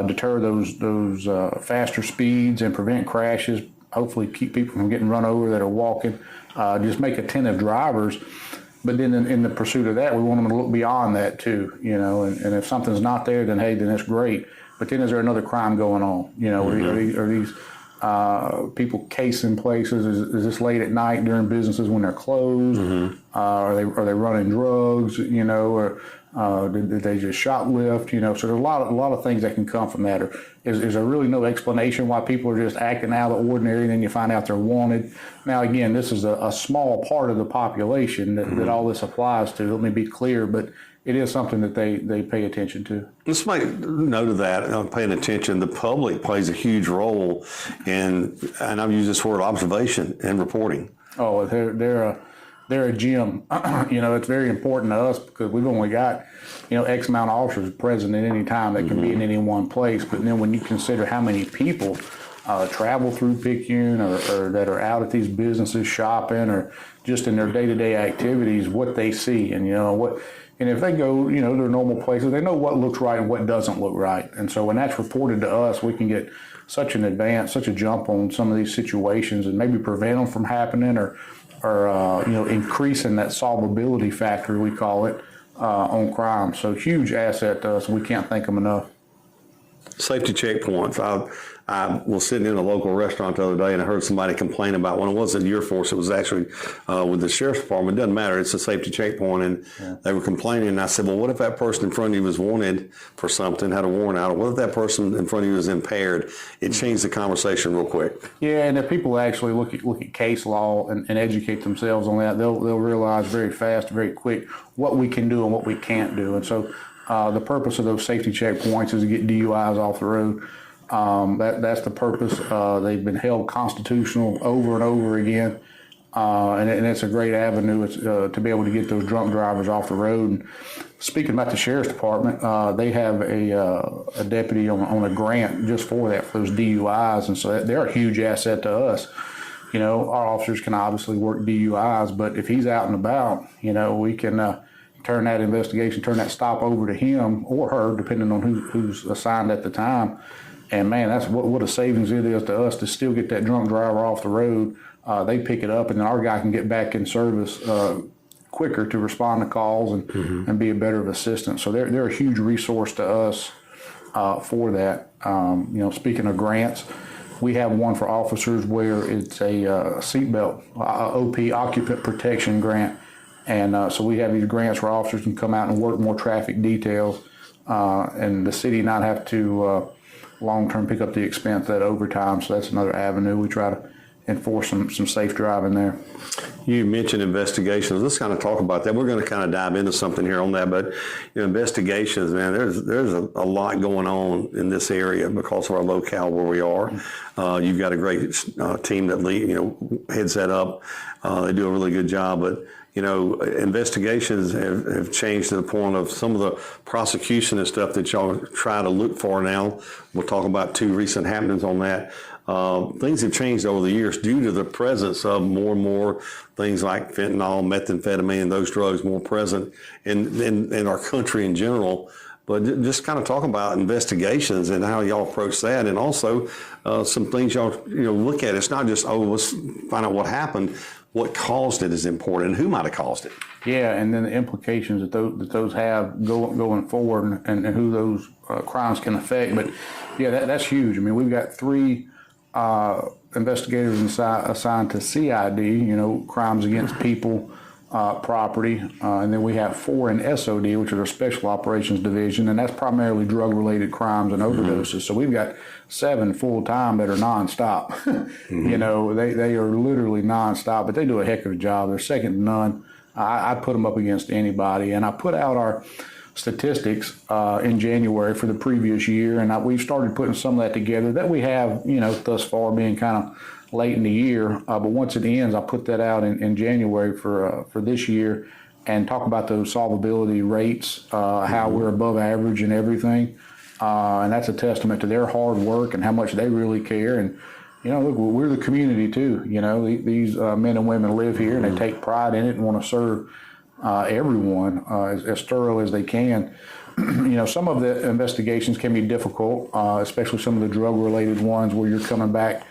Speaker 25: deter those faster speeds and prevent crashes. Hopefully keep people from getting run over that are walking, just make attentive drivers. But then in the pursuit of that, we want them to look beyond that too, and if something's not there, then hey, then that's great. But then is there another crime going on? Are these people casing places? Is this late at night during businesses when they're closed? Are they running drugs? Or did they just shoplift? So there's a lot of things that can come from that. Or is there really no explanation why people are just acting out of the ordinary, and then you find out they're wanted? Now again, this is a small part of the population that all this applies to. Let me be clear, but it is something that they pay attention to.
Speaker 6: Let's make note of that, paying attention. The public plays a huge role in, and I've used this word, observation and reporting.
Speaker 25: Oh, they're a gem. It's very important to us because we've only got, X amount of officers present at any time that can be in any one place. But then when you consider how many people travel through Picayune or that are out at these businesses shopping or just in their day-to-day activities, what they see and, and if they go, to their normal places, they know what looks right and what doesn't look right. And so when that's reported to us, we can get such a jump on some of these situations and maybe prevent them from happening or increasing that solvability factor, we call it, on crime. So huge asset to us, and we can't thank them enough.
Speaker 6: Safety checkpoints. I was sitting in a local restaurant the other day and I heard somebody complain about one. It wasn't your force, it was actually with the sheriff's department. It doesn't matter, it's a safety checkpoint. And they were complaining, and I said, well, what if that person in front of you was wanted for something, had a warrant out? Or what if that person in front of you was impaired? It changed the conversation real quick.
Speaker 25: Yeah, and if people actually look at case law and educate themselves on that, they'll realize very fast, very quick what we can do and what we can't do. And so the purpose of those safety checkpoints is to get DUIs off the road. That's the purpose. They've been held constitutional over and over again, and it's a great avenue to be able to get those drunk drivers off the road. And speaking about the sheriff's department, they have a deputy on a grant just for that, for those DUIs, and so they're a huge asset to us. Our officers can obviously work DUIs, but if he's out and about, we can turn that investigation, turn that stop over to him or her, depending on who's assigned at the time. And man, that's what a savings it is to us to still get that drunk driver off the road. They pick it up, and then our guy can get back in service quicker to respond to calls and be a better assistant. So they're a huge resource to us for that. Speaking of grants, we have one for officers where it's a seatbelt, OP, occupant protection grant. And so we have these grants where officers can come out and work more traffic details, and the city not have to long-term pick up the expense of that overtime. So that's another avenue. We try to enforce some safe driving there.
Speaker 6: You mentioned investigations. Let's kind of talk about that. We're going to kind of dive into something here on that. But investigations, man, there's a lot going on in this area because of our locale where we are. You've got a great team that heads that up. They do a really good job. But investigations have changed to the point of some of the prosecution and stuff that y'all try to look for now. We'll talk about 2 recent happenings on that. Things have changed over the years due to the presence of more and more things like fentanyl, methamphetamine, those drugs more present in our country in general. But just kind of talk about investigations and how y'all approach that, and also some things y'all look at. It's not just, let's find out what happened. What caused it is important, and who might have caused it.
Speaker 25: Yeah, and then the implications that those have going forward, and who those crimes can affect. But yeah, that's huge. I mean, we've got 3 investigators assigned to CID, crimes against people, property, and then we have 4 in SOD, which is our Special Operations Division, and that's primarily drug-related crimes and overdoses. So we've got 7 full-time that are nonstop. They are literally nonstop, but they do a heck of a job. They're second to none. I put them up against anybody, and I put out statistics in January for the previous year, and we've started putting some of that together that we have, thus far being kind of late in the year. But once it ends, I'll put that out in January for this year and talk about those solvability rates, how we're above average and everything. And that's a testament to their hard work and how much they really care. And, look, we're the community too. These men and women live here and they take pride in it and want to serve everyone as thorough as they can. Some of the investigations can be difficult, especially some of the drug-related ones where you're coming back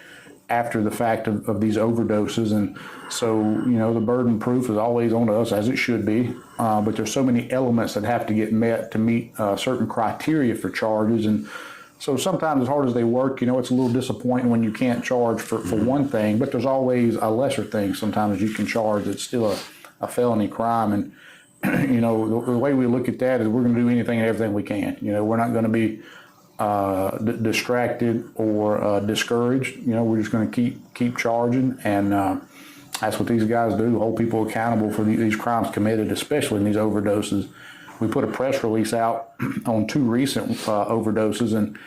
Speaker 25: after the fact of these overdoses. And so, the burden of proof is always on us, as it should be. But there's so many elements that have to get met to meet certain criteria for charges. And so sometimes, as hard as they work, it's a little disappointing when you can't charge for one thing, but there's always a lesser thing sometimes you can charge that's still a felony crime. And, the way we look at that is we're going to do anything and everything we can. We're not going to be distracted or discouraged. We're just going to keep charging, and that's what these guys do, hold people accountable for these crimes committed, especially in these overdoses. We put a press release out on 2 recent overdoses, and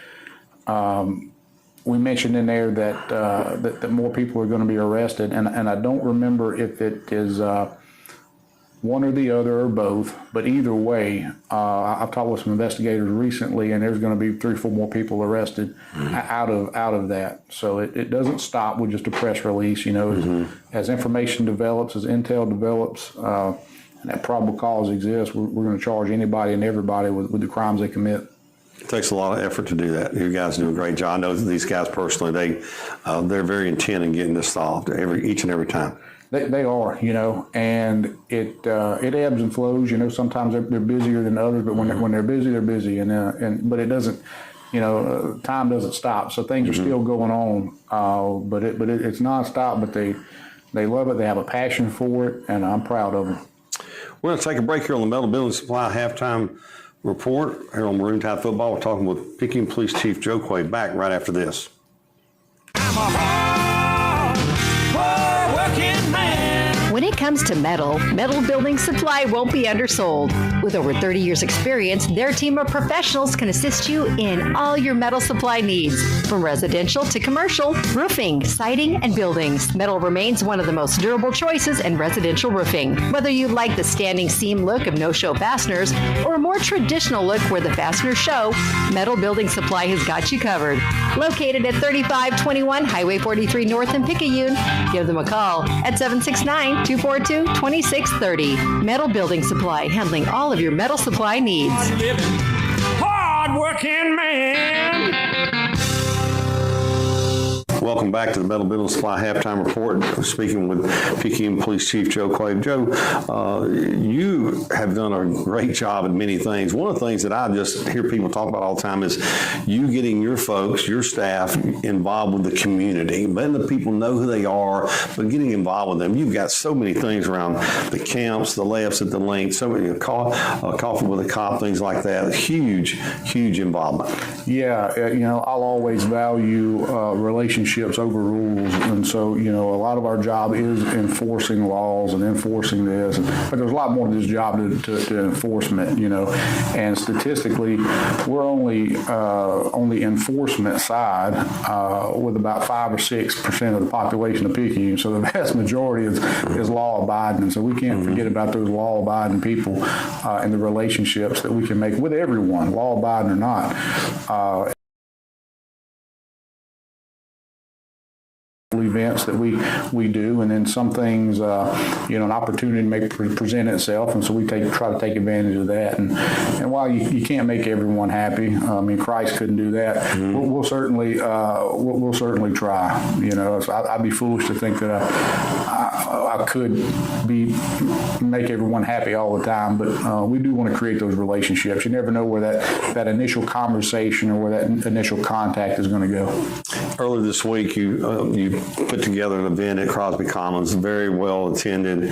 Speaker 25: we mentioned in there that more people are going to be arrested, and I don't remember if it is one or the other or both, but either way, I've talked with some investigators recently, and there's going to be 3 or 4 more people arrested out of that. So it doesn't stop with just a press release. As information develops, as intel develops, and that probable cause exists, we're going to charge anybody and everybody with the crimes they commit.
Speaker 6: It takes a lot of effort to do that. You guys do a great job. I know that these guys personally, they're very intent in getting this solved each and every time.
Speaker 25: They are, and it ebbs and flows. Sometimes they're busier than others, but when they're busy, they're busy, but it doesn't, time doesn't stop. So things are still going on, but it's nonstop. But they love it. They have a passion for it, and I'm proud of them.
Speaker 6: We're going to take a break here on the Metal Building Supply halftime report here on Maroon Tide Football. We're talking with Picayune Police Chief Joe Quay. Back right after this.
Speaker 23: When it comes to metal building supply won't be undersold. With over 30 years experience, their team of professionals can assist you in all your metal supply needs. From residential to commercial, roofing, siding, and buildings, metal remains one of the most durable choices in residential roofing. Whether you like the standing seam look of no-show fasteners or a more traditional look where the fasteners show, Metal Building Supply has got you covered. Located at 3521 Highway 43 North in Picayune, give them a call at 769-242-2630. Metal Building Supply, handling all of your metal supply needs.
Speaker 24: Hard-working man.
Speaker 6: Welcome back to the Metal Building Supply halftime report. I'm speaking with Picayune Police Chief Joe Quay. Joe, you have done a great job in many things. One of the things that I just hear people talk about all the time is you getting your folks, your staff involved with the community, letting the people know who they are, but getting involved with them. You've got so many things around the camps, the layups at the link, so many coffee with a cop, things like that. Huge involvement.
Speaker 25: Yeah, I'll always value relationships over rules, and so a lot of our job is enforcing laws and enforcing this, but there's a lot more to this job to enforcement, and statistically we're only on the enforcement side with about 5 or 6% of the population of Picayune, so the vast majority is law abiding, and so we can't forget about those law abiding people and the relationships that we can make with everyone, law abiding or not. Events that we do, and then some things an opportunity may present itself, and so we try to take advantage of that, and while you can't make everyone happy, Christ couldn't do that. We'll certainly try. I'd be foolish to think that I could make everyone happy all the time, but we do want to create those relationships. You never know where that initial conversation or where that initial contact is going to go.
Speaker 6: Earlier this week, you put together an event at Crosby Commons, very well attended,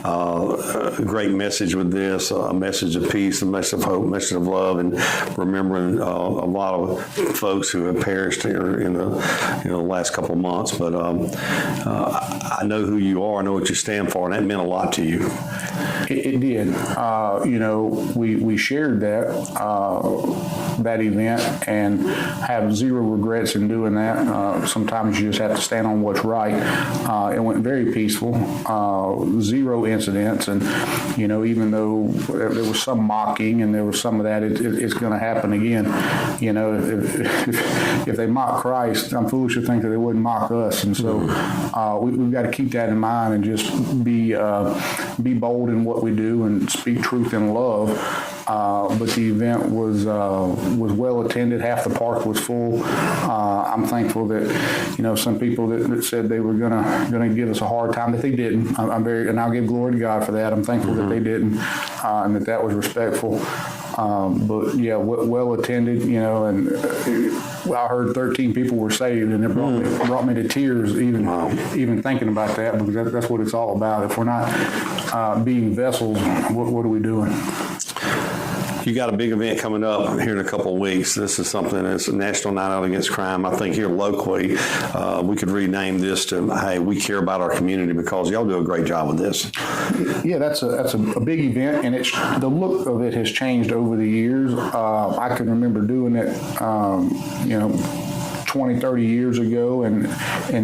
Speaker 6: a great message with this, a message of peace, a message of hope, a message of love, and remembering a lot of folks who have perished here in the last couple of months. But I know who you are, I know what you stand for, and that meant a lot to you.
Speaker 25: It did. We shared that event and have zero regrets in doing that. Sometimes you just have to stand on what's right. It went very peaceful, zero incidents, and even though there was some mocking and there was some of that, it's going to happen again. If they mock Christ, I'm foolish to think that they wouldn't mock us, and so we've got to keep that in mind and just be bold in what we do and speak truth in love. But the event was well attended. Half the park was full. I'm thankful that some people that said they were gonna give us a hard time, that they didn't. And I'll give glory to God for that. I'm thankful that they didn't, and that was respectful. But yeah, well attended. And I heard 13 people were saved, and it brought me to tears even thinking about that, because that's what it's all about. If we're not being vessels, what are we doing?
Speaker 6: You got a big event coming up here in a couple of weeks. This is something that's a National Night Out Against Crime. I think here locally, we could rename this to, hey, we care about our community, because y'all do a great job with this.
Speaker 25: Yeah, that's a big event, and the look of it has changed over the years. I can remember doing it, 20, 30 years ago, and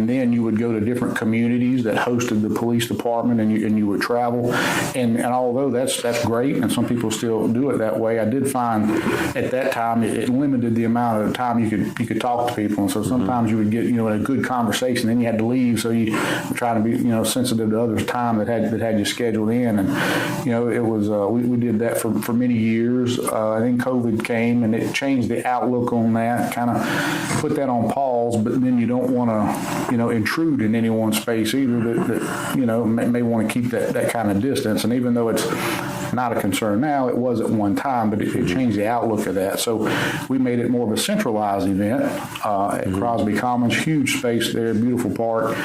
Speaker 25: then you would go to different communities that hosted the police department, and you would travel, and although that's great, and some people still do it that way, I did find at that time it limited the amount of time you could talk to people, and so sometimes you would get a good conversation, then you had to leave, so you try to be sensitive to others' time that had you scheduled in, and it was we did that for many years. I think COVID came and it changed the outlook on that, kind of put that on pause, but then you don't want to intrude in anyone's space either, that may want to keep that kind of distance. And even though it's not a concern now, it was at one time, but it changed the outlook of that. So we made it more of a centralized event at Crosby Commons, huge space there, beautiful park.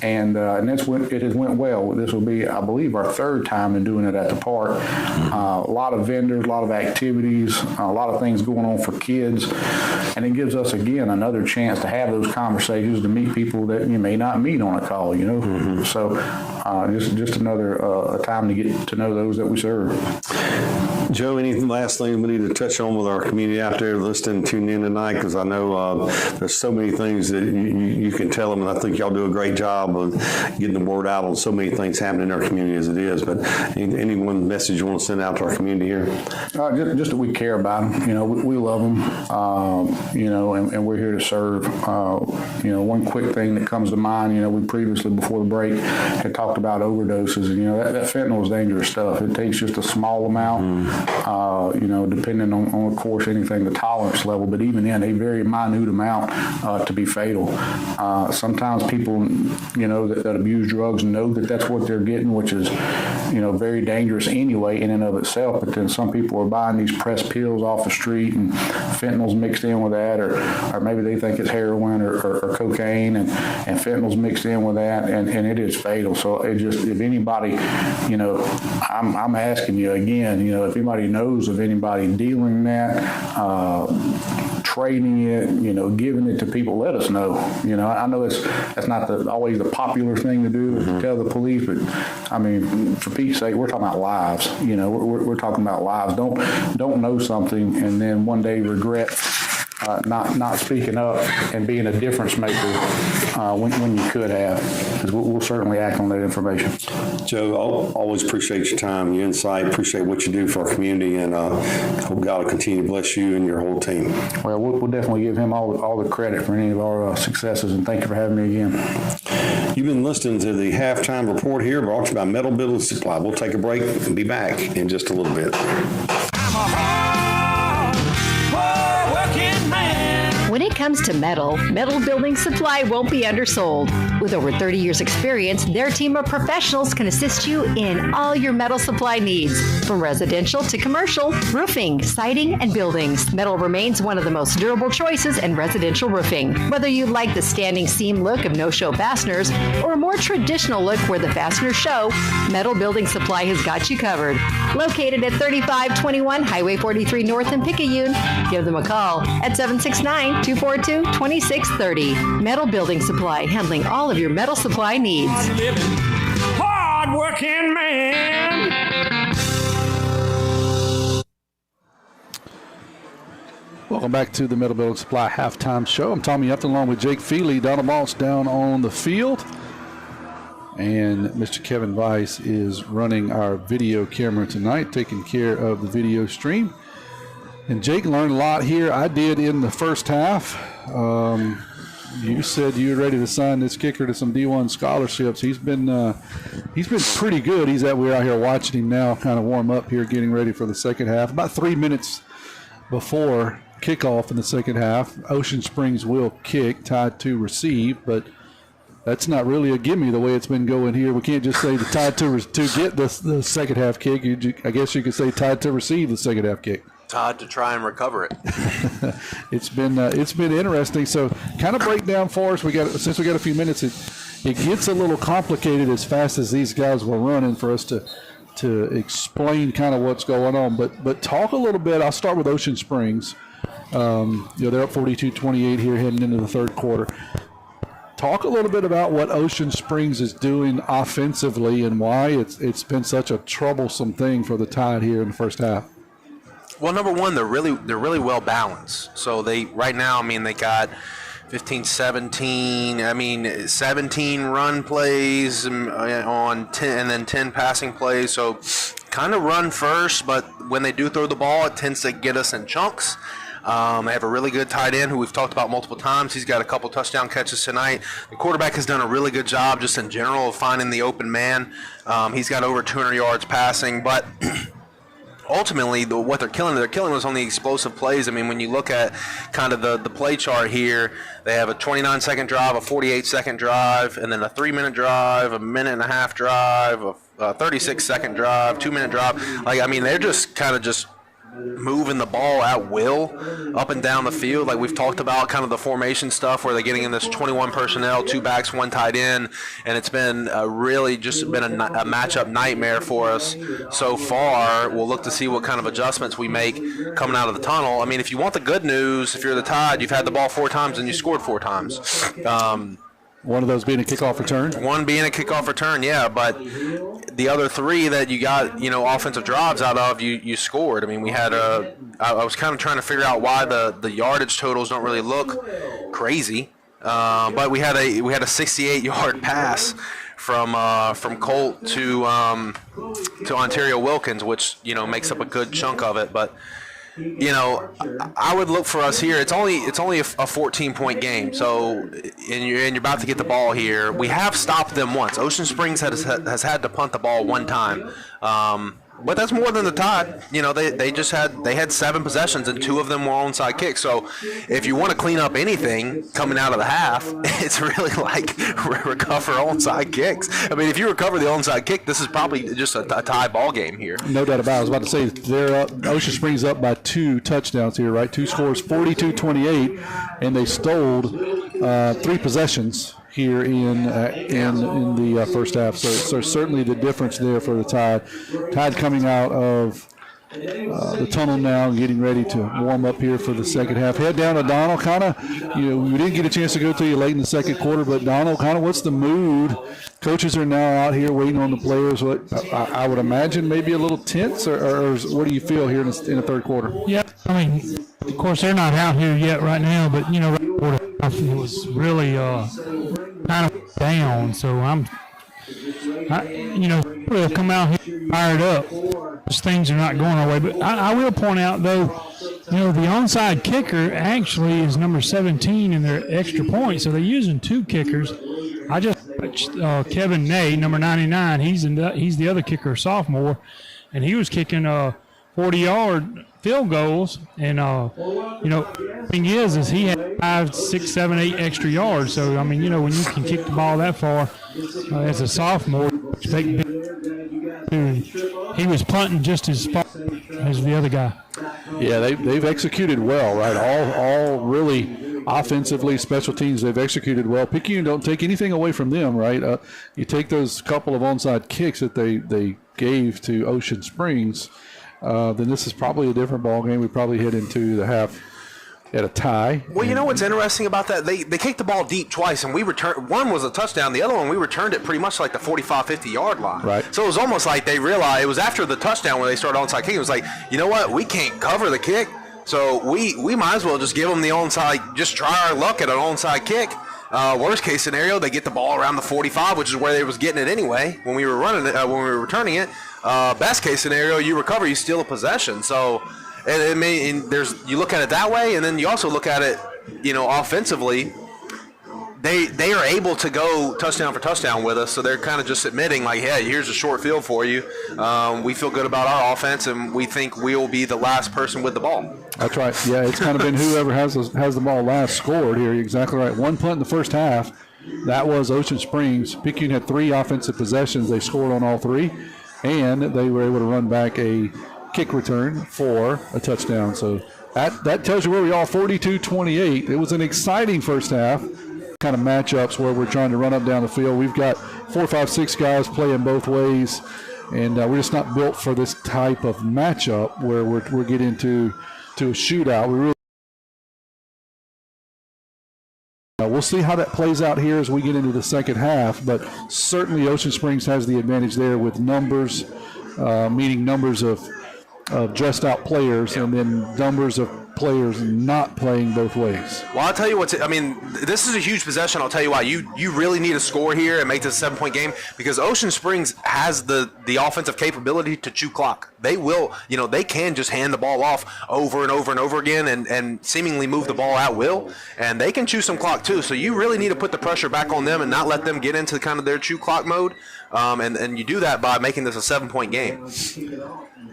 Speaker 25: And it has went well. This will be, I believe, our third time in doing it at the park. A lot of vendors, a lot of activities, a lot of things going on for kids. And it gives us, again, another chance to have those conversations, to meet people that you may not meet on a call, So just another time to get to know those that we serve.
Speaker 6: Joe, any last thing we need to touch on with our community out there listening, tuning in tonight? Because I know there's so many things that you can tell them, and I think y'all do a great job of getting the word out on so many things happening in our community as it is. But any one message you want to send out to our community here?
Speaker 25: Just that we care about them. We love them, and we're here to serve. One quick thing that comes to mind, we previously, before the break, had talked about overdoses, and that fentanyl is dangerous stuff. It takes just a small amount. Depending on, of course, anything, the tolerance level, but even then, a very minute amount to be fatal. Sometimes people, that abuse drugs know that that's what they're getting, which is, very dangerous anyway in and of itself. But then some people are buying these pressed pills off the street, and fentanyl's mixed in with that, or maybe they think it's heroin or cocaine, and fentanyl's mixed in with that, and it is fatal. So if anybody, I'm asking you again, if anybody knows of anybody dealing that, trading it, giving it to people, let us know. I know that's not always the popular thing to do, to tell the police, but I mean, for Pete's sake, we're talking about lives. We're talking about lives. Don't know something and then one day regret not speaking up and being a difference maker when you could have, because we'll certainly act on that information.
Speaker 6: Joe, I always appreciate your time, your insight, appreciate what you do for our community, and hope God will continue to bless you and your whole team.
Speaker 25: Well, we'll definitely give him all the credit for any of our successes, and thank you for having me again.
Speaker 6: You've been listening to the Halftime Report here, brought to you by Metal Building Supply. We'll take a break and be back in just a little bit.
Speaker 23: When it comes to metal building supply won't be undersold. With over 30 years experience, their team of professionals can assist you in all your metal supply needs, from residential to commercial, roofing, siding, and buildings. Metal remains one of the most durable choices in residential roofing. Whether you like the standing seam look of no-show fasteners or a more traditional look where the fasteners show, Metal Building Supply has got you covered. Located at 3521 Highway 43 North in Picayune, give them a call at 769-242-2630. Metal Building Supply, handling all of your metal supply needs.
Speaker 24: Hard-working man.
Speaker 1: Welcome back to the Metal Building Supply Halftime Show. I'm Tommy Upton along with Jake Feely. Donald Moss down on the field. And Mr. Kevin Weiss is running our video camera tonight, taking care of the video stream. And Jake learned a lot here. I did in the first half. You said you were ready to sign this kicker to some D1 scholarships. He's been pretty good. We're out here watching him now, kind of warm up here, getting ready for the second half. About 3 minutes before kickoff in the second half, Ocean Springs will kick, tied to receive, but that's not really a gimme the way it's been going here. We can't just say the tied to get the second half kick. I guess you could say tied to receive the second half kick.
Speaker 3: Tied to try and recover it.
Speaker 1: It's been interesting. So kind of break down for us. Since we got a few minutes, it gets a little complicated as fast as these guys were running for us to explain kind of what's going on. But talk a little bit. I'll start with Ocean Springs. They're up 42-28 here heading into the third quarter. Talk a little bit about what Ocean Springs is doing offensively and why it's been such a troublesome thing for the Tide here in the first half.
Speaker 3: Well, number one, they're really well balanced. So they got 15, 17. 17 run plays on 10, and then 10 passing plays. So kind of run first, but when they do throw the ball, it tends to get us in chunks. They have a really good tight end who we've talked about multiple times. He's got a couple touchdown catches tonight. The quarterback has done a really good job just in general of finding the open man. He's got over 200 yards passing, but ultimately, what they're killing us on the explosive plays. I mean, when you look at kind of the play chart here, they have a 29-second drive, a 48-second drive, and then a 3-minute drive, a minute-and-a-half drive, a 36-second drive, 2-minute drive. They're just kind of just moving the ball at will up and down the field. Like we've talked about kind of the formation stuff where they're getting in this 21 personnel, 2 backs, 1 tight end, and it's been really just been a matchup nightmare for us so far. We'll look to see what kind of adjustments we make coming out of the tunnel. I mean, if you want the good news, if you're the Tide, you've had the ball 4 times and you scored 4 times.
Speaker 1: One of those being a kickoff return?
Speaker 3: One being a kickoff return, yeah. But the other 3 that you got, offensive drives out of, you scored. I mean, we had I was kind of trying to figure out why the yardage totals don't really look crazy. But we had a 68-yard pass from Colt to Ontario Wilkins, which, makes up a good chunk of it. But I would look for us here. It's only a 14-point game. So, and you're about to get the ball here. We have stopped them once. Ocean Springs has had to punt the ball 1 time. But that's more than the Tide. They had 7 possessions and 2 of them were onside kicks. So if you want to clean up anything coming out of the half, it's really like recover onside kicks. I mean, if you recover the onside kick, this is probably just a tie ball game here.
Speaker 1: No doubt about it. I was about to say they're up. Ocean Springs up by 2 touchdowns here, right? 2 scores, 42-28, and they stole 3 possessions here in the first half. So certainly the difference there for the Tide. Tide coming out of the tunnel now, getting ready to warm up here for the second half. Head down to Donald. Kind of, we didn't get a chance to go to you late in the second quarter, but Donald, kind of what's the mood? Coaches are now out here waiting on the players. I would imagine maybe a little tense, or what do you feel here in the third quarter?
Speaker 2: Yeah, I mean, of course they're not out here yet right now, but it was really kind of down. So they'll come out here fired up. Those things are not going our way. But I will point out, though, the onside kicker actually is number 17 in their extra point. So they're using 2 kickers. I just Kevin Ney, number 99. He's the other kicker, sophomore, and he was kicking 40-yard field goals, and the thing is he had 5, 6, 7, 8 extra yards. So I mean, when you can kick the ball that far as a sophomore, expect he was punting just as far as the other guy.
Speaker 1: Yeah, they've executed well, right? All really offensively, special teams, they've executed well. Picayune don't take anything away from them, right? You take those couple of onside kicks that they gave to Ocean Springs, then this is probably a different ball game. We probably head into the half at a tie.
Speaker 3: Well, you know what's interesting about that? They kicked the ball deep twice, and we returned. One was a touchdown. The other one, we returned it pretty much like the 45, 50-yard line.
Speaker 1: Right.
Speaker 3: So it was almost like they realized, it was after the touchdown where they started onside kicking. It was like, you know what? We can't cover the kick, so we might as well just give them the onside, just try our luck at an onside kick. Worst case scenario, they get the ball around the 45, which is where they was getting it anyway when we were running it, when we were returning it. Best case scenario, you recover, you steal a possession. So, you look at it that way, and then you also look at it, offensively. They are able to go touchdown for touchdown with us, so they're kind of just admitting, like, hey, here's a short field for you. We feel good about our offense, and we think we will be the last person with the ball.
Speaker 1: That's right. Yeah, it's kind of been whoever has the ball last scored here. You're exactly right. One punt in the first half. That was Ocean Springs. Picayune had 3 offensive possessions. They scored on all 3, and they were able to run back a kick return for a touchdown. So that tells you where we are, 42-28. It was an exciting first half. Kind of matchups where we're trying to run up down the field. We've got 4, 5, 6 guys playing both ways, and we're just not built for this type of matchup where we're getting to a shootout. We really we'll see how that plays out here as we get into the second half, but certainly Ocean Springs has the advantage there with numbers, meaning numbers of dressed out players, and then numbers of players not playing both ways.
Speaker 3: Well, I'll tell you this is a huge possession. I'll tell you why. You really need a score here and make this a 7-point game, because Ocean Springs has the offensive capability to chew clock. They will, they can just hand the ball off over and over and over again and seemingly move the ball at will, and they can chew some clock too. So you really need to put the pressure back on them and not let them get into kind of their chew clock mode. And you do that by making this a 7-point game.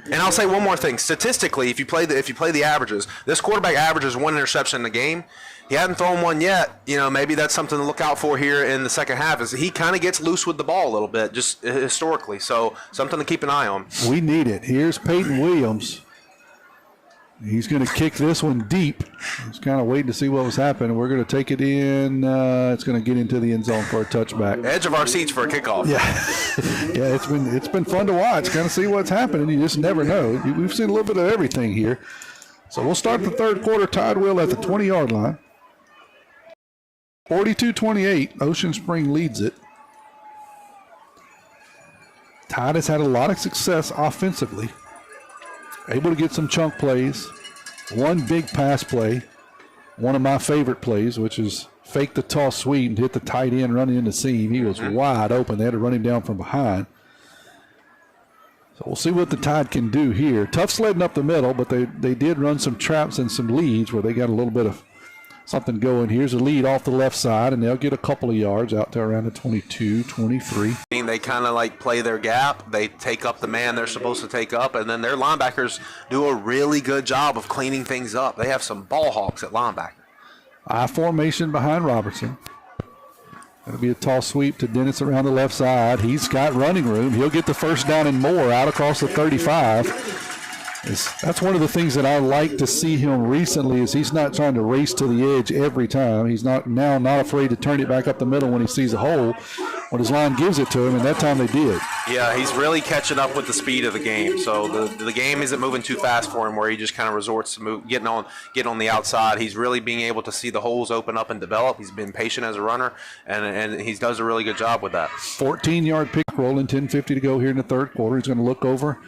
Speaker 3: And I'll say one more thing. Statistically, if you play the averages, this quarterback averages 1 interception in the game. He hadn't thrown one yet. Maybe that's something to look out for here in the second half. Is he kind of gets loose with the ball a little bit, just historically. So something to keep an eye on.
Speaker 1: We need it. Here's Peyton Williams. He's going to kick this one deep. I was kind of waiting to see what was happening. We're going to take it in. It's going to get into the end zone for a touchback.
Speaker 3: Edge of our seats for a kickoff.
Speaker 1: Yeah, it's been fun to watch. Kind of see what's happening. You just never know. We've seen a little bit of everything here. So we'll start the third quarter tied will at the 20-yard line. 42-28. Ocean Spring leads it. Tide has had a lot of success offensively. Able to get some chunk plays. One big pass play. One of my favorite plays, which is fake the toss sweep and hit the tight end running in the seam. He was wide open. They had to run him down from behind. So we'll see what the Tide can do here. Tough sledding up the middle, but they did run some traps and some leads where they got a little bit of something going. Here's a lead off the left side, and they'll get a couple of yards out to around the 22, 23.
Speaker 3: They kind of like play their gap. They take up the man they're supposed to take up, and then their linebackers do a really good job of cleaning things up. They have some ball hawks at linebacker.
Speaker 1: I formation behind Robertson. That'll be a toss sweep to Dennis around the left side. He's got running room. He'll get the first down and more out across the 35. That's one of the things that I like to see him recently is he's not trying to race to the edge every time. He's not afraid to turn it back up the middle when he sees a hole, when his line gives it to him, and that time they did.
Speaker 3: Yeah, he's really catching up with the speed of the game. So the game isn't moving too fast for him where he just kind of resorts to getting on the outside. He's really being able to see the holes open up and develop. He's been patient as a runner, and he does a really good job with that.
Speaker 1: 14-yard pick, rolling 10:50 to go here in the third quarter. He's going to look over.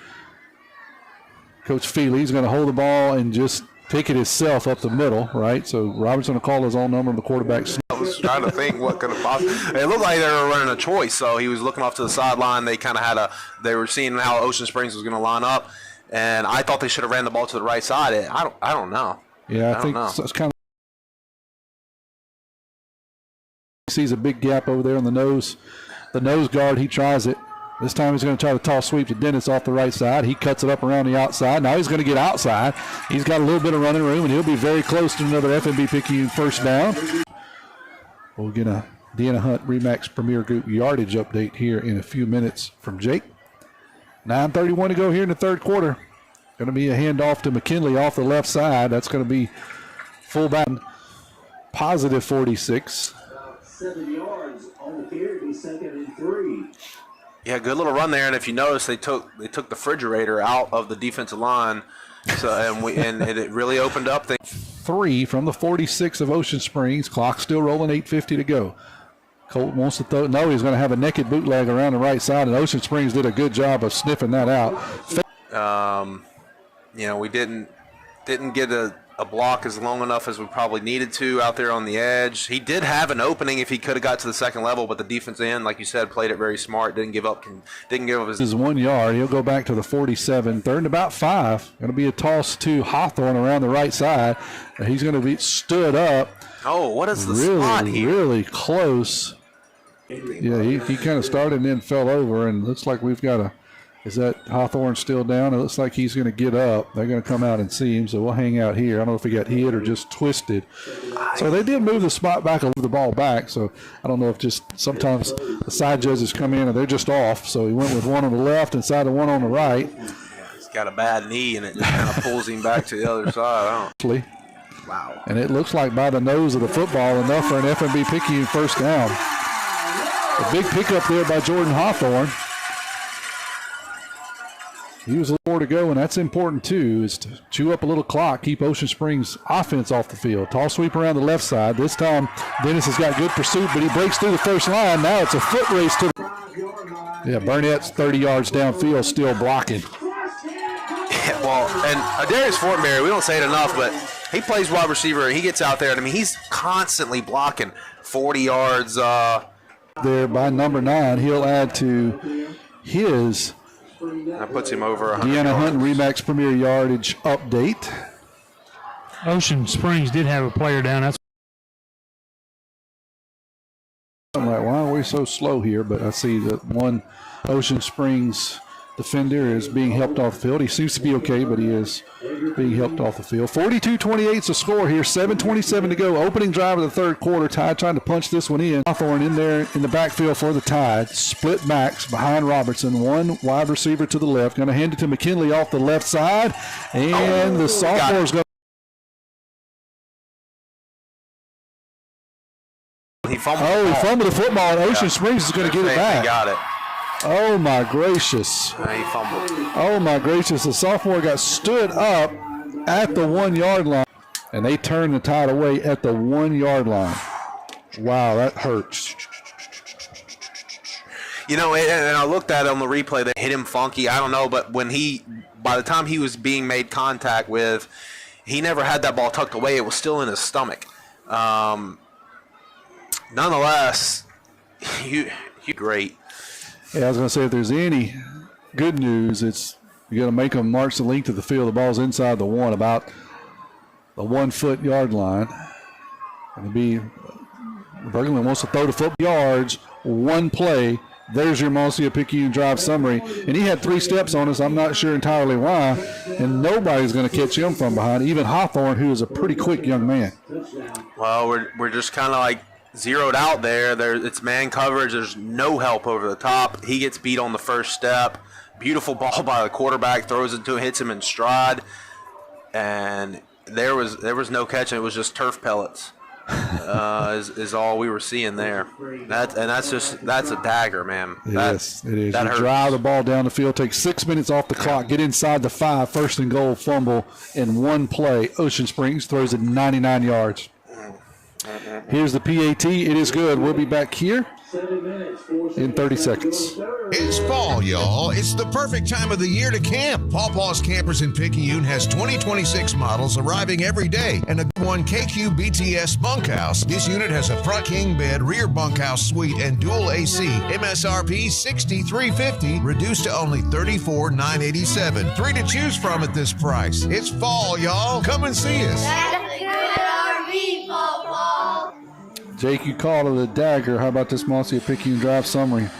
Speaker 1: Coach Feely's going to hold the ball and just pick it himself up the middle, right? So Robertson will call his own number on the quarterback.
Speaker 3: I was trying to think what could have possibly. It looked like they were running a choice, so he was looking off to the sideline. They kind of they were seeing how Ocean Springs was going to line up, and I thought they should have ran the ball to the right side. I don't know.
Speaker 1: Yeah, I think it's kind of. He sees a big gap over there on the nose guard. He tries it. This time he's going to try to toss sweep to Dennis off the right side. He cuts it up around the outside. Now he's going to get outside. He's got a little bit of running room, and he'll be very close to another FMB Picayune first down. We'll get a Deanna Hunt Remax Premier Group yardage update here in a few minutes from Jake. 9:31 to go here in the third quarter. Going to be a handoff to McKinley off the left side. That's going to be fullback, positive 46.
Speaker 5: 7 yards on the carry, 2nd and 3.
Speaker 3: Yeah, good little run there. And if you notice, they took the refrigerator out of the defensive line, so and it really opened up things.
Speaker 1: 3 from the 46 of Ocean Springs. Clock still rolling, 8:50 to go. Colt wants to throw. No, he's going to have a naked bootleg around the right side, and Ocean Springs did a good job of sniffing that out.
Speaker 3: We didn't get a block as long enough as we probably needed to out there on the edge. He did have an opening if he could have got to the second level, but the defense end, like you said, played it very smart. Didn't give up his.
Speaker 1: This is 1 yard. He'll go back to the 47. Third and about 5. Going to be a toss to Hawthorne around the right side. He's going to be stood up.
Speaker 3: Oh, what is the spot here?
Speaker 1: Really close. Yeah, he kind of started and then fell over, and looks like we've got a. Is that Hawthorne still down? It looks like he's going to get up. They're going to come out and see him, so we'll hang out here. I don't know if he got hit or just twisted. So they did move the spot back and move the ball back, so I don't know if just sometimes the side judges come in and they're just off. So he went with one on the left inside of one on the right.
Speaker 3: Yeah, he's got a bad knee, and it just kind of pulls him back to the other side. Wow.
Speaker 1: And it looks like by the nose of the football enough for an FMB Picayune first down. A big pickup there by Jordan Hawthorne. He was a little more to go, and that's important too, is to chew up a little clock, keep Ocean Springs offense off the field. Tall sweep around the left side. This time, Dennis has got good pursuit, but he breaks through the first line. Now it's a foot race to the. Yeah, Burnett's 30 yards downfield, still blocking.
Speaker 3: Yeah, well, and Darius Fortenberry, we don't say it enough, but he plays wide receiver. He gets out there, and I mean, he's constantly blocking 40 yards.
Speaker 1: There by number 9, he'll add to his.
Speaker 3: That puts him over 100
Speaker 1: Deanna Hunt
Speaker 3: yards.
Speaker 1: Remax Premier Yardage update.
Speaker 2: Ocean Springs did have a player down. That's
Speaker 1: I'm like, why are we so slow here? But I see that one Ocean Springs defender is being helped off the field. He seems to be okay, but he is being helped off the field. 42-28 is the score here. 7:27 to go. Opening drive of the third quarter. Tide trying to punch this one in. Hawthorne in there in the backfield for the Tide. Split backs behind Robertson. One wide receiver to the left. Going to hand it to McKinley off the left side. And the sophomore's going
Speaker 3: to. He fumbled
Speaker 1: the football, and Ocean Springs is going to get it back.
Speaker 3: He got it.
Speaker 1: Oh, my gracious.
Speaker 3: He fumbled.
Speaker 1: Oh, my gracious. The sophomore got stood up at the 1 yard line, and they turned the Tide away at the 1 yard line. Wow, that hurts.
Speaker 3: And I looked at it on the replay. They hit him funky. I don't know, but by the time he was being made contact with, he never had that ball tucked away. It was still in his stomach. Nonetheless, he great.
Speaker 1: Yeah, I was going to say, if there's any good news, it's you got to make them march the length of the field. The ball's inside the 1, about the 1 foot yard line. And Berglund wants to throw the foot yards, one play. There's your Mosia Picayune drive summary. And he had 3 steps on us. I'm not sure entirely why. And nobody's going to catch him from behind, even Hawthorne, who is a pretty quick young man.
Speaker 3: Well, we're just kind of like zeroed out there. It's man coverage. There's no help over the top. He gets beat on the first step. Beautiful ball by the quarterback. Throws it to him, hits him in stride. And there was no catching. It was just turf pellets. Is all we were seeing there. That's a dagger, man.
Speaker 1: Yes, it is.
Speaker 3: That
Speaker 1: you
Speaker 3: hurts.
Speaker 1: drive the ball down the field, take 6 minutes off the clock, get inside the 5, first and goal, fumble in one play. Ocean Springs throws it 99 yards. Here's the PAT. It is good. We'll be back here in 30 seconds.
Speaker 4: It's fall, y'all. It's the perfect time of the year to camp. Paw Paw's Campers in Picayune has 2026 models arriving every day and a 1 KQ BTS bunkhouse. This unit has a front king bed, rear bunkhouse suite, and dual AC. MSRP $6,350, reduced to only $34,987. 3 to choose from at this price. It's fall, y'all. Come and see us.
Speaker 1: Jake, you called it a dagger. How about this Mosia Picayune drive summary?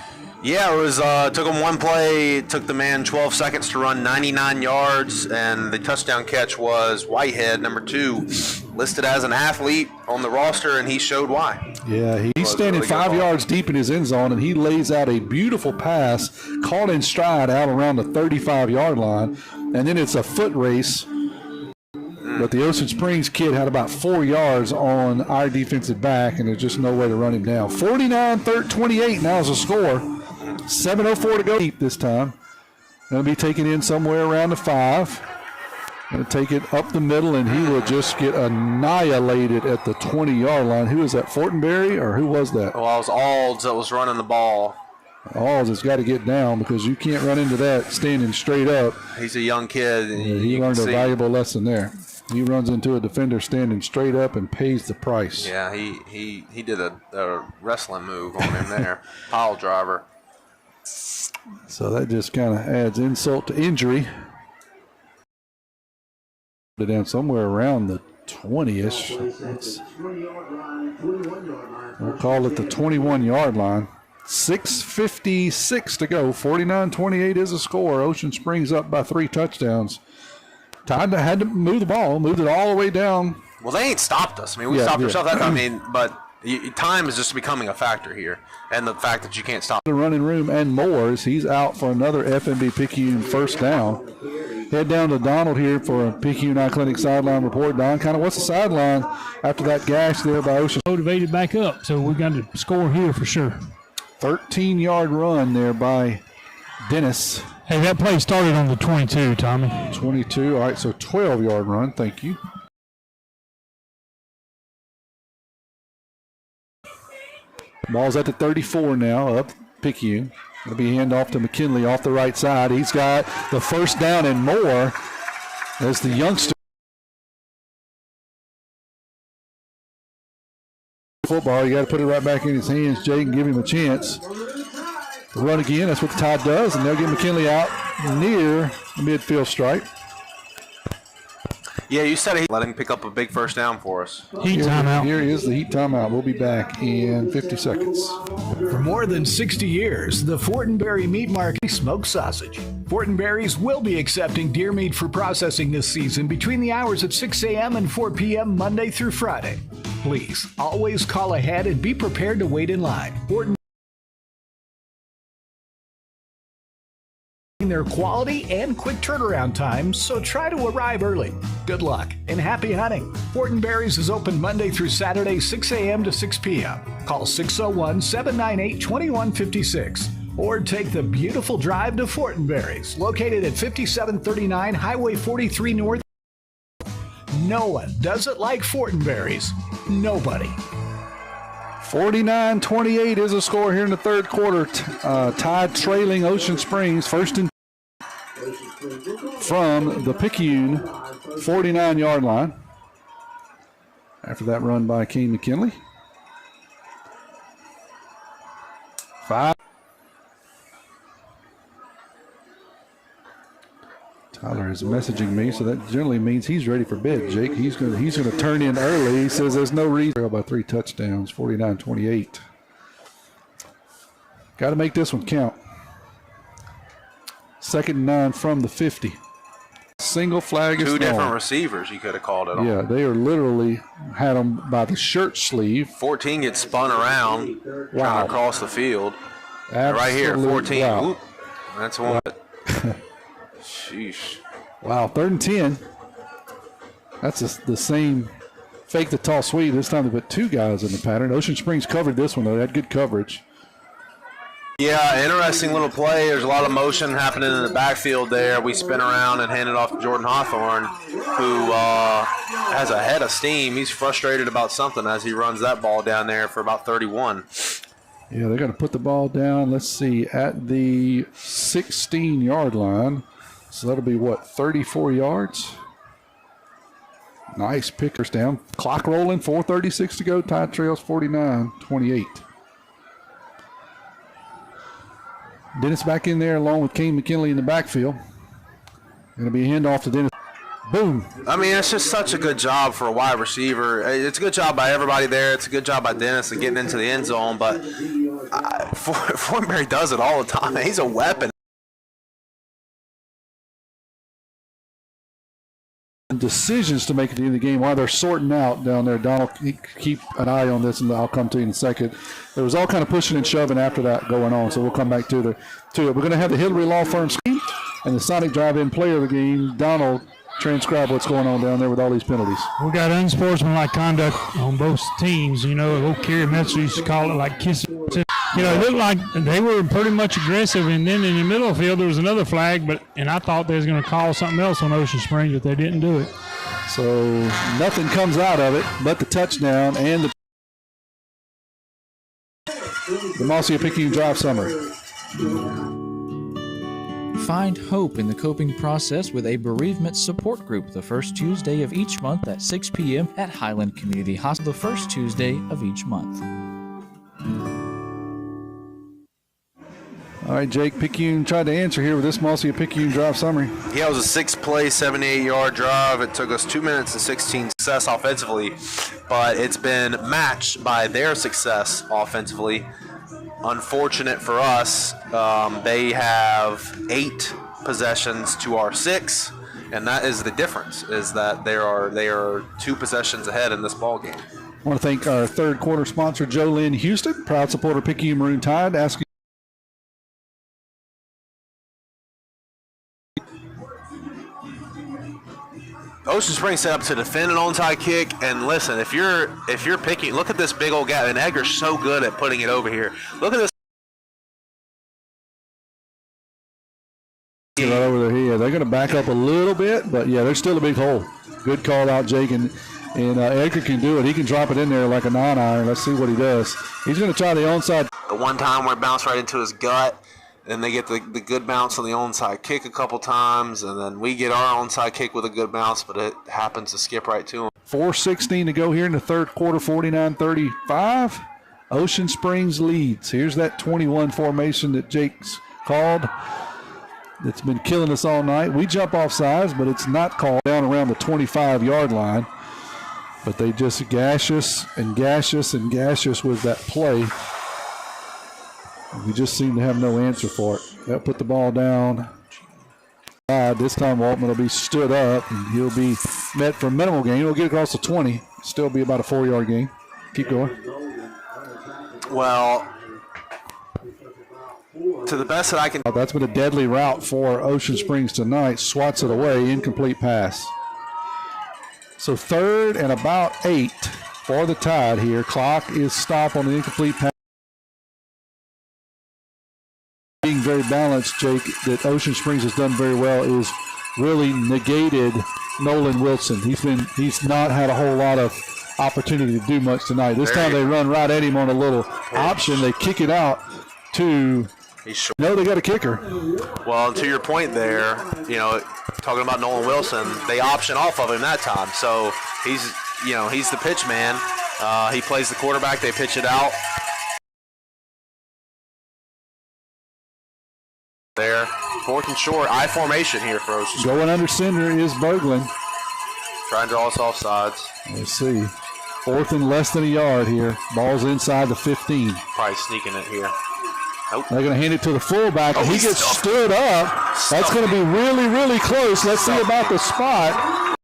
Speaker 3: Yeah, it was took him one play, took the man 12 seconds to run 99 yards, and the touchdown catch was Whitehead, number 2, listed as an athlete on the roster, and he showed why.
Speaker 1: Yeah, he's standing
Speaker 3: really
Speaker 1: 5 yards deep in his end zone, and he lays out a beautiful pass, caught in stride out around the 35-yard line, and then it's a foot race. But the Ocean Springs kid had about 4 yards on our defensive back, and there's just no way to run him down. 49-28 now is the score. 7:04 to go this time. Going to be taken in somewhere around the 5. Going to take it up the middle, and he will just get annihilated at the 20-yard line. Who is that, Fortenberry, or who was that?
Speaker 3: Well, it was Alds that was running the ball.
Speaker 1: Alds has got to get down because you can't run into that standing straight up.
Speaker 3: He's a young kid. And
Speaker 1: he learned a valuable lesson there. He runs into a defender standing straight up and pays the price.
Speaker 3: Yeah, he did a wrestling move on him there. Pile driver.
Speaker 1: So that just kind of adds insult to injury. Put it down somewhere around the 20-ish. We'll call it the 21-yard line. 6:56 to go. 49-28 is the score. Ocean Springs up by 3 touchdowns. Todd had to move the ball, moved it all the way down.
Speaker 3: Well, they ain't stopped us. I mean, we stopped ourselves that time. But time is just becoming a factor here, and the fact that you can't stop.
Speaker 1: The running room and Moores, he's out for another FMB Picayune first down. Head down to Donald here for a Picayune Eye Clinic sideline report. Don, kind of what's the sideline after that gash there by Ocean?
Speaker 2: Motivated back up, so we got to score here for sure.
Speaker 1: 13-yard run there by Dennis.
Speaker 2: Hey, that play started on the 22, Tommy.
Speaker 1: 22, all right, so 12-yard run, thank you. Ball's at the 34 now, up Picayune. It'll be handoff to McKinley off the right side. He's got the first down and more as the youngster. Football, you got to put it right back in his hands, Jake, and give him a chance. Run again, that's what the Tide does, and they'll get McKinley out near the midfield stripe.
Speaker 3: Yeah, you said he let him pick up a big first down for us.
Speaker 2: Heat timeout.
Speaker 1: Here is the heat timeout. We'll be back in 50 seconds.
Speaker 7: For more than 60 years, the Fortenberry Meat Market smoked sausage. Fortenberry's will be accepting deer meat for processing this season between the hours of 6 a.m. and 4 p.m. Monday through Friday. Please always call ahead and be prepared to wait in line. Their quality and quick turnaround times, so try to arrive early. Good luck and happy hunting. Fortenberry's is open Monday through Saturday, 6 a.m. to 6 p.m. Call 601-798-2156 or take the beautiful drive to Fortenberry's, located at 5739 Highway 43 North. No one does it like Fortenberry's. Nobody.
Speaker 1: 49-28 is a score here in the third quarter. Tide trailing Ocean Springs, first and from the Picayune 49-yard line. After that run by Kane McKinley. 5. Tyler is messaging me, so that generally means he's ready for bed, Jake. He's gonna turn in early. He says there's no reason. By 3 touchdowns, 49-28. Got to make this one count. 2nd and 9 from the 50. Single flag is
Speaker 3: 2 different
Speaker 1: thrown.
Speaker 3: Receivers you could have called it on.
Speaker 1: Yeah, they are literally had them by the shirt sleeve.
Speaker 3: 14 gets spun around, trying to cross the field.
Speaker 1: Absolute,
Speaker 3: right here, 14.
Speaker 1: Wow.
Speaker 3: Oop, that's one. Sheesh.
Speaker 1: Wow, 3rd and 10. That's the same fake the toss sweep. This time they put 2 guys in the pattern. Ocean Springs covered this one, though. They had good coverage.
Speaker 3: Yeah, interesting little play. There's a lot of motion happening in the backfield there. We spin around and hand it off to Jordan Hawthorne, who has a head of steam. He's frustrated about something as he runs that ball down there for about 31.
Speaker 1: Yeah, they're going to put the ball down, let's see, at the 16-yard line. So that'll be, what, 34 yards? Nice pickers down. Clock rolling, 4:36 to go. Tide trails 49-28. Dennis back in there along with Kane McKinley in the backfield. Going to be a handoff to Dennis. Boom.
Speaker 3: I mean, it's just such a good job for a wide receiver. It's a good job by everybody there. It's a good job by Dennis of getting into the end zone. But Fortenberry does it all the time. He's a weapon.
Speaker 1: Decisions to make at the end of the game while they're sorting out down there. Donald, keep an eye on this, and I'll come to you in a second. There was all kind of pushing and shoving after that going on, so we'll come back to it. We're going to have the Hillary Law Firm scheme and the Sonic Drive-In player of the game. Donald, transcribe what's going on down there with all these penalties.
Speaker 2: We got unsportsmanlike conduct on both teams. You know, old Kerry Metzer used to call it like kissing. You know, it looked like they were pretty much aggressive, and then in the middle of the field there was another flag, and I thought they was going to call something else on Ocean Springs, but they didn't do it.
Speaker 1: So nothing comes out of it but the touchdown and the Mossy Picayune Drive summary.
Speaker 12: Find hope in the coping process with a bereavement support group the first Tuesday of each month at 6 p.m. at Highland Community Hospital the first Tuesday of each month.
Speaker 1: All right, Jake, Picayune tried to answer here with this Mossy Picayune Drive summary.
Speaker 3: Yeah, it was a 6-play, 78-yard drive. It took us 2 minutes and 16 success offensively, but it's been matched by their success offensively. Unfortunate for us, they have 8 possessions to our 6, and that is the difference, is that they are 2 possessions ahead in this ball game.
Speaker 1: I want to thank our third quarter sponsor, Joe Lynn Houston, proud supporter of Picayune Maroon Tide, asking
Speaker 3: Ocean Springs set up to defend an onside kick, and listen, if you're picking, look at this big old gap, and Edgar's so good at putting it over here. Look at this.
Speaker 1: Right over there. Yeah, they're going to back up a little bit, but yeah, there's still a big hole. Good call out, Jake, and Edgar can do it. He can drop it in there like a 9-iron. Let's see what he does. He's going to try the onside.
Speaker 3: The one time where it bounced right into his gut, and they get the good bounce on the onside kick a couple times, and then we get our onside kick with a good bounce, but it happens to skip right to him.
Speaker 1: 4:16 to go here in the third quarter, 49-35. Ocean Springs leads. Here's that 21 formation that Jake's called. It's been killing us all night. We jump off sides, but it's not called down around the 25-yard line. But they just gash us and gash us and gash us with that play. We just seem to have no answer for it. They'll put the ball down. This time Waltman will be stood up, and he'll be met for a minimal gain. He'll get across the 20. Still be about a 4-yard gain. Keep going.
Speaker 3: Well, to the best that I can.
Speaker 1: That's been a deadly route for Ocean Springs tonight. Swats it away. Incomplete pass. So 3rd and about 8 for the Tide here. Clock is stopped on the incomplete pass. Being very balanced, Jake, that Ocean Springs has done very well is really negated Nolan Wilson. He's not had a whole lot of opportunity to do much tonight. This time they run right at him on a little option. They kick it out to. No, they got a kicker.
Speaker 3: Well, to your point there, talking about Nolan Wilson, they option off of him that time. So he's the pitch man. He plays the quarterback. They pitch it out. There, 4th and short, I formation here for Ocean.
Speaker 1: Going under center is Berglund.
Speaker 3: Trying to draw us off sides.
Speaker 1: Let's see. 4th and less than a yard here. Ball's inside the 15.
Speaker 3: Probably sneaking it here. Nope.
Speaker 1: They're going to hand it to the fullback. He gets stood up. That's going to be really, really close. Let's see about the spot.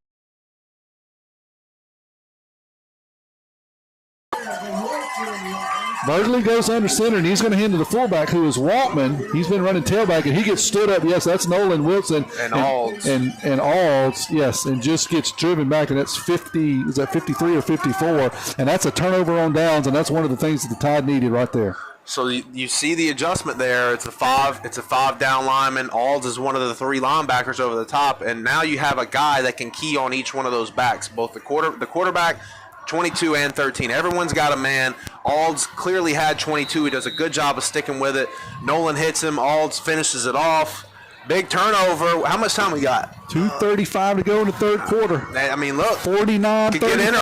Speaker 1: Berglund goes under center, and he's going to hand to the fullback, who is Waltman. He's been running tailback, and he gets stood up. Yes, that's Nolan Wilson.
Speaker 3: And Alds.
Speaker 1: And Alds, yes, and just gets driven back, and that's 50. Is that 53 or 54? And that's a turnover on downs, and that's one of the things that the Tide needed right there.
Speaker 3: So you see the adjustment there. It's a 5 down lineman. Alds is one of the 3 linebackers over the top, and now you have a guy that can key on each one of those backs, both the quarterback, 22 and 13. Everyone's got a man. Alds clearly had 22. He does a good job of sticking with it. Nolan hits him. Alds finishes it off. Big turnover. How much time we got?
Speaker 1: 2:35 to go in the third quarter.
Speaker 3: I mean, look.
Speaker 1: 49-30.
Speaker 3: Get in.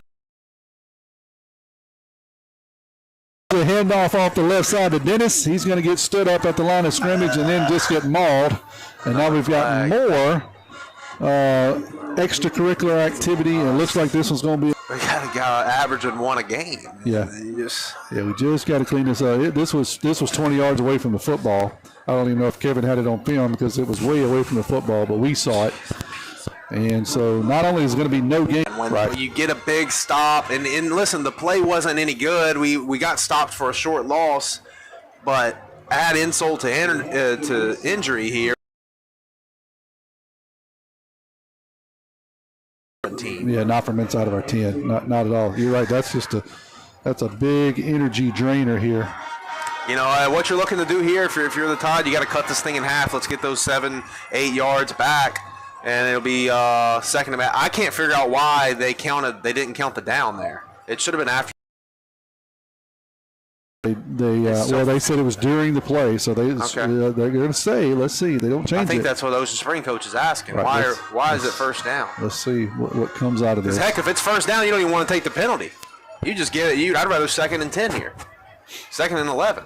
Speaker 1: The handoff off the left side to Dennis. He's going to get stood up at the line of scrimmage and then just get mauled. And now we've got more extracurricular activity. And it looks like this one's going to be
Speaker 3: We got averaging 1 a game.
Speaker 1: Yeah. We just got to clean this up. This was 20 yards away from the football. I don't even know if Kevin had it on film because it was way away from the football, but we saw it. And so not only is it going to be no game.
Speaker 3: When you get a big stop, and listen, the play wasn't any good. We got stopped for a short loss, but add insult to injury here.
Speaker 1: Yeah, not from inside of our 10. Not at all. You're right. That's a big energy drainer here.
Speaker 3: You know, what you're looking to do here, if you're the Tide, you got to cut this thing in half. Let's get those 7-8 yards back, and it'll be second and I can't figure out why they didn't count the down there. It should have been after.
Speaker 1: They said it was during the play, so they're going to say, let's see, they don't change it.
Speaker 3: I think that's what the Ocean Spring coach is asking.
Speaker 1: Right,
Speaker 3: why is it first down?
Speaker 1: Let's see what comes out of this.
Speaker 3: Because heck, if it's first down, you don't even want to take the penalty. You just get it. I'd rather 2nd and 10 here, 2nd and 11.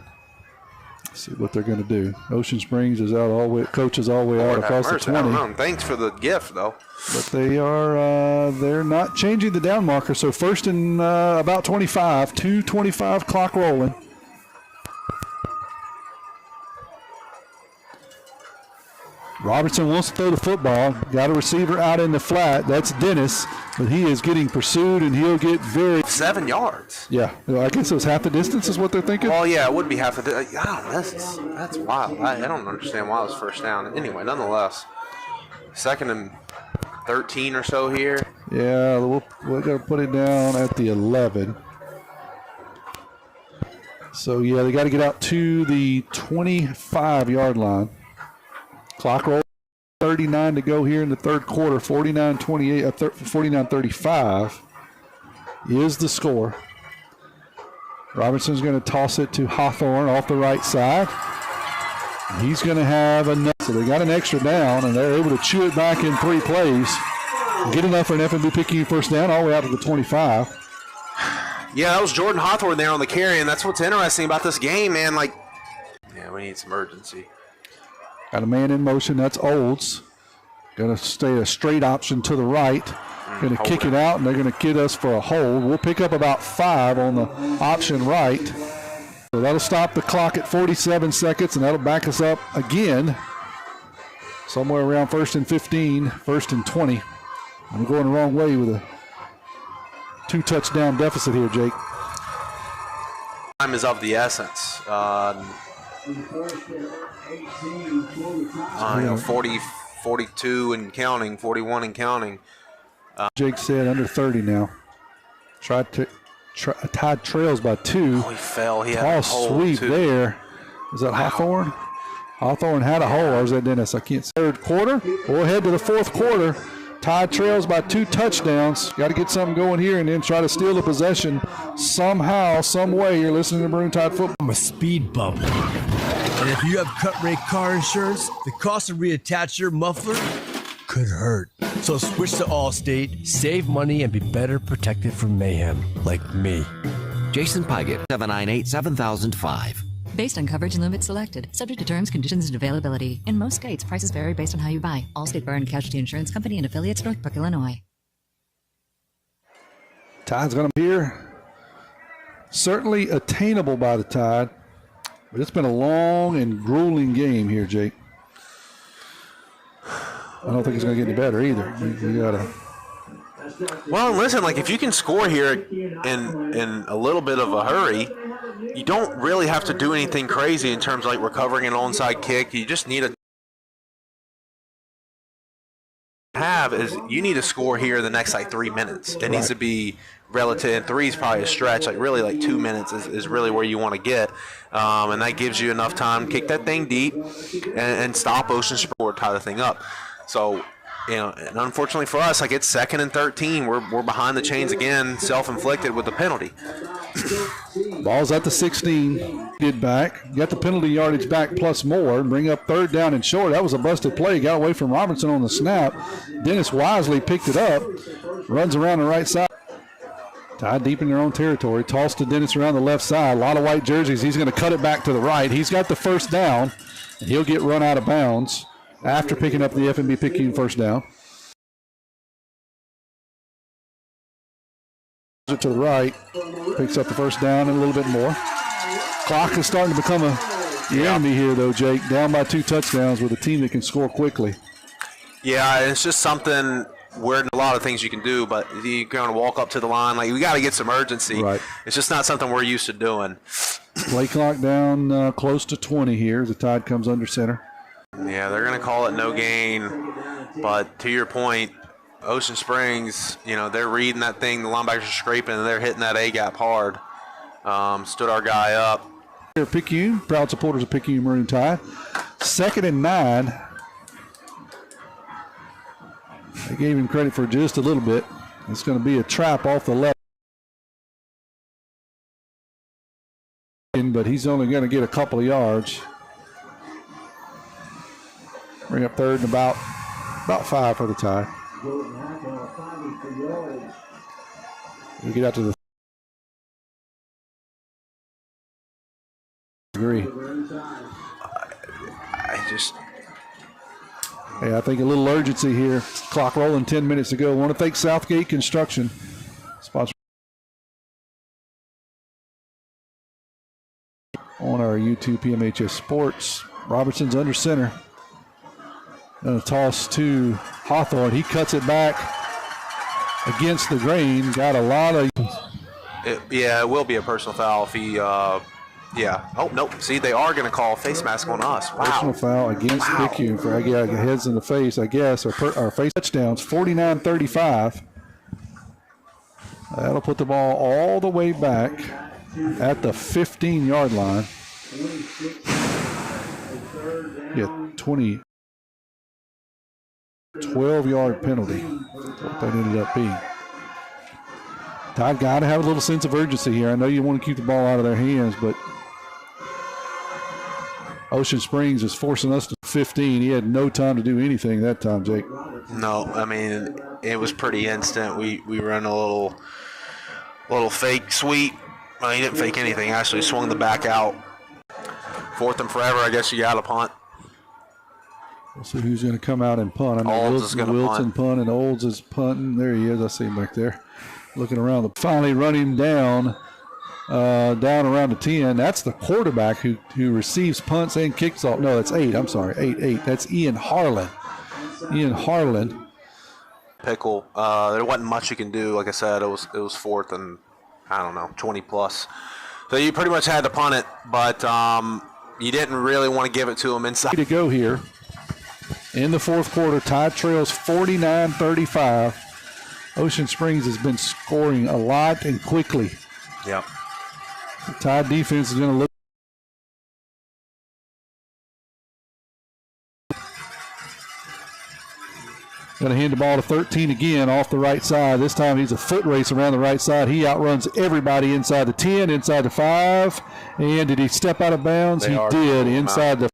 Speaker 1: Let's see what they're going to do. Ocean Springs is out all the way. Coach is all the way out across the 20.
Speaker 3: I don't know. Thanks for the gift, though.
Speaker 1: But they're not changing the down marker. So first and about 25, 2:25 clock rolling. Robertson wants to throw the football. Got a receiver out in the flat. That's Dennis, but he is getting pursued, and he'll get
Speaker 3: 7 yards.
Speaker 1: Yeah, I guess it was half the distance is what they're thinking.
Speaker 3: Oh yeah, it would be half the distance. I don't know. That's wild. I don't understand why it was first down. Anyway, nonetheless, 2nd and 13 or so here.
Speaker 1: Yeah, we're going to put it down at the 11. So yeah, they got to get out to the 25-yard line. Clock roll, 39 to go here in the third quarter. 49-28, 49-35 is the score. Robinson's going to toss it to Hawthorne off the right side. He's going to have enough. So they got an extra down, and they're able to chew it back in 3 plays. Get enough for an FMB Picayune first down all the way out to the 25.
Speaker 3: Yeah, that was Jordan Hawthorne there on the carry, and that's what's interesting about this game, man. We need some urgency.
Speaker 1: Got a man in motion. That's Olds. Going to stay a straight option to the right. Going to kick it out, and they're going to get us for a hold. We'll pick up about 5 on the option right. So that'll stop the clock at 47 seconds, and that'll back us up again somewhere around 1st and 15, 1st and 20. I'm going the wrong way with a 2-touchdown deficit here, Jake.
Speaker 3: Time is of the essence. 40, 42 and counting, 41 and counting.
Speaker 1: Jake said under 30 now. Tide trails by 2.
Speaker 3: Oh, he fell. He had a
Speaker 1: toss
Speaker 3: hold
Speaker 1: sweep
Speaker 3: too.
Speaker 1: there. Is that Hawthorne? Hawthorne had a hole, or is that Dennis? I can't see. Third quarter. We'll head to the fourth quarter. Tide trails by 2 touchdowns. Got to get something going here and then try to steal the possession somehow, some way. You're listening to Maroon Tide Football.
Speaker 10: I'm a speed bump. And if you have cut rate car insurance, the cost to reattach your muffler could hurt. So switch to Allstate, save money, and be better protected from mayhem, like me.
Speaker 9: Jason Pygott, 798-7005.
Speaker 11: Based on coverage and limits selected. Subject to terms, conditions, and availability. In most states, prices vary based on how you buy. Allstate Bar and Casualty Insurance Company and affiliates, Northbrook, Illinois.
Speaker 1: Tide's going to be here. Certainly attainable by the Tide. But it's been a long and grueling game here, Jake. I don't think it's going to get any better either. We got to.
Speaker 3: Well, listen, if you can score here in a little bit of a hurry, you don't really have to do anything crazy in terms of recovering an onside kick. You just need you need to score here in the next 3 minutes. It needs to be relative, and 3 is probably a stretch. 2 minutes is really where you want to get, and that gives you enough time to kick that thing deep and stop Ocean Spring, tie the thing up. So, and unfortunately for us, it's 2nd and 13. We're behind the chains again, self-inflicted with the penalty.
Speaker 1: Ball's at the 16. Get back. Got the penalty yardage back plus more. Bring up 3rd down and short. That was a busted play. Got away from Robinson on the snap. Dennis wisely picked it up. Runs around the right side. Tied deep in their own territory. Tossed to Dennis around the left side. A lot of white jerseys. He's going to cut it back to the right. He's got the first down. And he'll get run out of bounds after picking up the FMB Picayune first down. it to the right, picks up the first down and a little bit more. Clock is starting to become the enemy here, though, Jake. Down by 2 touchdowns with a team that can score quickly.
Speaker 3: Yeah, it's just something where a lot of things you can do, but you're going to walk up to the line. Like, we got to get some urgency.
Speaker 1: Right.
Speaker 3: It's just not something we're used to doing.
Speaker 1: Play clock down close to 20 here as the Tide comes under center.
Speaker 3: Yeah, they're going to call it no gain. But to your point, Ocean Springs, they're reading that thing. The linebackers are scraping, and they're hitting that A-gap hard. Stood our guy up.
Speaker 1: Here, Picayune, proud supporters of Picayune Maroon Tide. 2nd and 9. They gave him credit for just a little bit. It's going to be a trap off the left. But he's only going to get a couple of yards. Bring up 3rd and about 5 for the Tide. We get out to the agree. I think a little urgency here. Clock rolling, 10 minutes to go. I want to thank Southgate Construction. Sponsor on our YouTube PMHS Sports. Robertson's under center. And a toss to Hawthorne. He cuts it back against the grain. Got a lot of...
Speaker 3: It will be a personal foul if he... Oh, nope. See, they are going to call face mask on us. Wow.
Speaker 1: Personal foul against Picayune for heads in the face, I guess. Our face touchdowns, 49-35. That'll put the ball all the way back at the 15-yard line. Yeah, 12-yard penalty. What that ended up being. Tide got to have a little sense of urgency here. I know you want to keep the ball out of their hands, but Ocean Springs is forcing us to 15. He had no time to do anything that time, Jake.
Speaker 3: No, I mean, it was pretty instant. We ran a little fake sweep. Well, he didn't fake anything. Actually swung the back out. 4th and forever, I guess you got to punt.
Speaker 1: We'll see who's going to come out and punt. I know
Speaker 3: Olds is going to
Speaker 1: Wilson punt, and Olds is punting. There he is. I see him back there. Looking around. Finally run him down around the 10. That's the quarterback who receives punts and kicks off. No, that's 8. I'm sorry, 8. That's Ian Harlan.
Speaker 3: Pickle. There wasn't much you can do. Like I said, it was 4th and, 20 plus. So you pretty much had to punt it, but you didn't really want to give it to him inside.
Speaker 1: To go here in the 4th quarter. Tide trails 49-35. Ocean Springs has been scoring a lot and quickly.
Speaker 3: Yep.
Speaker 1: The Tide defense is going to look. Going to hand the ball to 13 again off the right side. This time he's a foot race around the right side. He outruns everybody inside the 10, inside the 5. And did he step out of bounds? He did inside the.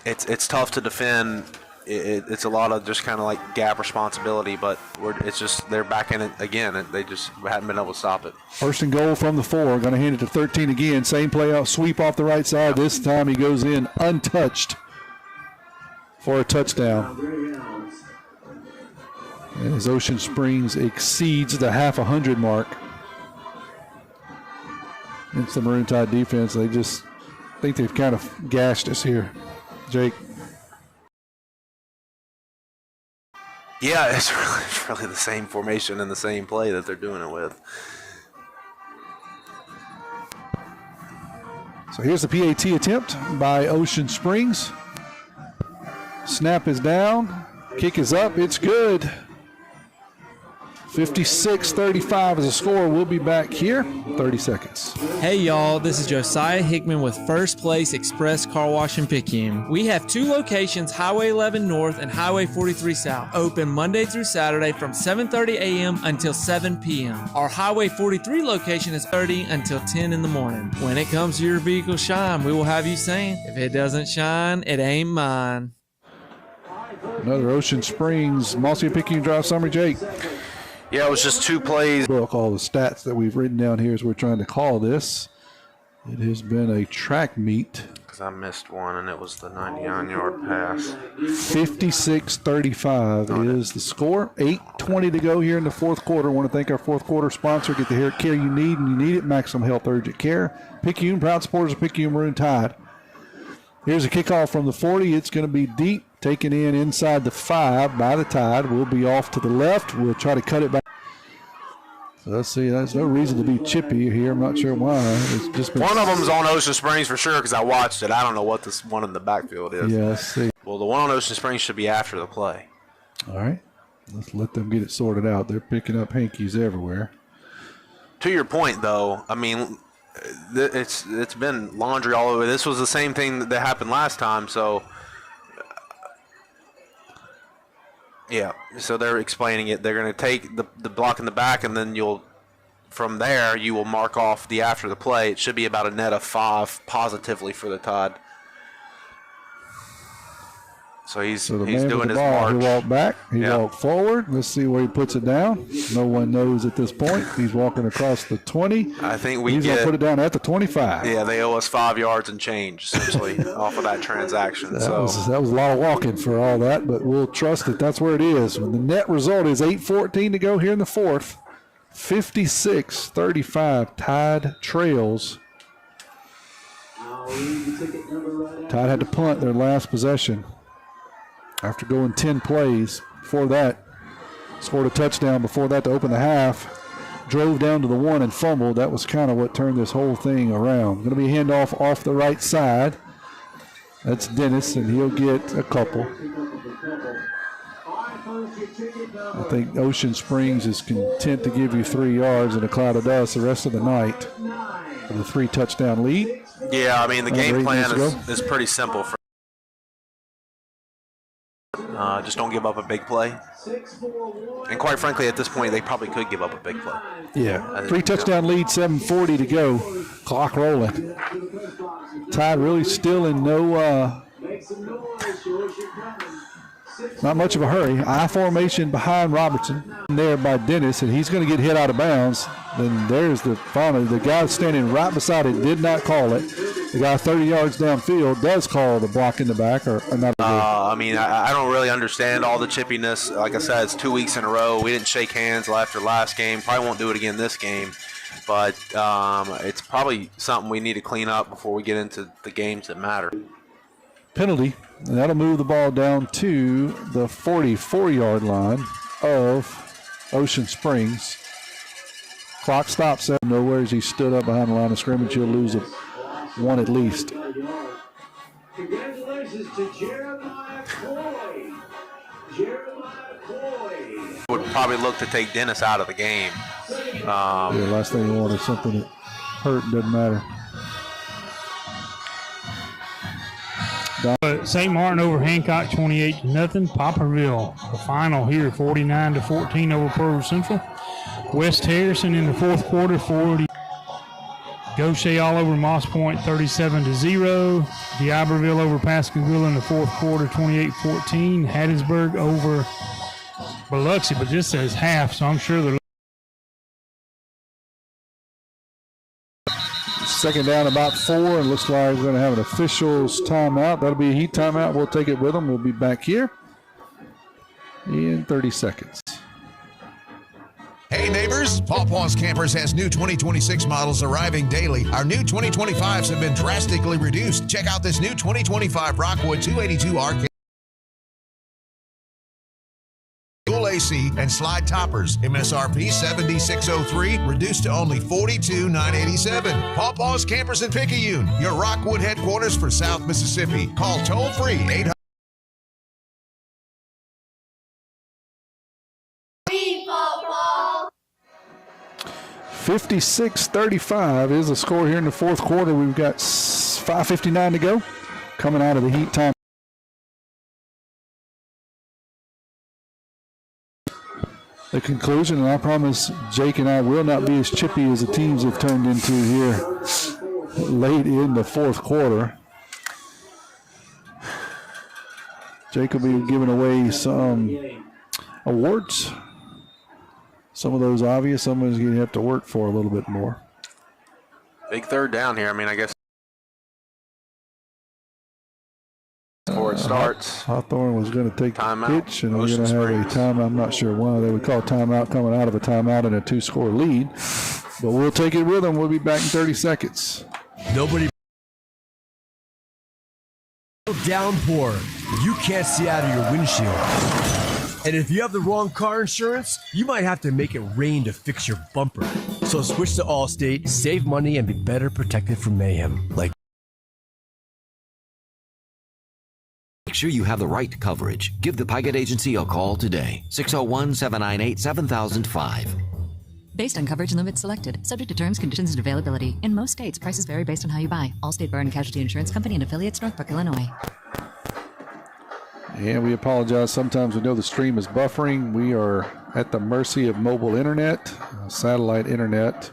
Speaker 3: It's tough to defend. It's a lot of just kind of like gap responsibility, but it's just they're back in it again. They just haven't been able to stop it.
Speaker 1: 1st and goal from the 4. Going to hand it to 13 again. Same play out, sweep off the right side. This time he goes in untouched for a touchdown. And as Ocean Springs exceeds the half 100 mark. It's the Maroon Tide defense. They just think they've kind of gashed us here, Jake.
Speaker 3: Yeah, it's really the same formation and the same play that they're doing it with.
Speaker 1: So here's the PAT attempt by Ocean Springs. Snap is down. Kick is up. It's good. 56-35 is the score. We'll be back here. 30 seconds.
Speaker 14: Hey y'all, this is Josiah Hickman with First Place Express Car Wash in Picayune. We have 2 locations, Highway 11 North and Highway 43 South, open Monday through Saturday from 7:30 a.m. until 7 p.m. Our Highway 43 location is 30 until 10 in the morning. When it comes to your vehicle shine, we will have you saying, if it doesn't shine, it ain't mine.
Speaker 1: Another Ocean Springs, Mossy Picayune Drive summary, Jake.
Speaker 3: Yeah, it was just 2 plays.
Speaker 1: Book all the stats that we've written down here as we're trying to call this. It has been a track meet.
Speaker 3: because I missed one, and it was the 99-yard pass.
Speaker 1: 56-35 is the score. 8:20 to go here in the fourth quarter. I want to thank our fourth quarter sponsor. Get the care you need, and you need it. Maximum Health Urgent Care. Picayune, proud supporters of Picayune Maroon Tide. Here's a kickoff from the 40. It's going to be deep, taken in inside the 5 by the Tide. We'll be off to the left. We'll try to cut it back. So let's see. There's no reason to be chippy here. I'm not sure why. It's just been
Speaker 3: one of them's on Ocean Springs for sure because I watched it. I don't know what this one in the backfield is.
Speaker 1: Yeah, let's see.
Speaker 3: Well, the one on Ocean Springs should be after the play.
Speaker 1: All right. Let's let them get it sorted out. They're picking up hankies everywhere.
Speaker 3: To your point, though, I mean, it's been laundry all over. This was the same thing that happened last time, so yeah. So they're explaining it. They're going to take the block in the back, and then from there you will mark off the after the play. It should be about a net of 5 positively for the Tide. So he's doing his march.
Speaker 1: He walked back. He walked forward. Let's see where he puts it down. No one knows at this point. He's walking across the 20.
Speaker 3: I think
Speaker 1: he's going to put it down at the 25.
Speaker 3: Yeah, they owe us 5 yards and change, essentially, off of that transaction.
Speaker 1: That was a lot of walking for all that, but we'll trust that that's where it is. When the net result is 8:14 to go here in the fourth. 56-35. Tide trails. Tide had to punt their last possession. After going 10 plays, before that, scored a touchdown before that to open the half, drove down to the 1 and fumbled. That was kind of what turned this whole thing around. Going to be a handoff off the right side. That's Dennis, and he'll get a couple. I think Ocean Springs is content to give you 3 yards and a cloud of dust the rest of the night with a 3-touchdown lead.
Speaker 3: Yeah, I mean, the game plan is pretty simple. Just don't give up a big play. And quite frankly, at this point, they probably could give up a big play.
Speaker 1: Yeah. 3-touchdown lead, 7:40 to go. Clock rolling. Tide really still in not much of a hurry. I formation behind Robertson. There by Dennis, and he's going to get hit out of bounds. Then there's the guy standing right beside it did not call it. The guy 30 yards downfield does call the block in the back, or not.
Speaker 3: I mean, I don't really understand all the chippiness. Like I said, it's 2 weeks in a row. We didn't shake hands after last game. Probably won't do it again this game. But it's probably something we need to clean up before we get into the games that matter.
Speaker 1: Penalty, and that'll move the ball down to the 44-yard line of Ocean Springs. Clock stops at nowhere as he stood up behind the line of scrimmage. He'll lose one at least.
Speaker 5: Congratulations to Jeremiah Coy.
Speaker 3: Would probably look to take Dennis out of the game.
Speaker 1: Last thing you want is something that hurt, doesn't matter.
Speaker 2: St. Martin over Hancock 28-0. Poplarville, the final here, 49-14 over Pearl Central. West Harrison in the fourth quarter, 40. Gaucher all over Moss Point, 37-0. D'Iberville over Pascagoula in the fourth quarter, 28-14. Hattiesburg over Biloxi, but this says half, so I'm sure they're.
Speaker 1: Second down, about 4, and looks like we're going to have an official's timeout. That'll be a heat timeout. We'll take it with them. We'll be back here in 30 seconds.
Speaker 4: Hey neighbors, Paw Paws Campers has new 2026 models arriving daily. Our new 2025s have been drastically reduced. Check out this new 2025 Rockwood 282R dual AC and slide toppers. MSRP $76.03, reduced to only $42,987. Paw Paws Campers in Picayune, your Rockwood headquarters for South Mississippi. Call toll-free 800.
Speaker 1: 56-35 is the score here in the fourth quarter. We've got 5:59 to go. Coming out of the heat time. The conclusion, and I promise Jake and I will not be as chippy as the teams have turned into here late in the fourth quarter. Jake will be giving away some awards. Some of those obvious, some of those going to have to work for a little bit more.
Speaker 3: Big third down here. I mean, I guess Before it starts.
Speaker 1: Hawthorne was going to take
Speaker 3: Timeout.
Speaker 1: the pitch, and we're going to have a timeout. I'm not sure why they would call timeout coming out of a timeout and a 2-score lead, but we'll take it with them. We'll be back in 30 seconds.
Speaker 10: Nobody. Downpour. You can't see out of your windshield. And if you have the wrong car insurance, you might have to make it rain to fix your bumper. So switch to Allstate, save money, and be better protected from mayhem. Like.
Speaker 9: Make sure you have the right coverage. Give the Pygate Agency a call today. 601-798-7005.
Speaker 11: Based on coverage and limits selected, subject to terms, conditions, and availability. In most states, prices vary based on how you buy. Allstate Bar and Casualty Insurance Company and affiliates, Northbrook, Illinois.
Speaker 1: And we apologize. Sometimes we know the stream is buffering. We are at the mercy of mobile internet, satellite internet.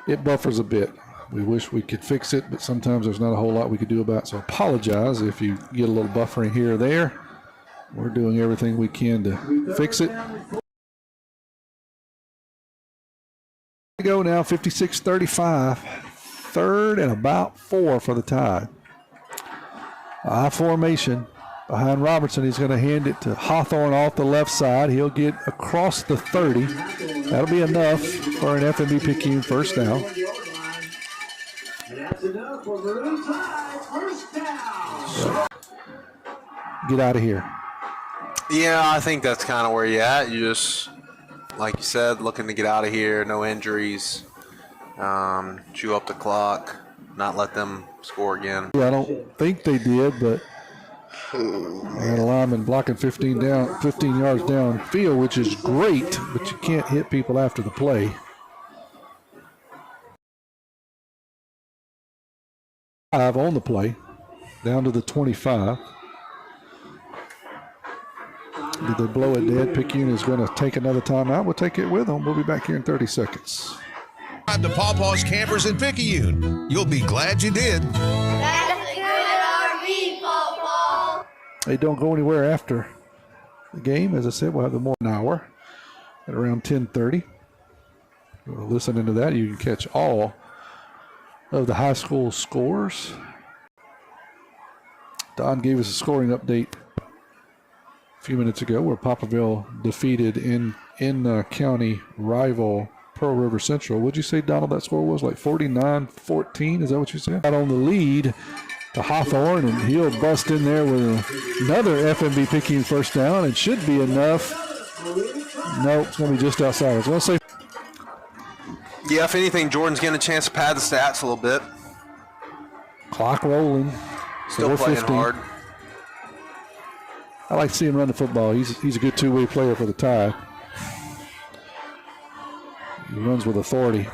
Speaker 1: It buffers a bit. We wish we could fix it, but sometimes there's not a whole lot we could do about it. So apologize if you get a little buffering here or there. We're doing everything we can to fix it. Go now, 56-35. Third and about 4 for the Tide. I formation behind Robertson. He's going to hand it to Hawthorne off the left side. He'll get across the 30. That'll be enough for an FMB Picayune first down.
Speaker 5: That's enough for Maroon Tide. First down.
Speaker 1: Get out of here.
Speaker 3: Yeah, I think that's kind of where you're at. You just, like you said, looking to get out of here, no injuries, chew up the clock, not let them score again.
Speaker 1: Yeah, I don't think they did, but they had a lineman blocking 15 yards downfield, which is great, but you can't hit people after the play. On the play, down to the 25. Did they blow it dead? Picayune is going to take another timeout. We'll take it with them. We'll be back here in 30 seconds.
Speaker 4: To Pawpaw's Campers in Picayune. You'll be glad you did.
Speaker 8: That's a good RV, Pawpaw.
Speaker 1: They don't go anywhere after the game. As I said, we'll have the more than an hour at around 10:30. Listening to that, you can catch all of the high school scores. Don gave us a scoring update a few minutes ago where Poplarville defeated in county rival Pearl River Central. What'd you say, Donald, that score was? Like 49-14? Is that what you said? Out on the lead to Hawthorne, and he'll bust in there with another FMB Picayune first down. It should be enough. Nope, it's going to be just outside. I was going to say.
Speaker 3: Yeah, if anything, Jordan's getting a chance to pad the stats a little bit.
Speaker 1: Clock rolling.
Speaker 3: Still playing hard.
Speaker 1: I like to see him run the football. He's a good two-way player for the Tide. He runs with authority.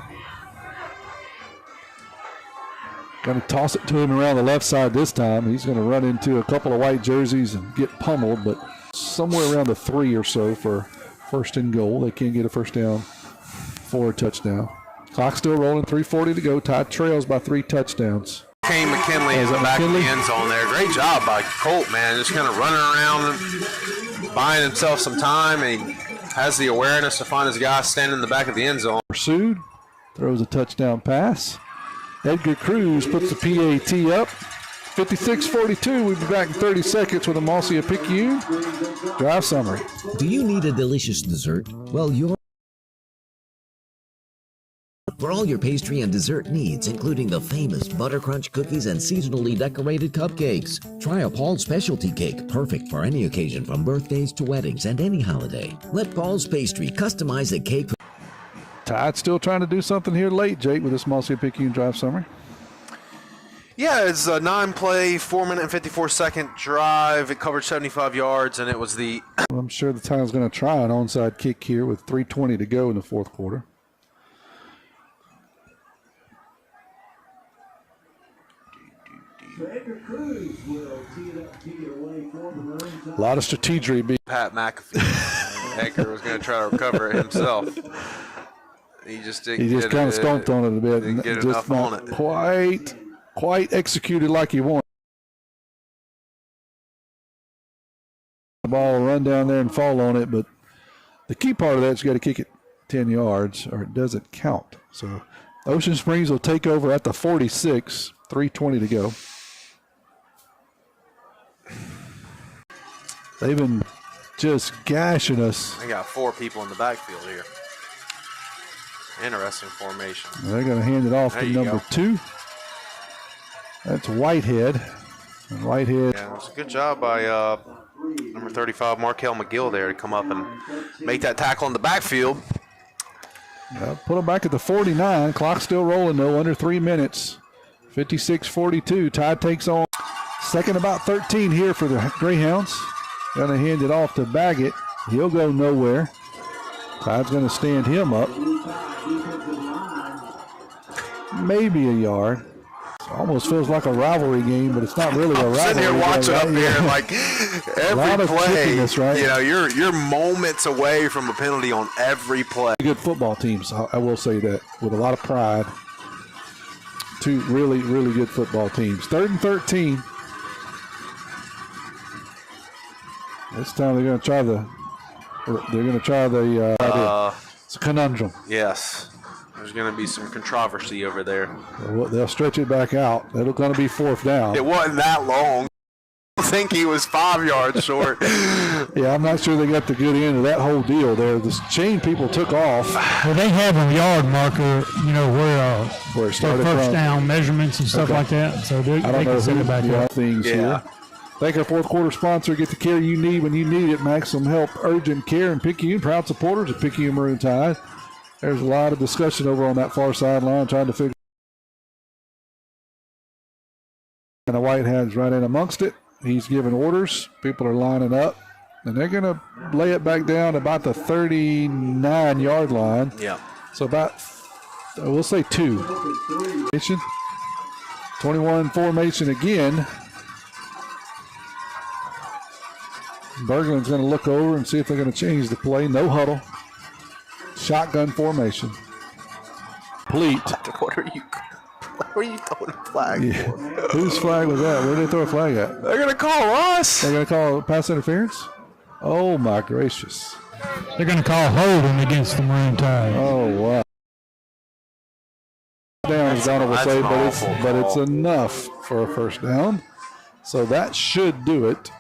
Speaker 1: Going to toss it to him around the left side this time. He's going to run into a couple of white jerseys and get pummeled, but somewhere around the 3 or so for first and goal. They can't get a first down for a touchdown. Clock still rolling, 3:40 to go. Tide trails by 3 touchdowns.
Speaker 3: Kane McKinley is back in the end zone there. Great job by Colt, man. Just kind of running around, buying himself some time, and he has the awareness to find his guy standing in the back of the end zone.
Speaker 1: Pursued, throws a touchdown pass. Edgar Cruz puts the PAT up. 56-42. We'll be back in 30 seconds with a Marcia Picayune drive summary.
Speaker 9: Do you need a delicious dessert? Well, for all your pastry and dessert needs, including the famous Butter Crunch cookies and seasonally decorated cupcakes. Try a Paul's specialty cake, perfect for any occasion from birthdays to weddings and any holiday. Let Paul's Pastry customize a cake.
Speaker 1: Tide still trying to do something here late, Jake, with this Marcia Picayune drive summary.
Speaker 3: Yeah, it's a 9-play, 4-minute and 54-second drive. It covered 75 yards, and it was the...
Speaker 1: I'm sure the Tide's going to try an onside kick here with 3:20 to go in the fourth quarter. A lot of strategy.
Speaker 3: Pat McAfee. Edgar was going to try to recover it himself. He just didn't.
Speaker 1: He just kind of stomped on it a bit.
Speaker 3: Didn't get
Speaker 1: just
Speaker 3: enough on it.
Speaker 1: Quite executed like he wanted. The ball will run down there and fall on it, but the key part of that is you got to kick it 10 yards or it doesn't count. So Ocean Springs will take over at the 46, 3:20 to go. They've been just gashing us.
Speaker 3: They got 4 people in the backfield here. Interesting formation.
Speaker 1: They're going to hand it off to number 2. That's Whitehead. And Whitehead.
Speaker 3: Yeah, it was a good job by number 35, Markel McGill there to come up and make that tackle in the backfield.
Speaker 1: Put them back at the 49. Clock still rolling, though, under 3 minutes. 56-42. Tide takes on. Second about 13 here for the Greyhounds. Going to hand it off to Baggett. He'll go nowhere. Tide's going to stand him up. Maybe a yard. Almost feels like a rivalry game, but it's not really a rivalry.
Speaker 3: I'm sitting here watching up here, like every play.
Speaker 1: Right?
Speaker 3: You know, you're moments away from a penalty on every play.
Speaker 1: Good football teams, I will say that, with a lot of pride. 2 really, really good football teams. 3rd and 13. This time they're going to try the. It's a conundrum.
Speaker 3: Yes. There's going to be some controversy over there.
Speaker 1: They'll stretch it back out. It's going to be 4th down.
Speaker 3: It wasn't that long. I think he was 5 yards short.
Speaker 1: Yeah, I'm not sure they got the good end of that whole deal there. The chain people took off.
Speaker 2: Well, they have a yard marker, where it started first down measurements and stuff like that. So they can set it back up.
Speaker 1: Things here. Thank our 4th quarter sponsor. Get the care you need when you need it. Maximum Help Urgent Care in Picayune. Proud supporters of Picayune Maroon Tide. There's a lot of discussion over on that far sideline trying to figure. And the Whitehead's right in amongst it. He's giving orders. People are lining up. And they're going to lay it back down about the 39-yard line.
Speaker 3: Yeah.
Speaker 1: So about, we'll say 2. 21 formation again. Berglund's going to look over and see if they're going to change the play. No huddle. Shotgun formation. Complete.
Speaker 3: What are you throwing a flag for?
Speaker 1: Whose flag was that? Where did they throw a flag at?
Speaker 3: They're going to call us.
Speaker 1: They're going to call pass interference? Oh, my gracious.
Speaker 2: They're going to call holding against the Maroon Tide.
Speaker 1: Oh, wow. Down, as Donald will say, but it's enough for a first down. So that should do it.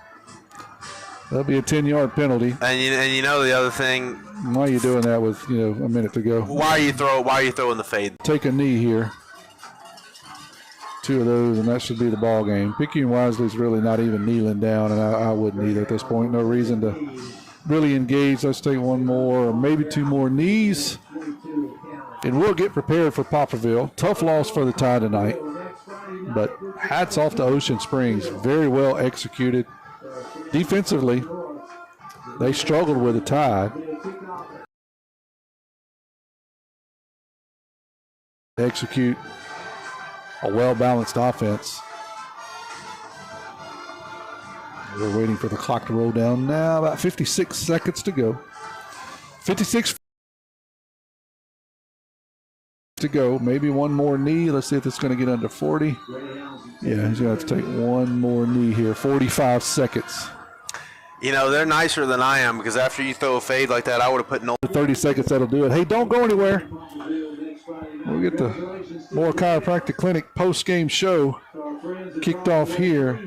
Speaker 1: That'll be a 10-yard penalty.
Speaker 3: And you know the other thing.
Speaker 1: Why are you doing that with a minute to go?
Speaker 3: Why are you throwing the fade?
Speaker 1: Take a knee here. 2 of those, and that should be the ball game. Picayune Wisely's really not even kneeling down, and I wouldn't either at this point. No reason to really engage. Let's take 1 more, or maybe 2 more knees, and we'll get prepared for Poplarville. Tough loss for the Tide tonight, but hats off to Ocean Springs. Very well executed. Defensively, they struggled with the Tide. Execute a well-balanced offense. We're waiting for the clock to roll down now. About 56 seconds to go. 56 to go. Maybe 1 more knee. Let's see if it's going to get under 40. Yeah, he's going to have to take 1 more knee here. 45 seconds.
Speaker 3: They're nicer than I am, because after you throw a fade like that, I would have put no.
Speaker 1: 30 seconds, that'll do it. Hey, don't go anywhere. We'll get the Moore Chiropractic Clinic post-game show kicked off here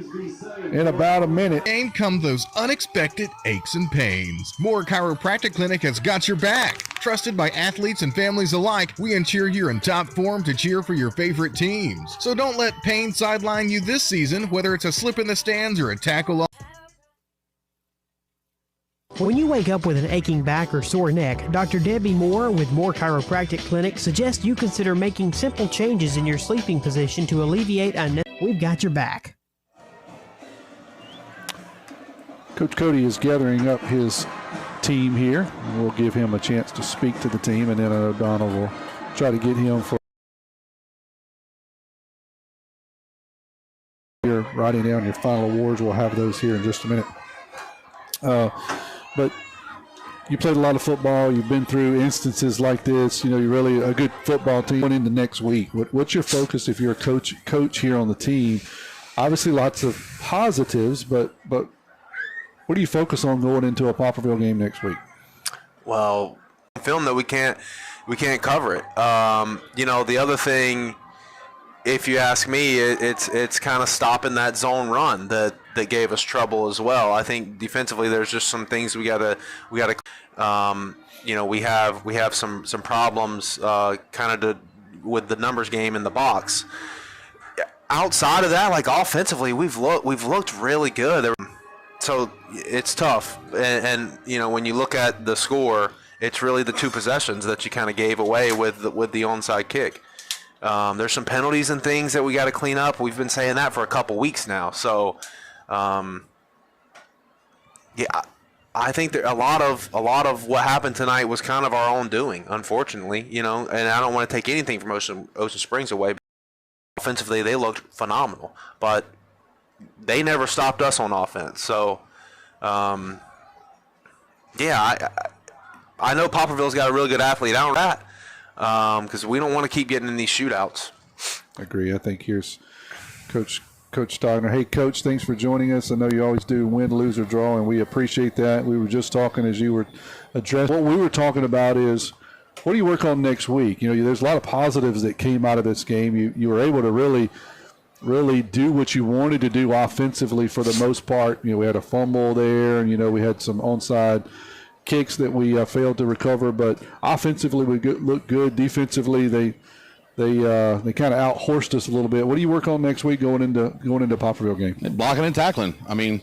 Speaker 1: in about a minute.
Speaker 4: In come those unexpected aches and pains. Moore Chiropractic Clinic has got your back. Trusted by athletes and families alike, we ensure you're in top form to cheer for your favorite teams. So don't let pain sideline you this season, whether it's a slip in the stands or a tackle off.
Speaker 13: When you wake up with an aching back or sore neck, Dr. Debbie Moore with Moore Chiropractic Clinic suggests you consider making simple changes in your sleeping position to alleviate We've got your back.
Speaker 1: Coach Cody is gathering up his team here. We'll give him a chance to speak to the team, and then O'Donnell will try to get him for. You're writing down your final awards. We'll have those here in just a minute. But you played a lot of football. You've been through instances like this. You're really a good football team going into next week. What's your focus if you're a coach here on the team? Obviously, lots of positives, but what do you focus on going into a Poplarville game next week?
Speaker 3: Well, film that we can't cover it. The other thing, if you ask me, it's kind of stopping that zone run that that gave us trouble as well. I think defensively, there's just some things we gotta we have some problems with the numbers game in the box. Outside of that, like offensively, we've looked really good. So it's tough, and when you look at the score, it's really the 2 possessions that you kind of gave away with the onside kick. There's some penalties and things that we got to clean up. We've been saying that for a couple weeks now. So, I think that a lot of what happened tonight was kind of our own doing, unfortunately. And I don't want to take anything from Ocean Springs away. Offensively, they looked phenomenal, but they never stopped us on offense. So, I know Poplarville's got a really good athlete. I don't know that. Because we don't want to keep getting in these shootouts.
Speaker 1: I agree. I think here's Coach Steiner. Hey, Coach, thanks for joining us. I know you always do win, lose, or draw, and we appreciate that. We were just talking as you were addressing. What we were talking about is, what do you work on next week? There's a lot of positives that came out of this game. You were able to really do what you wanted to do offensively for the most part. We had a fumble there, and we had some onside kicks that we failed to recover, but offensively we looked good. Defensively, they kind of out-horsed us a little bit. What do you work on next week going into Poplarville game?
Speaker 15: Blocking and tackling. I mean,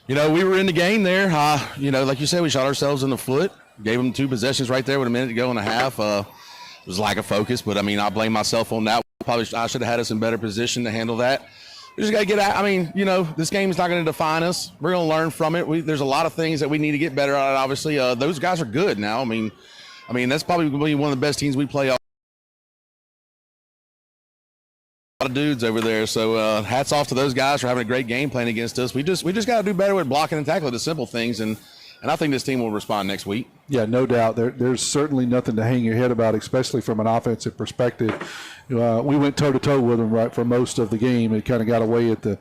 Speaker 15: we were in the game there. Like you said, we shot ourselves in the foot. Gave them 2 possessions right there with a minute to go and a half. It was lack of focus, but I blame myself on that. I should have had us in better position to handle that. We just got to get out. This game is not going to define us. We're going to learn from it. There's a lot of things that we need to get better at. Obviously, those guys are good now. That's probably going to be one of the best teams we play. A lot of dudes over there. So hats off to those guys for having a great game plan against us. We just got to do better with blocking and tackling the simple things, and I think this team will respond next week.
Speaker 1: Yeah, no doubt. There's certainly nothing to hang your head about, especially from an offensive perspective. We went toe-to-toe with them right for most of the game. It kind of got away at the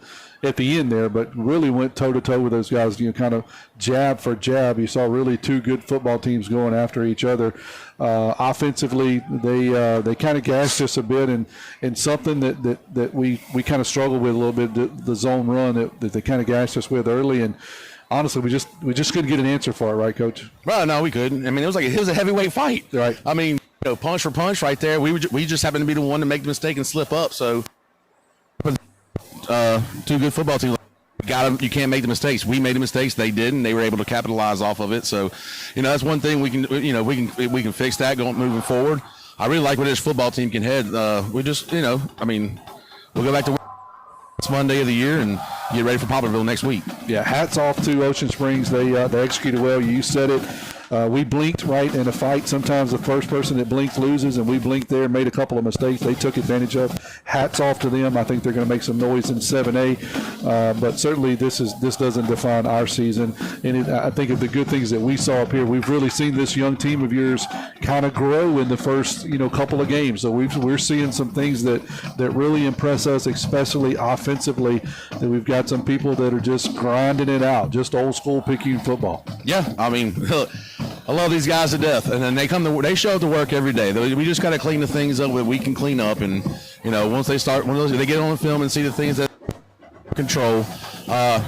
Speaker 1: end there, but really went toe-to-toe with those guys, kind of jab for jab. You saw really 2 good football teams going after each other. Offensively, they kind of gassed us a bit, and something that we kind of struggled with a little bit, the zone run that they kind of gassed us with early. And honestly, we just couldn't get an answer for it, right, Coach?
Speaker 15: Well, no, we couldn't. It was a heavyweight fight.
Speaker 1: Right.
Speaker 15: Punch for punch right there. We just happened to be the one to make the mistake and slip up. So, 2 good football teams. You can't make the mistakes. We made the mistakes. They didn't. They were able to capitalize off of it. So, that's one thing we can we can fix that moving forward. I really like where this football team can head. We just we'll go back to it's Monday of the year and get ready for Poplarville next week.
Speaker 1: Yeah, hats off to Ocean Springs. They executed well. You said it. We blinked right in a fight. Sometimes the first person that blinks loses, and we blinked there, made a couple of mistakes they took advantage of. Hats off to them. I think they're going to make some noise in 7A, but certainly this doesn't define our season. And I think of the good things that we saw up here. We've really seen this young team of yours kind of grow in the first couple of games. So we're seeing some things that really impress us, especially offensively. That we've got some people that are just grinding it out, just old school Picayune football.
Speaker 15: Yeah, look, I love these guys to death, and then they show up to work every day. We just got to clean the things up that we can clean up, and once they get on the film and see the things that control, I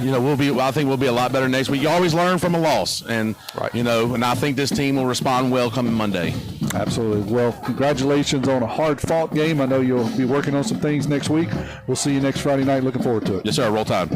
Speaker 15: think we'll be a lot better next week. You always learn from a loss, and and I think this team will respond well coming Monday.
Speaker 1: Absolutely. Well, congratulations on a hard-fought game. I know you'll be working on some things next week. We'll see you next Friday night. Looking forward to it.
Speaker 15: Yes, sir. Roll Tide.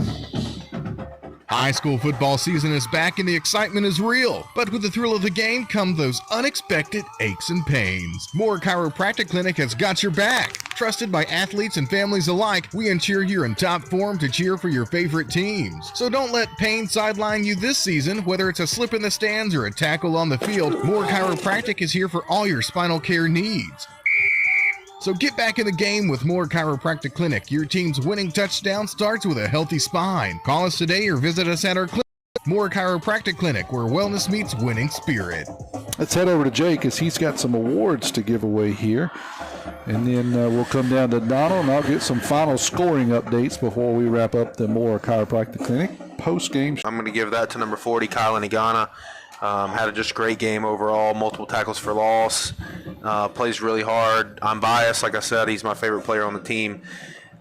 Speaker 16: High school football season is back and the excitement is real, but with the thrill of the game come those unexpected aches and pains. Moore Chiropractic Clinic has got your back. Trusted by athletes and families alike, we ensure you're in top form to cheer for your favorite teams. So don't let pain sideline you this season, whether it's a slip in the stands or a tackle on the field. Moore Chiropractic is here for all your spinal care needs. So get back in the game with Moore Chiropractic Clinic. Your team's winning touchdown starts with a healthy spine. Call us today or visit us at our clinic. Moore Chiropractic Clinic, where wellness meets winning spirit.
Speaker 1: Let's head over to Jake because he's got some awards to give away here. And then we'll come down to Donald, and I'll get some final scoring updates before we wrap up the Moore Chiropractic Clinic post-game.
Speaker 3: I'm going to give that to number 40, Kyle Nigana. Had a just great game overall, multiple tackles for loss, plays really hard. I'm biased, like I said, he's my favorite player on the team.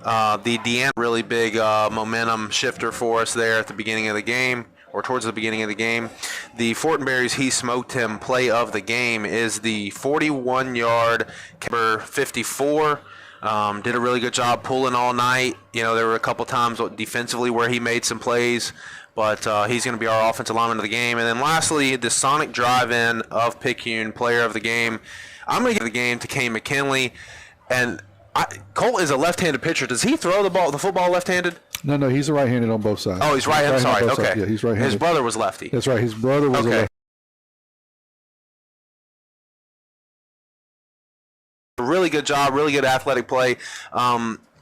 Speaker 3: The Deanna really big momentum shifter for us there at the beginning of the game, or towards the beginning of the game. The Fortenberry's He Smoked Him play of the game is the 41-yard number 54. Did a really good job pulling all night. You know, there were a couple times defensively where he made some plays, but he's going to be our offensive lineman of the game. And then lastly, the Sonic Drive-In of Picayune player of the game. I'm going to give the game to Kane McKinley. And Colt is a left-handed pitcher. Does he throw the football left-handed?
Speaker 1: No, he's a right-handed on both sides.
Speaker 3: Oh, he's right-handed. Sorry, okay.
Speaker 1: Sides. Yeah, he's right-handed.
Speaker 3: His brother was lefty.
Speaker 1: That's right. His brother was a lefty.
Speaker 3: Really good job, really good athletic play.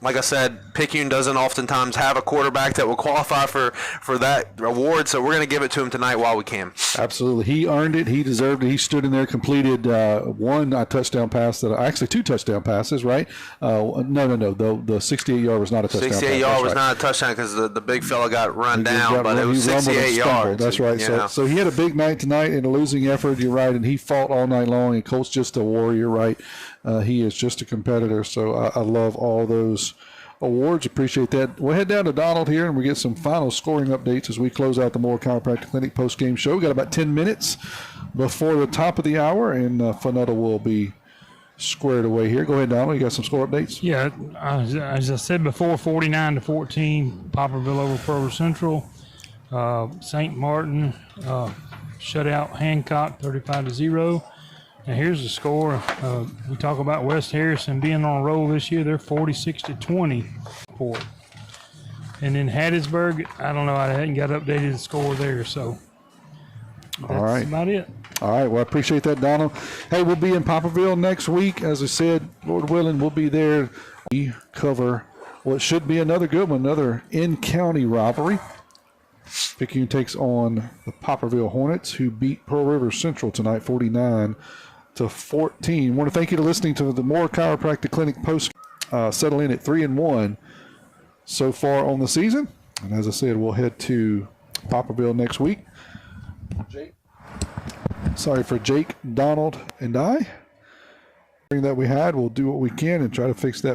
Speaker 3: Like I said, Picayune doesn't oftentimes have a quarterback that will qualify for that award, so we're going to give it to him tonight while we can.
Speaker 1: Absolutely. He earned it. He deserved it. He stood in there, completed one touchdown pass, actually 2 touchdown passes, right? No. The 68-yard was not a touchdown
Speaker 3: 68-yard was not a touchdown because the big fella got run down, but it was 68 yards.
Speaker 1: That's right. So he had a big night tonight in a losing effort, you're right, and he fought all night long, and Colt's just a warrior, right? He is just a competitor, so I love all those awards. Appreciate that. We'll head down to Donald here, and we get some final scoring updates as we close out the Moore Chiropractic Clinic post-game show. We got about 10 minutes before the top of the hour, and Funetta will be squared away here. Go ahead, Donald. You got some score updates?
Speaker 2: Yeah, as I said before, 49-14, Poplarville over Pearl River Central. St. Martin shut out Hancock 35-0. And here's the score. We talk about West Harrison being on a roll this year. They're 46-20. And then Hattiesburg, I don't know. I hadn't got updated the score there. So that's about it.
Speaker 1: All right. Well, I appreciate that, Donald. Hey, we'll be in Poplarville next week. As I said, Lord willing, we'll be there. We cover what should be another good one, another in-county rivalry. Picayune takes on the Poplarville Hornets, who beat Pearl River Central tonight, 49-14. I want to thank you for listening to the Moore Chiropractic Clinic post. Settle in at 3-1 so far on the season. And as I said, we'll head to Poplarville next week. Sorry for Jake, Donald, and I. That we had, we'll do what we can and try to fix that.